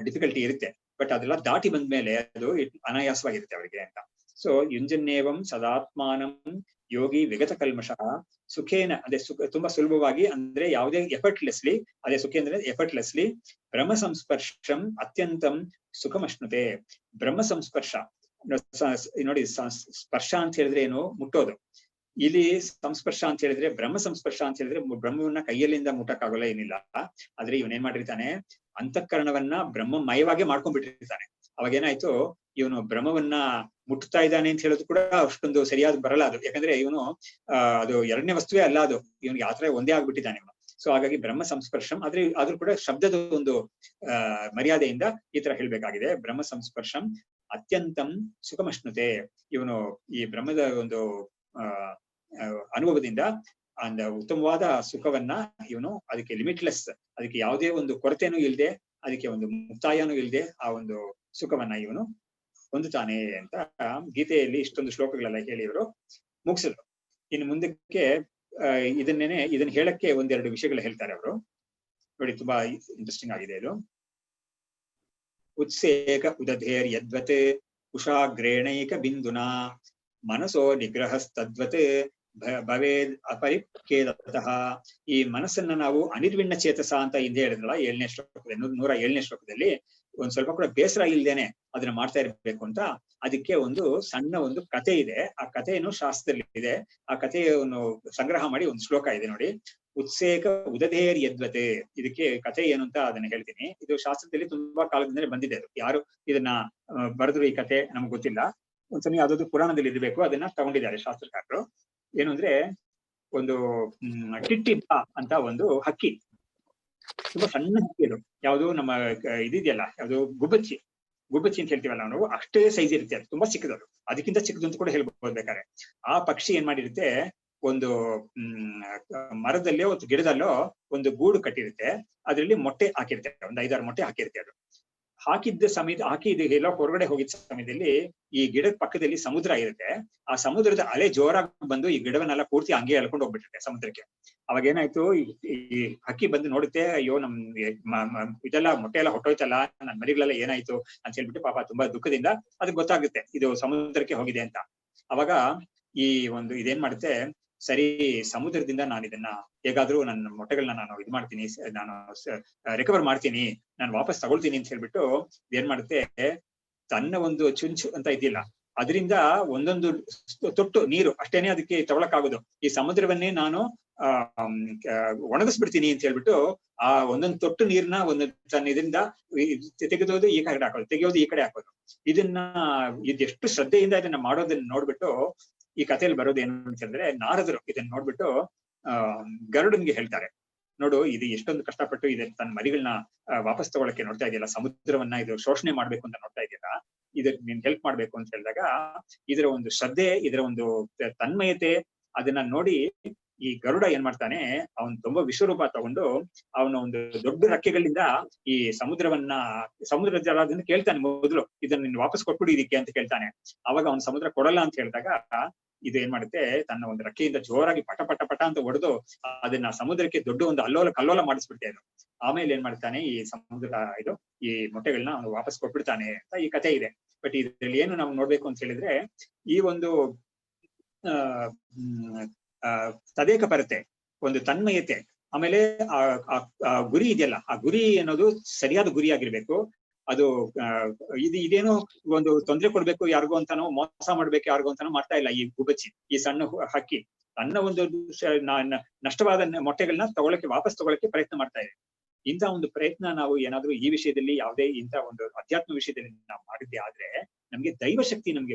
difficulty ಇರುತ್ತೆ, ಬಟ್ ಅದೆಲ್ಲ ದಾಟಿ ಬಂದ್ಮೇಲೆ ಅದು ಅನಾಯಾಸವಾಗಿರುತ್ತೆ ಅವರಿಗೆ ಅಂತ. ಸೊ ಯುಂಜನ್ನೇವಂ ಸದಾತ್ಮಾನಂ ಯೋಗಿ ವಿಗತ ಕಲ್ಮಷಃ ಸುಖೇನ, ಅದೇ ತುಂಬಾ ಸುಲಭವಾಗಿ ಅಂದ್ರೆ ಯಾವುದೇ ಎಫರ್ಟ್ಲೆಸ್ಲಿ, ಅದೇ ಸುಖ ಅಂದ್ರೆ ಎಫರ್ಟ್ಲೆಸ್ಲಿ ಬ್ರಹ್ಮ ಸಂಸ್ಪರ್ಶಂ ಅತ್ಯಂತಂ ಸುಖಮಶ್ನುತೆ. ಬ್ರಹ್ಮ ಸಂಸ್ಪರ್ಶ ನೋಡಿ, ಸ್ಪರ್ಶ ಅಂತ ಹೇಳಿದ್ರೆ ಏನು, ಮುಟ್ಟೋದು. ಇಲ್ಲಿ ಸಂಸ್ಪರ್ಶ ಅಂತ ಹೇಳಿದ್ರೆ ಬ್ರಹ್ಮ ಸಂಸ್ಪರ್ಶ ಅಂತ ಹೇಳಿದ್ರೆ ಬ್ರಹ್ಮವನ್ನ ಕೈಯಲ್ಲಿಂದ ಮುಟ್ಟಕ್ಕಾಗಲ್ಲ, ಏನಿಲ್ಲ. ಆದ್ರೆ ಇವನ್ ಏನ್ ಮಾಡಿರ್ತಾನೆ, ಅಂತಃಕರಣವನ್ನ ಬ್ರಹ್ಮಮಯವಾಗಿ ಮಾಡ್ಕೊಂಡ್ಬಿಟ್ಟಿರ್ತಾನೆ. ಅವಾಗ ಏನಾಯ್ತು, ಇವನು ಬ್ರಹ್ಮವನ್ನ ಮುಟ್ತಾ ಇದ್ದಾನೆ ಅಂತ ಹೇಳೋದು ಕೂಡ ಅಷ್ಟೊಂದು ಸರಿಯಾದ ಬರಲ್ಲ ಅದು, ಯಾಕಂದ್ರೆ ಇವನು ಅದು ಎರಡನೇ ವಸ್ತುವೇ ಅಲ್ಲ, ಅದು ಇವನಿಗೆ ಆತರ ಒಂದೇ ಆಗ್ಬಿಟ್ಟಿದ್ದಾನೆ ಇವನು. ಸೊ ಹಾಗಾಗಿ ಬ್ರಹ್ಮ ಸಂಸ್ಪರ್ಶಂ ಆದ್ರೂ ಕೂಡ ಶಬ್ದದ ಒಂದು ಮರ್ಯಾದೆಯಿಂದ ಈ ತರ ಹೇಳ್ಬೇಕಾಗಿದೆ. ಬ್ರಹ್ಮ ಸಂಸ್ಪರ್ಶಂ ಅತ್ಯಂತಂ ಸುಖಮಶ್ನುತೆ, ಇವನು ಈ ಬ್ರಹ್ಮದ ಒಂದು ಅನುಭವದಿಂದ ಅಂದ ಉತ್ತಮವಾದ ಸುಖವನ್ನ ಇವನು, ಅದಕ್ಕೆ ಲಿಮಿಟ್ಲೆಸ್, ಅದಕ್ಕೆ ಯಾವುದೇ ಒಂದು ಕೊರತೆನೂ ಇಲ್ಲದೆ, ಅದಕ್ಕೆ ಒಂದು ಮುಕ್ತಾಯನೂ ಇಲ್ಲದೆ ಆ ಒಂದು ಸುಖವನ್ನ ಇವನು ಹೊಂದುತ್ತಾನೆ ಅಂತ ಗೀತೆಯಲ್ಲಿ ಇಷ್ಟೊಂದು ಶ್ಲೋಕಗಳೆಲ್ಲ ಹೇಳಿ ಇವರು ಮುಗಿಸಿದ್ರು. ಇನ್ನು ಮುಂದಕ್ಕೆ ಇದನ್ನ ಹೇಳಕ್ಕೆ ಒಂದೆರಡು ವಿಷಯಗಳು ಹೇಳ್ತಾರೆ ಅವರು ನೋಡಿ, ತುಂಬಾ ಇಂಟ್ರೆಸ್ಟಿಂಗ್ ಆಗಿದೆ ಇದು. ಉತ್ಸೇಕ ಉದಧೇರ್ ಯದ್ವತ್ ಕುಶಾಗ್ರೇಣೈಕ ಬಿಂದುನಾ ಮನಸೋ ನಿಗ್ರಹಸ್ತದ್ವತ್ ಭವೇದ್ ಅಪರಿಖೇದತಃ. ಈ ಮನಸ್ಸನ್ನ ನಾವು ಅನಿರ್ವಿಣ್ಣ ಚೇತಸ ಅಂತ ಹಿಂದೆ ಹೇಳಿದ್ರಲ್ಲ 7ನೇ ಶ್ಲೋಕದಲ್ಲಿ, 107ನೇ ಶ್ಲೋಕದಲ್ಲಿ, ಒಂದ್ ಸ್ವಲ್ಪ ಕೂಡ ಬೇಸರ ಇಲ್ದೇನೆ ಅದನ್ನ ಮಾಡ್ತಾ ಇರ್ಬೇಕು ಅಂತ. ಅದಕ್ಕೆ ಒಂದು ಸಣ್ಣ ಒಂದು ಕಥೆ ಇದೆ, ಆ ಕಥೆಯನ್ನು ಶಾಸ್ತ್ರದಲ್ಲಿ ಇದೆ, ಆ ಕಥೆಯನ್ನು ಸಂಗ್ರಹ ಮಾಡಿ ಒಂದು ಶ್ಲೋಕ ಇದೆ ನೋಡಿ. ಉತ್ಸೇಕ ಉದಧೇರ್ ಯದ್ವತೆ, ಇದಕ್ಕೆ ಕಥೆ ಏನು ಅಂತ ಅದನ್ನ ಹೇಳ್ತೀನಿ. ಇದು ಶಾಸ್ತ್ರದಲ್ಲಿ ತುಂಬಾ ಕಾಲದಿಂದಲೇ ಬಂದಿದೆ. ಅದು ಯಾರು ಇದನ್ನ ಬರೆದ್ರು ಈ ಕಥೆ ನಮ್ಗೆ ಗೊತ್ತಿಲ್ಲ, ಒಂದ್ಸಲ ಯಾವ್ದಾದ್ರು ಪುರಾಣದಲ್ಲಿ ಇರಬೇಕು, ಅದನ್ನ ತಗೊಂಡಿದ್ದಾರೆ ಶಾಸ್ತ್ರಕಾರರು. ಏನು ಅಂದ್ರೆ, ಒಂದು ಟಿಟ್ಟಿಬ್ಬ ಅಂತ ಒಂದು ಹಕ್ಕಿ, ತುಂಬಾ ಸಣ್ಣ ಹಕ್ಕಿ ಅದು. ಯಾವುದು ನಮ್ಮ ಇದಿದೆಯಲ್ಲ, ಯಾವುದು ಗುಬ್ಬಚ್ಚಿ ಅಂತ ಹೇಳ್ತೀವಲ್ಲ ನಾವು, ಅಷ್ಟೇ ಸೈಜ್ ಇರುತ್ತೆ, ಅದು ತುಂಬಾ ಚಿಕ್ಕದದು, ಅದಕ್ಕಿಂತ ಚಿಕ್ಕದು ಅಂತ ಕೂಡ ಹೇಳ್ಬೋದು ಬೇಕಾದ್ರೆ. ಆ ಪಕ್ಷಿ ಏನ್ ಮಾಡಿರುತ್ತೆ, ಒಂದು ಮರದಲ್ಲೋ ಒಂದು ಗಿಡದಲ್ಲೋ ಒಂದು ಗೂಡು ಕಟ್ಟಿರುತ್ತೆ, ಅದರಲ್ಲಿ ಮೊಟ್ಟೆ ಹಾಕಿರುತ್ತೆ, ಒಂದು 5-6 ಮೊಟ್ಟೆ ಹಾಕಿರುತ್ತೆ. ಅದು ಹಾಕಿದ್ದು ಎಲ್ಲೋ ಹೊರಗಡೆ ಹೋಗಿದ್ದ ಸಮಯದಲ್ಲಿ ಈ ಗಿಡದ ಪಕ್ಕದಲ್ಲಿ ಸಮುದ್ರ ಇರುತ್ತೆ, ಆ ಸಮುದ್ರದ ಅಲೆ ಜೋರಾಗಿ ಬಂದು ಈ ಗಿಡವನ್ನೆಲ್ಲ ಪೂರ್ತಿ ಹಂಗೆ ಎಳ್ಕೊಂಡು ಹೋಗ್ಬಿಟ್ಟಿರುತ್ತೆ ಸಮುದ್ರಕ್ಕೆ. ಅವಾಗ ಏನಾಯ್ತು, ಈ ಹಕ್ಕಿ ಬಂದು ನೋಡುತ್ತೆ, ಅಯ್ಯೋ ಇದೆಲ್ಲ ಮೊಟ್ಟೆ ಎಲ್ಲ ಹೊಟ್ಟೋಯ್ತಲ್ಲ, ನನ್ನ ಮರಿಗಳೆಲ್ಲ ಏನಾಯ್ತು ಅಂತ ಹೇಳ್ಬಿಟ್ಟು ಪಾಪ ತುಂಬಾ ದುಃಖದಿಂದ ಅದಕ್ಕೆ ಗೊತ್ತಾಗುತ್ತೆ ಇದು ಸಮುದ್ರಕ್ಕೆ ಹೋಗಿದೆ ಅಂತ. ಅವಾಗ ಈ ಒಂದು ಇದೇನ್ ಮಾಡುತ್ತೆ, ಸರಿ ಸಮುದ್ರದಿಂದ ನಾನು ಇದನ್ನ ಹೇಗಾದ್ರೂ ನನ್ನ ಮೊಟ್ಟೆಗಳನ್ನ ನಾನು ಇದು ಮಾಡ್ತೀನಿ, ನಾನು ರಿಕವರ್ ಮಾಡ್ತೀನಿ, ನಾನು ವಾಪಸ್ ತಗೊಳ್ತೀನಿ ಅಂತ ಹೇಳ್ಬಿಟ್ಟು ಏನ್ ಮಾಡುತ್ತೆ, ತನ್ನ ಒಂದು ಚುಂಚು ಅಂತ ಇದೆಯಲ್ಲ ಅದರಿಂದ ಒಂದೊಂದು ತೊಟ್ಟು ನೀರು ಅಷ್ಟೇನೆ ಅದಕ್ಕೆ ತಗೊಳಕ್ಕಾಗೋದು, ಈ ಸಮುದ್ರವನ್ನೇ ನಾನು ಒಣಗಿಸ್ಬಿಡ್ತೀನಿ ಅಂತ ಹೇಳ್ಬಿಟ್ಟು ಆ ಒಂದೊಂದು ತೊಟ್ಟು ನೀರ್ನ ತನ್ನ ಇದರಿಂದ ತೆಗೆದೋದು ಈ ಕಡೆ ಹಾಕೋದು, ತೆಗೆಯೋದು ಈ ಕಡೆ ಹಾಕೋದು. ಇದೆಷ್ಟು ಶ್ರದ್ಧೆಯಿಂದ ಇದನ್ನ ಮಾಡೋದನ್ನ ನೋಡ್ಬಿಟ್ಟು ಈ ಕಥೆಯಲ್ಲಿ ಬರೋದು ಏನು ಅಂತ ಹೇಳಿದ್ರೆ, ನಾರದರು ಇದನ್ನ ನೋಡ್ಬಿಟ್ಟು ಗರುಡನ್ಗೆ ಹೇಳ್ತಾರೆ, ನೋಡು ಇದು ಎಷ್ಟೊಂದು ಕಷ್ಟಪಟ್ಟು ಇದೆ ತನ್ನ ಮರಿಗಳನ್ನ ವಾಪಸ್ ತಗೊಳಕ್ಕೆ ನೋಡ್ತಾ ಇದೆಯಲ್ಲ, ಸಮುದ್ರವನ್ನ ಇದು ಶೋಷಣೆ ಮಾಡ್ಬೇಕು ಅಂತ ನೋಡ್ತಾ ಇದೆಯಲ್ಲ, ಇದಕ್ಕೆ ನೀನ್ ಹೆಲ್ಪ್ ಮಾಡ್ಬೇಕು ಅಂತ ಹೇಳಿದಾಗ ಇದರ ಒಂದು ಶ್ರದ್ಧೆ, ಇದರ ಒಂದು ತನ್ಮಯತೆ ಅದನ್ನ ನೋಡಿ ಈ ಗರುಡ ಏನ್ ಮಾಡ್ತಾನೆ, ಅವನು ತುಂಬಾ ವಿಶ್ವರೂಪ ತಗೊಂಡು ಅವನ ಒಂದು ದೊಡ್ಡ ರೆಕ್ಕೆಗಳಿಂದ ಈ ಸಮುದ್ರ ಜಲದಿಂದ ಕೇಳ್ತಾನೆ ಮೊದಲು, ಇದನ್ನ ನೀನು ವಾಪಸ್ ಕೊಟ್ಬಿಡಿ ಇದಕ್ಕೆ ಅಂತ ಕೇಳ್ತಾನೆ. ಅವಾಗ ಅವನು ಸಮುದ್ರ ಕೊಡಲ್ಲ ಅಂತ ಹೇಳಿದಾಗ ಇದು ಏನ್ ಮಾಡುತ್ತೆ, ತನ್ನ ಒಂದು ರೆಕ್ಕೆಯಿಂದ ಜೋರಾಗಿ ಪಟ ಪಟ ಪಟ ಅಂತ ಹೊಡೆದು ಅದನ್ನ ಸಮುದ್ರಕ್ಕೆ ದೊಡ್ಡ ಒಂದು ಕಲ್ಲೋಲ ಮಾಡಿಸ್ಬಿಡ್ತೆ ಅದು. ಆಮೇಲೆ ಏನ್ ಮಾಡ್ತಾನೆ, ಈ ಸಮುದ್ರ ಈ ಮೊಟ್ಟೆಗಳನ್ನ ಅವನು ವಾಪಸ್ ಕೊಟ್ಬಿಡ್ತಾನೆ ಅಂತ ಈ ಕಥೆ ಇದೆ. ಬಟ್ ಇದ್ರಲ್ಲಿ ಏನು ನಾವು ನೋಡ್ಬೇಕು ಅಂತ ಹೇಳಿದ್ರೆ, ಈ ಒಂದು ತದೇಕ ಪರತೆ, ಒಂದು ತನ್ಮಯತೆ, ಆಮೇಲೆ ಆ ಗುರಿ ಇದೆಯಲ್ಲ, ಆ ಗುರಿ ಅನ್ನೋದು ಸರಿಯಾದ ಗುರಿ ಆಗಿರ್ಬೇಕು. ಅದು ಇದೇನೋ ಒಂದು ತೊಂದರೆ ಕೊಡ್ಬೇಕು ಯಾರಿಗೋ ಅಂತಾನೋ, ಮೋಸ ಮಾಡ್ಬೇಕು ಯಾರಿಗೋ ಅಂತಾನೋ ಮಾಡ್ತಾ ಇಲ್ಲ ಈ ಗುಬ್ಬಚ್ಚಿ, ಈ ಸಣ್ಣ ಹಕ್ಕಿ ತನ್ನ ಒಂದು ನಷ್ಟವಾದ ಮೊಟ್ಟೆಗಳನ್ನ ವಾಪಸ್ ತಗೊಳಕ್ಕೆ ಪ್ರಯತ್ನ ಮಾಡ್ತಾ ಇದೆ. ಇಂಥ ಒಂದು ಪ್ರಯತ್ನ ನಾವು ಏನಾದ್ರೂ ಈ ವಿಷಯದಲ್ಲಿ ಯಾವುದೇ ಇಂಥ ಒಂದು ಅಧ್ಯಾತ್ಮ ವಿಷಯದಲ್ಲಿ ನಾವು ಮಾಡಿದ್ದೆ ಆದ್ರೆ ನಮ್ಗೆ ದೈವ ಶಕ್ತಿ ನಮ್ಗೆ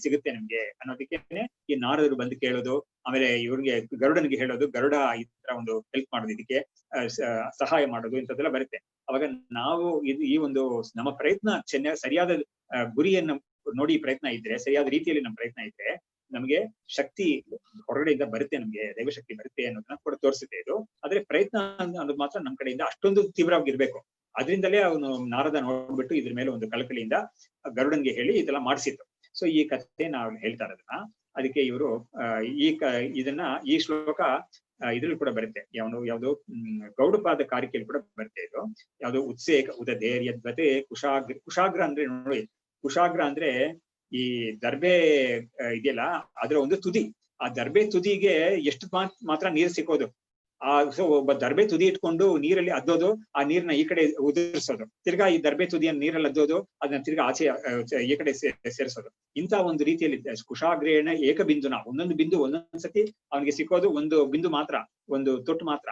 ಸಿಗುತ್ತೆ ನಮ್ಗೆ ಅನ್ನೋದಕ್ಕೇನೆ ಈ ನಾರದರು ಬಂದು ಕೇಳೋದು, ಆಮೇಲೆ ಇವ್ರಿಗೆ ಗರುಡನಿಗೆ ಹೇಳೋದು, ಗರುಡ ಈ ತರ ಒಂದು ಹೆಲ್ಪ್ ಮಾಡೋದು, ಇದಕ್ಕೆ ಸಹಾಯ ಮಾಡೋದು, ಇಂಥದ್ದೆಲ್ಲ ಬರುತ್ತೆ. ಅವಾಗ ನಾವು ಈ ಒಂದು ನಮ್ಮ ಪ್ರಯತ್ನ ಸರಿಯಾದ ಗುರಿಯನ್ನು ನೋಡಿ ಪ್ರಯತ್ನ ಇದ್ರೆ, ಸರಿಯಾದ ರೀತಿಯಲ್ಲಿ ನಮ್ಮ ಪ್ರಯತ್ನ ಇದ್ರೆ ನಮ್ಗೆ ಶಕ್ತಿ ಹೊರಗಡೆಯಿಂದ ಬರುತ್ತೆ, ನಮ್ಗೆ ದೈವಶಕ್ತಿ ಬರುತ್ತೆ ಅನ್ನೋದನ್ನ ಕೂಡ ತೋರಿಸುತ್ತೆ ಇದು. ಆದ್ರೆ ಪ್ರಯತ್ನ ಅನ್ನೋದು ಮಾತ್ರ ನಮ್ ಕಡೆಯಿಂದ ಅಷ್ಟೊಂದು ತೀವ್ರವಾಗಿರ್ಬೇಕು. ಅದರಿಂದಲೇ ಅವನು ನಾರದ ನೋಡ್ಬಿಟ್ಟು ಇದ್ರ ಮೇಲೆ ಒಂದು ಕಳಕಳಿಯಿಂದ ಗರುಡನ್ಗೆ ಹೇಳಿ ಇದೆಲ್ಲ ಮಾಡಿಸಿತ್ತು. ಸೊ ಈ ಕಥೆ ನಾವು ಹೇಳ್ತಾ ಇರೋದನ್ನ, ಅದಕ್ಕೆ ಇವರು ಇದನ್ನ ಈ ಶ್ಲೋಕ ಇದ್ರಲ್ಲಿ ಕೂಡ ಬರುತ್ತೆ, ಯಾವ್ದು ಗೌಡಪಾದ ಕಾರಿಕೆಯಲ್ಲಿ ಕೂಡ ಬರುತ್ತೆ ಇದು. ಯಾವ್ದು ಉತ್ಸೇಕ ಉದಧೇರ್ಯದ್ವತೆ ಕುಶಾಗ್ರ ಅಂದ್ರೆ ನೋಡಿ, ಕುಶಾಗ್ರ ಅಂದ್ರೆ ಈ ದರ್ಬೆ ಇದೆಯಲ್ಲ ಅದರ ಒಂದು ತುದಿ, ಆ ದರ್ಬೆ ತುದಿಗೆ ಎಷ್ಟು ಮಾತ್ರ ನೀರು ಸಿಕ್ಕೋದು. ಸೊ ಒಬ್ಬ ದರ್ಬೆ ತುದಿ ಇಟ್ಕೊಂಡು ನೀರಲ್ಲಿ ಅದ್ದೋದು, ಆ ನೀರ್ನ ಈ ಕಡೆ ಉದುರಿಸೋದು, ತಿರ್ಗಾ ಈ ದರ್ಬೆ ತುದಿಯನ್ನು ನೀರಲ್ಲಿ ಅದ್ದೋದು, ಅದನ್ನ ತಿರ್ಗಾ ಆಚೆ ಈ ಕಡೆ ಸೇರಿಸೋದು. ಇಂಥ ಒಂದು ರೀತಿಯಲ್ಲಿ ಕುಶಾಗ್ರೇಣ ಏಕಬಿಂದುನ, ಒಂದೊಂದು ಬಿಂದು ಒಂದೊಂದ್ಸತಿ ಅವನಿಗೆ ಸಿಕ್ಕೋದು ಒಂದು ಬಿಂದು ಮಾತ್ರ, ಒಂದು ತೊಟ್ಟು ಮಾತ್ರ.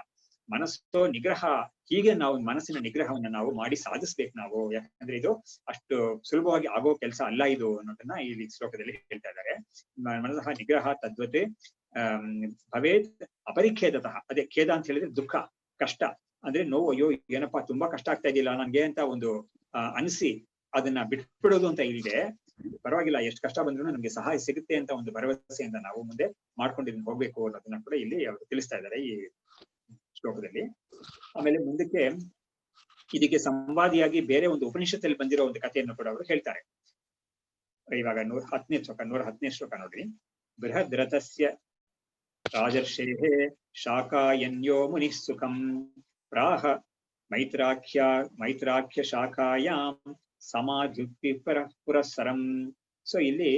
ಮನಸ್ಸು ನಿಗ್ರಹ, ಹೀಗೆ ನಾವು ಮನಸ್ಸಿನ ನಿಗ್ರಹವನ್ನ ನಾವು ಮಾಡಿ ಸಾಧಿಸ್ಬೇಕು ನಾವು. ಯಾಕಂದ್ರೆ ಇದು ಅಷ್ಟು ಸುಲಭವಾಗಿ ಆಗೋ ಕೆಲಸ ಅಲ್ಲ ಇದು ಅನ್ನೋದನ್ನ ಈ ಶ್ಲೋಕದಲ್ಲಿ ಹೇಳ್ತಾ ಇದ್ದಾರೆ. ಮನಸ್ಸಹ ನಿಗ್ರಹ ತದ್ವತೆ ಭವೇತ್ ಅಪರಿಖೇದತಃ. ಅದೇ ಖೇದ ಅಂತ ಹೇಳಿದ್ರೆ ದುಃಖ, ಕಷ್ಟ ಅಂದ್ರೆ ನೋವು, ಅಯ್ಯೋ ಏನಪ್ಪಾ ತುಂಬಾ ಕಷ್ಟ ಆಗ್ತಾ ಇದೆಯಲ್ಲ ನನ್ಗೆ ಅಂತ ಒಂದು ಅನಿಸಿ ಅದನ್ನ ಬಿಟ್ಬಿಡೋದು ಅಂತ ಇಲ್ಲದೆ, ಪರವಾಗಿಲ್ಲ ಎಷ್ಟು ಕಷ್ಟ ಬಂದ್ರು ನಮ್ಗೆ ಸಹಾಯ ಸಿಗುತ್ತೆ ಅಂತ ಒಂದು ಭರವಸೆಯಿಂದ ನಾವು ಮುಂದೆ ಮಾಡ್ಕೊಂಡಿದ್ದು ಹೋಗ್ಬೇಕು ಅನ್ನೋದನ್ನ ಕೂಡ ಇಲ್ಲಿ ಅವರು ತಿಳಿಸ್ತಾ ಇದ್ದಾರೆ ಈ ಶ್ಲೋಕದಲ್ಲಿ. ಆಮೇಲೆ ಮುಂದಕ್ಕೆ ಇದಕ್ಕೆ ಸಂವಾದಿಯಾಗಿ ಬೇರೆ ಒಂದು ಉಪನಿಷತ್ತಲ್ಲಿ ಬಂದಿರೋ ಒಂದು ಕಥೆಯನ್ನು ಕೂಡ ಅವರು ಹೇಳ್ತಾರೆ. ಇವಾಗ 110ನೇ ಶ್ಲೋಕ ನೋಡ್ರಿ. ಬೃಹದ್ರಥಸ್ಯ ರಾಜರ್ಷೇಃ ಶಾಕಾಯನ್ಯೋ ಮುನಿಃ ಸುಖಂ ಪ್ರಾಹ ಮೈತ್ರಾಖ್ಯ ಶಾಖಾಯಾಂ ಸಮಾಧ್ಯುಕ್ತಿ ಪುರಸ್ಸರಂ. ಸೊ ಇಲ್ಲಿ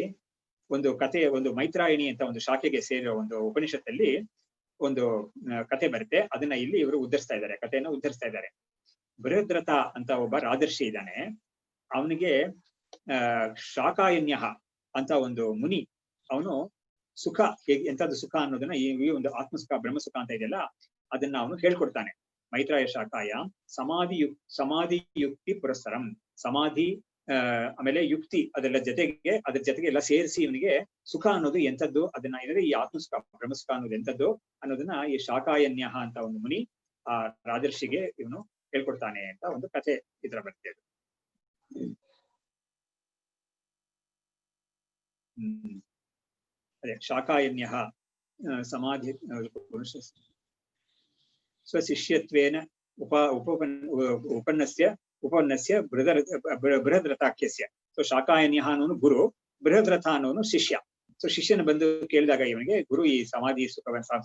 ಒಂದು ಕಥೆ, ಒಂದು ಮೈತ್ರಾಯಣಿ ಅಂತ ಒಂದು ಶಾಖೆಗೆ ಸೇರಿರೋ ಒಂದು ಉಪನಿಷತ್ತಲ್ಲಿ ಒಂದು ಕತೆ ಬರುತ್ತೆ. ಅದನ್ನ ಇಲ್ಲಿ ಇವರು ಕಥೆಯನ್ನ ಉದ್ಧರಿಸ್ತಾ ಇದ್ದಾರೆ. ಬೃಹದ್ರಥ ಅಂತ ಒಬ್ಬ ರಾಜರ್ಷಿ ಇದ್ದಾನೆ. ಅವನಿಗೆ ಶಾಕಾಯನ್ಯ ಅಂತ ಒಂದು ಮುನಿ, ಅವನು ಸುಖ ಎಂತದ್ದು ಸುಖ ಅನ್ನೋದನ್ನ ಈ ಒಂದು ಆತ್ಮಸುಖ ಬ್ರಹ್ಮಸುಖ ಅಂತ ಇದೆಯಲ್ಲ ಅದನ್ನ ಅವನು ಹೇಳ್ಕೊಡ್ತಾನೆ. ಮೈತ್ರಾಯ ಶಾಖಾಯ ಸಮಾಧಿ ಯುಕ್ತಿ ಪುರಸ್ಸರಂ, ಸಮಾಧಿ ಆಮೇಲೆ ಯುಕ್ತಿ ಅದ್ರ ಜೊತೆಗೆ ಎಲ್ಲ ಸೇರಿಸಿ ಇವನಿಗೆ ಸುಖ ಅನ್ನೋದು ಎಂಥದ್ದು, ಅದನ್ನ ಏನಂದ್ರೆ ಈ ಆತ್ಮಸುಖ ಬ್ರಹ್ಮಸುಖ ಅನ್ನೋದು ಎಂಥದ್ದು ಅನ್ನೋದನ್ನ ಈ ಶಾಕಾಯನ್ಯ ಅಂತ ಒಂದು ಮುನಿ ಆ ರಾಜರ್ಷಿಗೆ ಇವನು ಹೇಳ್ಕೊಡ್ತಾನೆ ಅಂತ ಒಂದು ಕಥೆ ಇದ್ರ ಬರ್ತದೆ. ಅದೇ ಶಾಕಾಯನ್ಯ ಸಮಾಧಿ ಸ್ವಶಿಷ್ಯತ್ವೇನ ಉಪನ್ನಸ್ಯ ಬೃಹದ್ರಥಾಖ್ಯಸ್ಯ. ಸೊ ಶಾಕಾಯನ್ಯ ಅನ್ನೋನು ಗುರು, ಬೃಹದ್ರಥ ಅನ್ನೋನು ಶಿಷ್ಯ. ಸೊ ಶಿಷ್ಯನ ಬಂದು ಕೇಳಿದಾಗ ಇವನಿಗೆ ಗುರು ಈ ಸಮಾಧಿ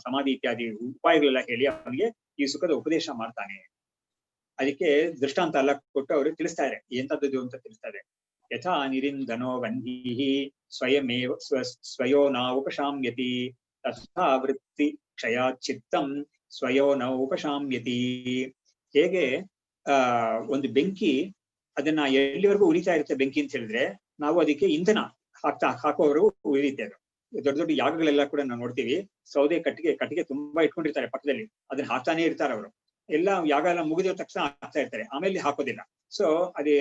ಸಮಾಧಿ ಇತ್ಯಾದಿ ಉಪಾಯಗಳೆಲ್ಲ ಹೇಳಿ ಅವನಿಗೆ ಈ ಸುಖದ ಉಪದೇಶ ಮಾಡ್ತಾನೆ. ಅದಕ್ಕೆ ದೃಷ್ಟಾಂತ ಎಲ್ಲ ಕೊಟ್ಟು ಅವರು ತಿಳಿಸ್ತಾ ಇದ್ದಾರೆ ಎಂತದ್ದು ಅಂತ ತಿಳಿಸ್ತಾ ಇದೆ. ಯಥಾ ನಿರಿಂದನೋ ವಂಹಿ ಸ್ವಯೋ ಉಪಶಾಮ್ಯತಿ ತಥಾ ವೃತ್ತಿ ಕ್ಷಯಾಚಿತ್ತಂ ಸ್ವಯೋ ಉಪಶಾಮ್ಯತಿ. ಹೇಗೆ ಒಂದು ಬೆಂಕಿ ಅದನ್ನ ಎಲ್ಲಿವರೆಗೂ ಉರಿತಾ ಇರುತ್ತೆ ಬೆಂಕಿ ಅಂತ ಹೇಳಿದ್ರೆ, ನಾವು ಅದಕ್ಕೆ ಇಂಧನ ಹಾಕೋವರು ಉರಿಯುತ್ತೆ. ಅದು ದೊಡ್ಡ ದೊಡ್ಡ ಯಾಗಗಳೆಲ್ಲ ಕೂಡ ನಾವು ನೋಡ್ತೀವಿ, ಸೌದೆ ಕಟ್ಟಿಗೆ ತುಂಬಾ ಇಟ್ಕೊಂಡಿರ್ತಾರೆ ಪಕ್ಕದಲ್ಲಿ, ಅದನ್ನ ಹಾಕ್ತಾನೆ ಇರ್ತಾರೆ ಅವರು. ಎಲ್ಲ ಯಾಗ ಎಲ್ಲ ಮುಗಿದ ತಕ್ಷಣ ಹಾಕ್ತಾ ಇರ್ತಾರೆ, ಆಮೇಲೆ ಹಾಕೋದಿಲ್ಲ. ಸೊ ಅದೇ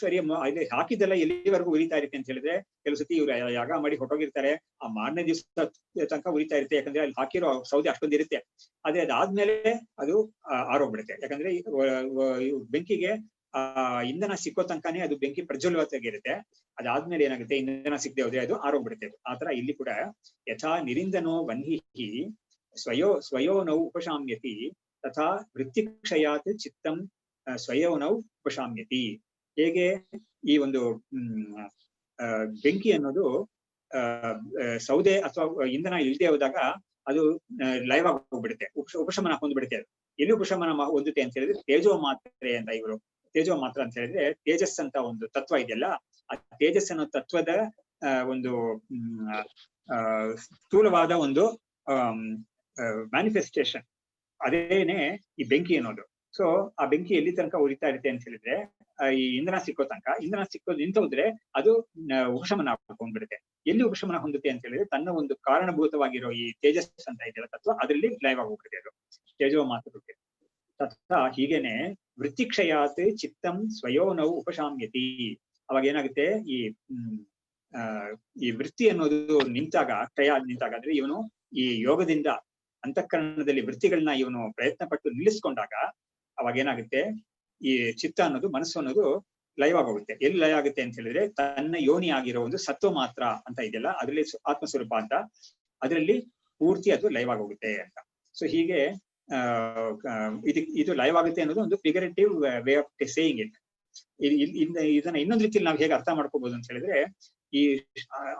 ಸರಿ ಅಲ್ಲಿ ಹಾಕಿದ್ದೆಲ್ಲ ಎಲ್ಲಿವರೆಗೂ ಉರಿತಾ ಇರುತ್ತೆ ಅಂತ ಹೇಳಿದ್ರೆ, ಕೆಲವು ಸತಿ ಇವ್ರು ಯಾಗ ಮಾಡಿ ಹೊಟ್ಟೋಗಿರ್ತಾರೆ, ಆ ಮಾರನೇ ದಿವಸ ತನಕ ಉರಿತಾ ಇರುತ್ತೆ. ಯಾಕಂದ್ರೆ ಅಲ್ಲಿ ಹಾಕಿರೋ ಸೌದೆ ಅಷ್ಟೊಂದು ಇರುತ್ತೆ. ಅದಾದ್ಮೇಲೆ ಅದು ಆರೋಗ್ಬಿಡುತ್ತೆ. ಯಾಕಂದ್ರೆ ಬೆಂಕಿಗೆ ಇಂಧನ ಸಿಕ್ಕೋ ತನಕನೇ ಅದು ಬೆಂಕಿ ಪ್ರಜ್ವಲವಾಗಿರುತ್ತೆ. ಅದಾದ್ಮೇಲೆ ಏನಾಗುತ್ತೆ, ಇಂಧನ ಸಿಕ್ಕದೆ ಹೋದ್ರೆ ಅದು ಆರೋಗ್ಬಿಡುತ್ತೆ. ಆತರ ಇಲ್ಲಿ ಕೂಡ ಯಥಾ ನಿರಿಂದನೋ ವನ್ಹಿ ಸ್ವಯೋನೌ ಉಪಶಾಮ್ಯತಿ ತಥಾ ವೃತ್ತಿಕ್ಷಯಾತ್ ಚಿತ್ತಂ ಸ್ವಯೋನೌ ಉಪಶಾಮ್ಯತಿ. ಹೇಗೆ ಈ ಒಂದು ಬೆಂಕಿ ಅನ್ನೋದು ಸೌದೆ ಅಥವಾ ಇಂಧನ ಇಲ್ಲದೆ ಹೋದಾಗ ಅದು ಲೈವ್ ಆಗಿ ಹೋಗ್ಬಿಡುತ್ತೆ, ಉಪಶಮನ ಹೊಂದ್ಬಿಡುತ್ತೆ. ಅದು ಎಲ್ಲಿ ಉಪಶಮನ ಹೊಂದುತ್ತೆ ಅಂತ ಹೇಳಿದ್ರೆ ತೇಜೋ ಮಾತ್ರೆ ಅಂತ, ಇವರು ತೇಜೋ ಮಾತ್ರ ಅಂತ ಹೇಳಿದ್ರೆ ತೇಜಸ್ ಅಂತ ಒಂದು ತತ್ವ ಇದೆಯಲ್ಲ, ಆ ತೇಜಸ್ ಅನ್ನೋ ತತ್ವದ ಒಂದು ಸ್ಥೂಲವಾದ ಒಂದು ಮ್ಯಾನಿಫೆಸ್ಟೇಷನ್ ಅದೇನೆ ಈ ಬೆಂಕಿ ಅನ್ನೋದು. ಸೊ ಆ ಬೆಂಕಿ ಎಲ್ಲಿ ತನಕ ಉರಿತಾ ಇರುತ್ತೆ ಅಂತ ಹೇಳಿದ್ರೆ ಈ ಇಂಧನ ಸಿಕ್ಕೋ ತನಕ, ಇಂಧನ ಸಿಕ್ಕೋದು ನಿಂತೋದ್ರೆ ಅದು ಉಪಶಮನ ಹೊಂದ್ಬಿಡುತ್ತೆ. ಎಲ್ಲಿ ಉಪಶಮನ ಹೊಂದುತ್ತೆ ಅಂತ ಹೇಳಿದ್ರೆ ತನ್ನ ಒಂದು ಕಾರಣಭೂತವಾಗಿರೋ ಈ ತೇಜಸ್ ಅಂತ ಇದೆಯಲ್ಲ ತತ್ವ, ಅದರಲ್ಲಿ ಲೈವ್ ಆಗೋಗ್ಬಿಡುತ್ತೆ ಅದು ತೇಜೋ ಮಾತೃಕೆ ತತ್ವ. ಹೀಗೇನೆ ವೃತ್ತಿಕ್ಷಯಾತ್ ಚಿತ್ತಂ ಸ್ವಯೋನೌ ಉಪಶಾಮ್ಯತಿ. ಅವಾಗ ಏನಾಗುತ್ತೆ, ಈ ವೃತ್ತಿ ಅನ್ನೋದು ನಿಂತಾಗ, ಕ್ಷಯ ನಿಂತಾಗ ಅಂದ್ರೆ ಇವನು ಈ ಯೋಗದಿಂದ ಅಂತಃಕರಣದಲ್ಲಿ ವೃತ್ತಿಗಳನ್ನ ಇವನು ಪ್ರಯತ್ನ ಪಟ್ಟು ನಿಲ್ಲಿಸ್ಕೊಂಡಾಗ ಅವಾಗ ಏನಾಗುತ್ತೆ, ಈ ಚಿತ್ತ ಅನ್ನೋದು, ಮನಸ್ಸು ಅನ್ನೋದು ಲೈವ್ ಆಗೋಗುತ್ತೆ. ಎಲ್ಲಿ ಲೈವ್ ಆಗುತ್ತೆ ಅಂತ ಹೇಳಿದ್ರೆ ತನ್ನ ಯೋನಿ ಆಗಿರೋ ಒಂದು ಸತ್ವ ಮಾತ್ರ ಅಂತ ಇದೆಯಲ್ಲ, ಅದರಲ್ಲಿ ಆತ್ಮಸ್ವರೂಪ ಅಂತ, ಅದರಲ್ಲಿ ಪೂರ್ತಿ ಅದು ಲೈವ್ ಆಗೋಗುತ್ತೆ ಅಂತ. ಸೊ ಹೀಗೆ ಇದು ಲೈವ್ ಆಗುತ್ತೆ ಅನ್ನೋದು ಒಂದು figurative way of saying it. ಇದನ್ನ ಇನ್ನೊಂದು ರೀತಿಯಲ್ಲಿ ನಾವು ಹೇಗೆ ಅರ್ಥ ಮಾಡ್ಕೋಬಹುದು ಅಂತ ಹೇಳಿದ್ರೆ, ಈ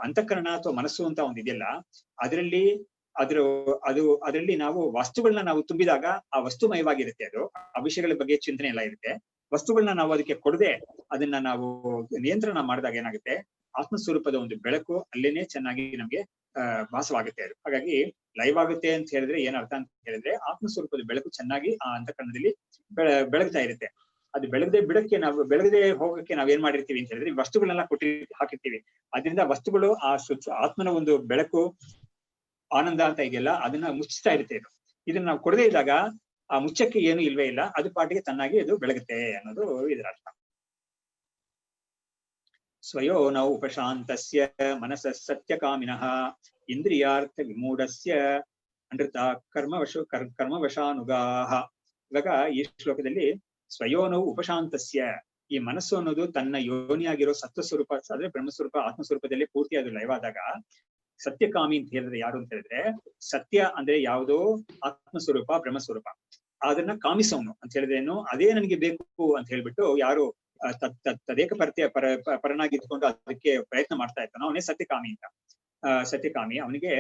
ಅಂತಃಕರಣ ಅಥವಾ ಮನಸ್ಸು ಅಂತ ಒಂದು ಇದೆಯಲ್ಲ, ಅದರಲ್ಲಿ ನಾವು ವಸ್ತುಗಳನ್ನ ನಾವು ತುಂಬಿದಾಗ ಆ ವಸ್ತುಮಯವಾಗಿರುತ್ತೆ. ಅದು ಆ ವಿಷಯಗಳ ಬಗ್ಗೆ ಚಿಂತನೆ ಎಲ್ಲ ಇರುತ್ತೆ. ವಸ್ತುಗಳನ್ನ ನಾವು ಅದಕ್ಕೆ ಕೊಡದೆ ಅದನ್ನ ನಾವು ನಿಯಂತ್ರಣ ಮಾಡಿದಾಗ ಏನಾಗುತ್ತೆ, ಆತ್ಮಸ್ವರೂಪದ ಒಂದು ಬೆಳಕು ಅಲ್ಲೇನೆ ಚೆನ್ನಾಗಿ ನಮ್ಗೆ ಭಾಸವಾಗುತ್ತೆ ಅದು. ಹಾಗಾಗಿ ಲೈವ್ ಆಗುತ್ತೆ ಅಂತ ಹೇಳಿದ್ರೆ ಏನ್ ಅರ್ಥ ಅಂತ ಹೇಳಿದ್ರೆ, ಆತ್ಮಸ್ವರೂಪದ ಬೆಳಕು ಚೆನ್ನಾಗಿ ಆ ಅಂತಃಕರಣದಲ್ಲಿ ಬೆಳಗ್ತಾ ಇರುತ್ತೆ. ಅದು ಬೆಳಗದೆ ಹೋಗಕ್ಕೆ ನಾವೇನ್ ಮಾಡಿರ್ತೀವಿ ಅಂತ ಹೇಳಿದ್ರೆ ವಸ್ತುಗಳನ್ನೆಲ್ಲ ಹಾಕಿರ್ತೀವಿ. ಅದರಿಂದ ವಸ್ತುಗಳು ಆ ಆತ್ಮನ ಒಂದು ಬೆಳಕು, ಆನಂದ ಅಂತ ಇದೆಯಲ್ಲ, ಅದನ್ನ ಮುಚ್ಚಿಸ್ತಾ ಇರುತ್ತೆ. ಇದನ್ನ ನಾವು ಕೊಡದೇ ಇದ್ದಾಗ ಆ ಮುಚ್ಚಕ್ಕೆ ಏನು ಇಲ್ವೇ ಇಲ್ಲ, ಅದು ಪಾಟಿಗೆ ತನ್ನಾಗಿ ಅದು ಬೆಳಗುತ್ತೆ ಅನ್ನೋದು ಇದರ ಅರ್ಥ. ಸ್ವಯೋನೌ ಉಪಶಾಂತಸ್ಯ ಮನಸ ಸತ್ಯಕಾಮಿನಃ ಇಂದ್ರಿಯಾರ್ಥ ವಿಮೂಢಸ್ಯ ಅನೃತ ಕರ್ಮವಶಾನುಗಾಹ. ಇವಾಗ ಈ ಶ್ಲೋಕದಲ್ಲಿ ಸ್ವಯೋನೌ ಉಪಶಾಂತಸ್ಯ, ಈ ಮನಸ್ಸು ಅನ್ನೋದು ತನ್ನ ಯೋನಿಯಾಗಿರೋ ಸತ್ವಸ್ವರೂಪ ಅಂದ್ರೆ ಬ್ರಹ್ಮಸ್ವರೂಪ ಆತ್ಮಸ್ವರೂಪದಲ್ಲಿ ಪೂರ್ತಿ ಅದು ಲೈವ್ ಆದಾಗ, ಸತ್ಯಕಾಮಿ ಅಂತ ಹೇಳಿದ್ರೆ ಯಾರು ಅಂತ ಹೇಳಿದ್ರೆ, ಸತ್ಯ ಅಂದ್ರೆ ಯಾವುದೋ ಆತ್ಮಸ್ವರೂಪ ಬ್ರಹ್ಮಸ್ವರೂಪ, ಅದನ್ನ ಕಾಮಿಸೋನು ಅಂತ ಹೇಳಿದ್ರೇನು, ಅದೇ ನನಗೆ ಬೇಕು ಅಂತ ಹೇಳ್ಬಿಟ್ಟು ಯಾರು ತದೇಕ ಪರನಾಗಿದ್ಕೊಂಡು ಅದಕ್ಕೆ ಪ್ರಯತ್ನ ಮಾಡ್ತಾ ಇರ್ತಾನೋ ಅವನೇ ಸತ್ಯಕಾಮಿ ಅಂತ. ಸತ್ಯಕಾಮಿ ಅವನಿಗೆ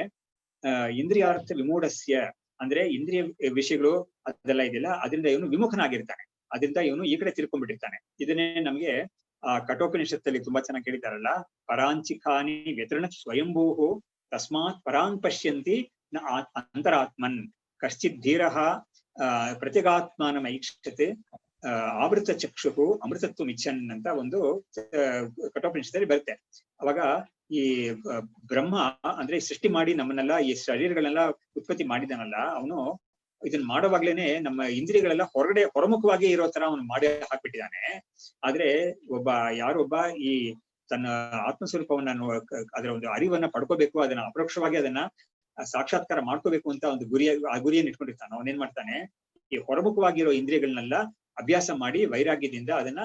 ಇಂದ್ರಿಯಾರ್ಥ ವಿಮೂಢಸ್ಯ ಅಂದ್ರೆ ಇಂದ್ರಿಯ ವಿಷಯಗಳು ಅದೆಲ್ಲ ಇದೆಯಲ್ಲ, ಅದರಿಂದ ಇವನು ವಿಮುಖನಾಗಿರ್ತಾನೆ. ಅದರಿಂದ ಇವನು ಈ ಕಡೆ ತಿರ್ಕೊಂಡ್ಬಿಟ್ಟಿರ್ತಾನೆ. ಇದನ್ನೇ ನಮ್ಗೆ ಕಠೋಪನಿಷತ್ತಲ್ಲಿ ತುಂಬಾ ಚೆನ್ನಾಗಿ ಕೇಳಿದಾರಲ್ಲ, ಪರಾಂಚಿಖಾನಿ ವ್ಯತರಣ ಸ್ವಯಂಭೂ ತಸ್ಮಾತ್ ಪರಾಂಗ್ ಪಶ್ಯಂತಿ ನ ಅಂತರಾತ್ಮನ್ ಕಶ್ಚಿತ್ ಧೀರಃ ಪ್ರತ್ಯಗಾತ್ಮಾನಂ ಐಕ್ಷತೆ ಆವೃತ ಚಕ್ಷು ಅಮೃತತ್ವ ಇಚ್ಛನ್ ಅಂತ ಒಂದು ಕಠೋಪನಿಷತ್ತಲ್ಲಿ ಬರುತ್ತೆ. ಅವಾಗ ಈ ಬ್ರಹ್ಮ ಅಂದ್ರೆ ಸೃಷ್ಟಿ ಮಾಡಿ ನಮ್ಮನ್ನೆಲ್ಲ ಈ ಶರೀರಗಳನ್ನೆಲ್ಲ ಉತ್ಪತ್ತಿ ಮಾಡಿದಾನಲ್ಲ, ಅವನು ಇದನ್ನ ಮಾಡುವಾಗ್ಲೇನೆ ನಮ್ಮ ಇಂದ್ರಿಯಗಳೆಲ್ಲ ಹೊರಮುಖವಾಗಿ ಇರೋ ತರ ಅವನು ಮಾಡಿ ಹಾಕ್ಬಿಟ್ಟಿದ್ದಾನೆ. ಆದ್ರೆ ಯಾರೊಬ್ಬ ಈ ತನ್ನ ಆತ್ಮಸ್ವರೂಪವನ್ನ ಅದರ ಒಂದು ಅರಿವನ್ನ ಪಡ್ಕೋಬೇಕು, ಅದನ್ನ ಅಪರೋಕ್ಷವಾಗಿ ಅದನ್ನ ಸಾಕ್ಷಾತ್ಕಾರ ಮಾಡ್ಕೋಬೇಕು ಅಂತ ಒಂದು ಆ ಗುರಿಯನ್ನು ಇಟ್ಕೊಂಡಿರ್ತಾನೆ. ಅವನೇನ್ ಮಾಡ್ತಾನೆ, ಈ ಹೊರಮುಖವಾಗಿರೋ ಇಂದ್ರಿಯಗಳನ್ನೆಲ್ಲ ಅಭ್ಯಾಸ ಮಾಡಿ ವೈರಾಗ್ಯದಿಂದ ಅದನ್ನ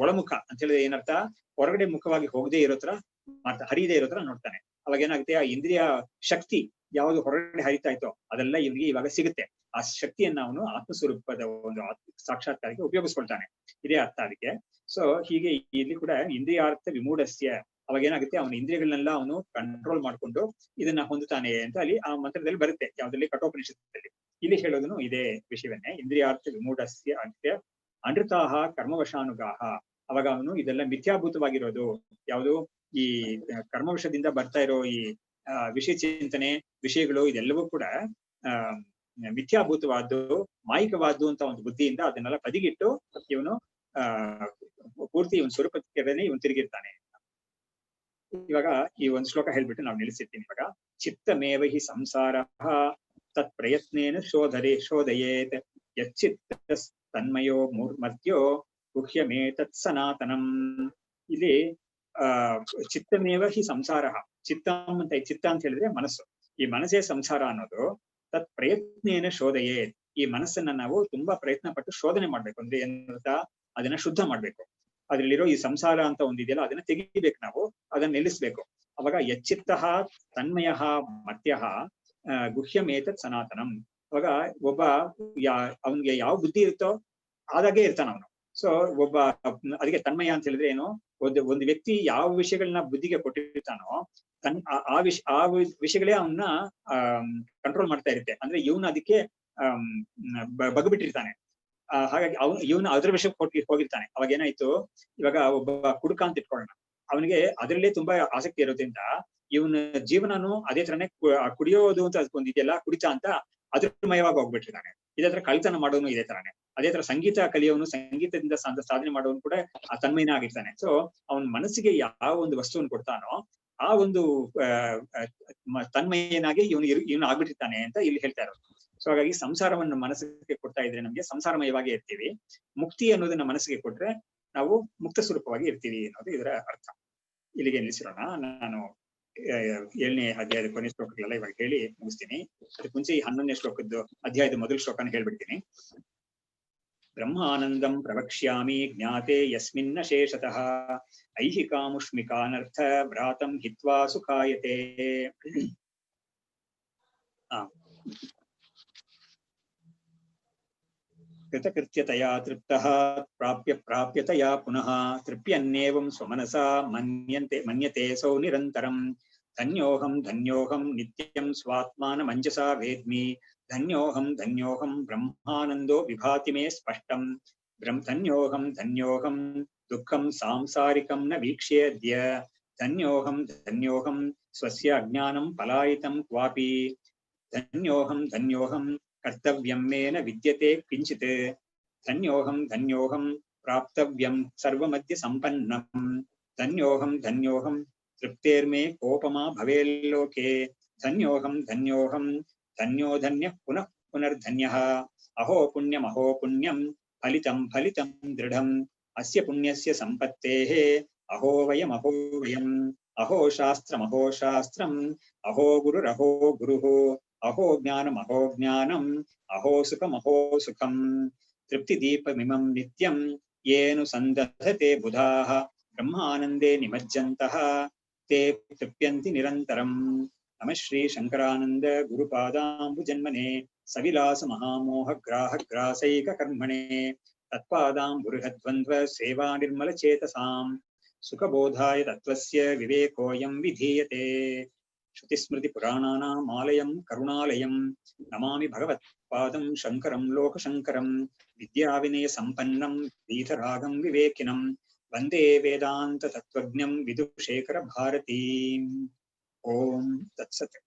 ಒಳಮುಖ ಅಂತ ಹೇಳಿದ್ರೆ ಏನರ್ಥ, ಹೊರಗಡೆ ಮುಖವಾಗಿ ಹೋಗದೆ ಇರೋ ತರ ಹರಿಯದೇ ಇರೋ ತರ ನೋಡ್ತಾನೆ. ಅವಾಗ ಏನಾಗುತ್ತೆ, ಆ ಇಂದ್ರಿಯ ಶಕ್ತಿ ಯಾವುದು ಹೊರಗಡೆ ಹರಿತಾ ಇತ್ತೋ ಅದೆಲ್ಲ ಇವನಿಗೆ ಇವಾಗ ಸಿಗುತ್ತೆ. ಆ ಶಕ್ತಿಯನ್ನ ಅವನು ಆತ್ಮಸ್ವರೂಪದ ಒಂದು ಸಾಕ್ಷಾತ್ಕಾರಕ್ಕೆ ಉಪಯೋಗಿಸ್ಕೊಳ್ತಾನೆ. ಇದೇ ಅರ್ಥ ಅದಕ್ಕೆ. ಸೊ ಹೀಗೆ ಇಲ್ಲಿ ಕೂಡ ಇಂದ್ರಿಯಾರ್ಥ ವಿಮೂಢಸ್ಯ, ಅವಾಗ ಏನಾಗುತ್ತೆ, ಅವನ ಇಂದ್ರಿಯಗಳನ್ನೆಲ್ಲ ಅವನು ಕಂಟ್ರೋಲ್ ಮಾಡ್ಕೊಂಡು ಇದನ್ನ ಹೊಂದುತ್ತಾನೆ ಅಂತ ಅಲ್ಲಿ ಆ ಮಂತ್ರದಲ್ಲಿ ಬರುತ್ತೆ, ಯಾವ್ದ್ರಲ್ಲಿ ಕಠೋಪನಿಷತ್ತಲ್ಲಿ. ಇಲ್ಲಿ ಹೇಳೋದನ್ನು ಇದೇ ವಿಷಯವನ್ನೇ, ಇಂದ್ರಿಯಾರ್ಥ ವಿಮೂಢಸ್ಯ ಅಂತ್ಯ ಅನೃತಾಹ ಕರ್ಮವಶಾನುಗಾಹ. ಅವಾಗ ಅವನು ಇದೆಲ್ಲ ಮಿಥ್ಯಾಭೂತವಾಗಿರೋದು ಯಾವುದು, ಈ ಕರ್ಮವಶದಿಂದ ಬರ್ತಾ ಇರೋ ಈ ವಿಷಯ ಚಿಂತನೆ ವಿಷಯಗಳು ಇದೆಲ್ಲವೂ ಕೂಡ ಮಿಥ್ಯಾಭೂತವಾದ್ದು ಮಾಯಿಕವಾದ್ದು ಅಂತ ಒಂದು ಬುದ್ಧಿಯಿಂದ ಅದನ್ನೆಲ್ಲ ಬದಿಗಿಟ್ಟು ಇವನು ಪೂರ್ತಿ ಇವನ್ ಸ್ವರೂಪಕ್ಕೆ ಇವನು ತಿರುಗಿರ್ತಾನೆ. ಇವಾಗ ಈ ಒಂದು ಶ್ಲೋಕ ಹೇಳ್ಬಿಟ್ಟು ನಾವು ನಿಲ್ಲಿಸಿರ್ತೀನಿ. ಇವಾಗ ಚಿತ್ತಮೇವ ಹಿ ಸಂಸಾರ ತತ್ ಪ್ರಯತ್ನೇನ ಶೋಧಯೇತ್ ಯಚ್ಚಿತ್ತ ತನ್ಮಯೋ ಮೂರ್ಮರ್ತ್ಯೋ ಗುಹ್ಯಮೇ ತತ್ ಸನಾತನಂ. ಇಲ್ಲಿ ಚಿತ್ತಮೇವ ಹಿ ಸಂಸಾರ, ಚಿತ್ತ ಅಂತ ಹೇಳಿದ್ರೆ ಮನಸ್ಸು. ಈ ಮನಸ್ಸೇ ಸಂಸಾರ ಅನ್ನೋದು ತತ್ ಪ್ರಯತ್ನೇನ ಶೋಧಯೇ, ಈ ಮನಸ್ಸನ್ನ ನಾವು ತುಂಬಾ ಪ್ರಯತ್ನ ಪಟ್ಟು ಶೋಧನೆ ಮಾಡ್ಬೇಕು. ಅಂದ್ರೆ ಏನಂತ, ಅದನ್ನ ಶುದ್ಧ ಮಾಡ್ಬೇಕು. ಅದ್ರಲ್ಲಿರೋ ಈ ಸಂಸಾರ ಅಂತ ಒಂದಿದೆಯಲ್ಲ ಅದನ್ನ ತೆಗಿಬೇಕು, ನಾವು ಅದನ್ನ ನಿಲ್ಲಿಸ್ಬೇಕು. ಅವಾಗ ಯಚ್ಚಿತ್ತ ತನ್ಮಯ ಮರ್ತ್ಯ ಗುಹ್ಯಮೇತತ್ ಸನಾತನಂ. ಅವಾಗ ಒಬ್ಬ ಅವನಿಗೆ ಯಾವ ಬುದ್ಧಿ ಇರುತ್ತೋ ಆದಾಗೆ ಇರ್ತಾನ ಅವನು. ಸೊ ಒಬ್ಬ ಅದಕ್ಕೆ ತನ್ಮಯ ಅಂತ ಹೇಳಿದ್ರೆ ಏನು, ಒಂದು ವ್ಯಕ್ತಿ ಯಾವ ವಿಷಯಗಳನ್ನ ಬುದ್ಧಿಗೆ ಕೊಟ್ಟಿರ್ತಾನೋ ಆ ವಿಷಯಗಳೇ ಅವನ್ನ ಕಂಟ್ರೋಲ್ ಮಾಡ್ತಾ ಇರುತ್ತೆ. ಅಂದ್ರೆ ಇವನು ಅದಕ್ಕೆ ಬಗ್ಬಿಟ್ಟಿರ್ತಾನೆ. ಹಾಗಾಗಿ ಇವನು ಅದ್ರ ವಿಷಯಕ್ಕೆ ಹೋಗಿರ್ತಾನೆ. ಅವಾಗ ಏನಾಯ್ತು, ಇವಾಗ ಒಬ್ಬ ಕುಡುಕ ಅಂತ ಇಟ್ಕೊಳ್ಳೋಣ, ಅವನಿಗೆ ಅದರಲ್ಲೇ ತುಂಬಾ ಆಸಕ್ತಿ ಇರೋದ್ರಿಂದ ಇವನ ಜೀವನನು ಅದೇ ತರನೇ ಕುಡಿಯೋದು ಅಂತ ಅದಕ್ಕೊಂದಿದೆಯಲ್ಲ, ಕುಡಿತ ಅಂತ ಅದ್ರ ಮಯವಾಗಿ ಹೋಗ್ಬಿಟ್ಟಿರ್ತಾನೆ. ಇದೇ ತರ ಕಳ್ತನ ಮಾಡೋನು ಇದೇ ತರಾನೇ. ಅದೇ ತರ ಸಂಗೀತ ಕಲಿಯೋನು, ಸಂಗೀತದಿಂದ ಸಾಧನೆ ಮಾಡೋನು ಕೂಡ ಆ ತನ್ಮಯನ ಆಗಿರ್ತಾನೆ. ಸೊ ಅವನ ಮನಸ್ಸಿಗೆ ಯಾವ ಒಂದು ವಸ್ತುವನ್ನು ಕೊಡ್ತಾನೋ ಆ ಒಂದು ತನ್ಮಯನಾಗಿ ಇವನು ಆಗ್ಬಿಟ್ಟಿರ್ತಾನೆ ಅಂತ ಇಲ್ಲಿ ಹೇಳ್ತಾ ಇರೋದು. ಸೊ ಹಾಗಾಗಿ ಸಂಸಾರವನ್ನು ಮನಸ್ಸಿಗೆ ಕೊಡ್ತಾ ಇದ್ರೆ ನಮ್ಗೆ ಸಂಸಾರಮಯವಾಗಿ ಇರ್ತೀವಿ. ಮುಕ್ತಿ ಅನ್ನೋದನ್ನ ಮನಸ್ಸಿಗೆ ಕೊಟ್ರೆ ನಾವು ಮುಕ್ತ ಸ್ವರೂಪವಾಗಿ ಇರ್ತೀವಿ ಅನ್ನೋದು ಇದರ ಅರ್ಥ. ಇಲ್ಲಿಗೆ ನಿಲ್ಲಿಸಿರೋಣ. ನಾನು 7ನೇ ಅಧ್ಯಾಯದ ಕೊನೆ ಶ್ಲೋಕಗಳೆಲ್ಲ ಇವಾಗ ಹೇಳಿ ಮುಗಿಸ್ತೀನಿ. ಅದಕ್ಕೆ ಮುಂಚೆ ಈ 11ನೇ ಶ್ಲೋಕದ್ದು ಅಧ್ಯಾಯದ ಮೊದಲ ಶ್ಲೋಕನ ಹೇಳ್ಬಿಡ್ತೀನಿ. ಬ್ರಹ್ಮಾನಂದಂ ಪ್ರವಕ್ಷ್ಯಾಮಿ ಜ್ಞಾತೆ ಯಸ್ಮಿನ್ನ ಶೇಷತಃ ಐಹಿಕಾಮುಷ್ಮಿಕಾನರ್ಥ ಭ್ರಾತಂ ಹಿತ್ವಾ ಸುಖಾಯತೆ. ಕೃತಕೃತ್ಯತಯಾ ತೃಪ್ತಃ ಪ್ರಾಪ್ಯತಯಾ ಪುನಃ ತೃಪ್ಯನ್ನೇವಂ ಸ್ವಮನಸಾ ಮನ್ಯತೆ ಸೌ ನಿರಂತರಂ. ಧನ್ಯೋಹಂ ನಿತ್ಯಂ ಸ್ವಾತ್ಮಾನಮಂಜಸಾ ವೇದ್ಮಿ. ಧನ್ಯೋಹಂ ಬ್ರಹ್ಮಾನಂದೋ ವಿಭಾತಿ ಮೇ ಸ್ಪಷ್ಟಂ. ಧನ್ಯೋಹಂ ದುಃಖಂ ಸಾಂಸಾರಿಕಂ ನ ವೀಕ್ಷ್ಯೇದ್ಯ. ಧನ್ಯೋಹಂ ಸ್ವಸ್ಯ ಅಜ್ಞಾನಂ ಪಲಾಯಿತಂ ಕ್ವಾಪಿ. ಧನ್ಯೋಹಂ ಕರ್ತವ್ಯಂ ಮೇನ ವಿದ್ಯತೆ ಕಿಂಚಿತ್. ಧನ್ಯೋಹಂ ಪ್ರಾಪ್ತವ್ಯಂ ಸರ್ವಮದ್ಯ ಸಂಪನ್ನಂ. ಧನ್ಯೋಹಂ ತೃಪ್ತೇರ್ಮೇ ಕೋಪಮಾ ಭವೇಲ್ಲೋಕೆ. ಧನ್ಯೋಹಂ ಧನ್ಯಃ ಪುನಃ ಪುನರ್ಧನ್ಯಃ. ಅಹೋ ಪುಣ್ಯಂ ಫಲಿತಂ ದೃಢಂ. ಅಸ್ಯ ಪುಣ್ಯಸ್ಯ ಸಂಪತ್ತೇಃ ಅಹೋ ವಯಂ. ಅಹೋ ಶಾಸ್ತ್ರಂ ಅಹೋ ಗುರುಃ. ಅಹೋ ಜ್ಞಾನಂ ಅಹೋ ಸುಖಂ. ತೃಪ್ತಿದೀಪಮಿಮಂ ನಿತ್ಯಂ ಯೇನು ಸಂದಧತೆ ಬುಧಾಃ. ಬ್ರಹ್ಮಾನಂದೇ ನಿಮಜ್ಜಂತಃ ತೇ ತೃಪ್ಯಂತಿ ನಿರಂತರಂ. ನಮಃ ಶ್ರೀ ಶಂಕರಾನಂದ ಗುರುಪಾದಾಂಬುಜನ್ಮನೆ ಸವಿಲಾಸ ಮಹಾಮೋಹ ಗ್ರಾಸೈಕ ಕರ್ಮಣೆ. ತತ್ಪಾದಾಂಬುರುಹದ್ವಂದ್ವ ಸೇವಾ ನಿರ್ಮಲ ಚೇತಸಾಂ. ಸುಖಬೋಧಾಯ ತತ್ವಸ್ಯ ವಿವೇಕೋಯಂ ವಿಧೀಯತೆ. ಶ್ರುತಿಸ್ಮೃತಿ ಪುರಾಣಾನಾಂ ಆಲಯಂ ಕರುಣಾಲಯಂ ನಮಾಮಿ ಭಗವತ್ಪಾದಂ ಶಂಕರಂ ಲೋಕಶಂಕರಂ. ವಿದ್ಯಾವಿನಯ ಸಂಪನ್ನಂ वीतरागं ವಿವೇಕಿನಂ ವಂದೇ ವೇದಾಂತ ತತ್ವಜ್ಞಂ ವಿದುಶೇಖರ ಭಾರತೀಂ. ಓಂ ತತ್ಸತ್.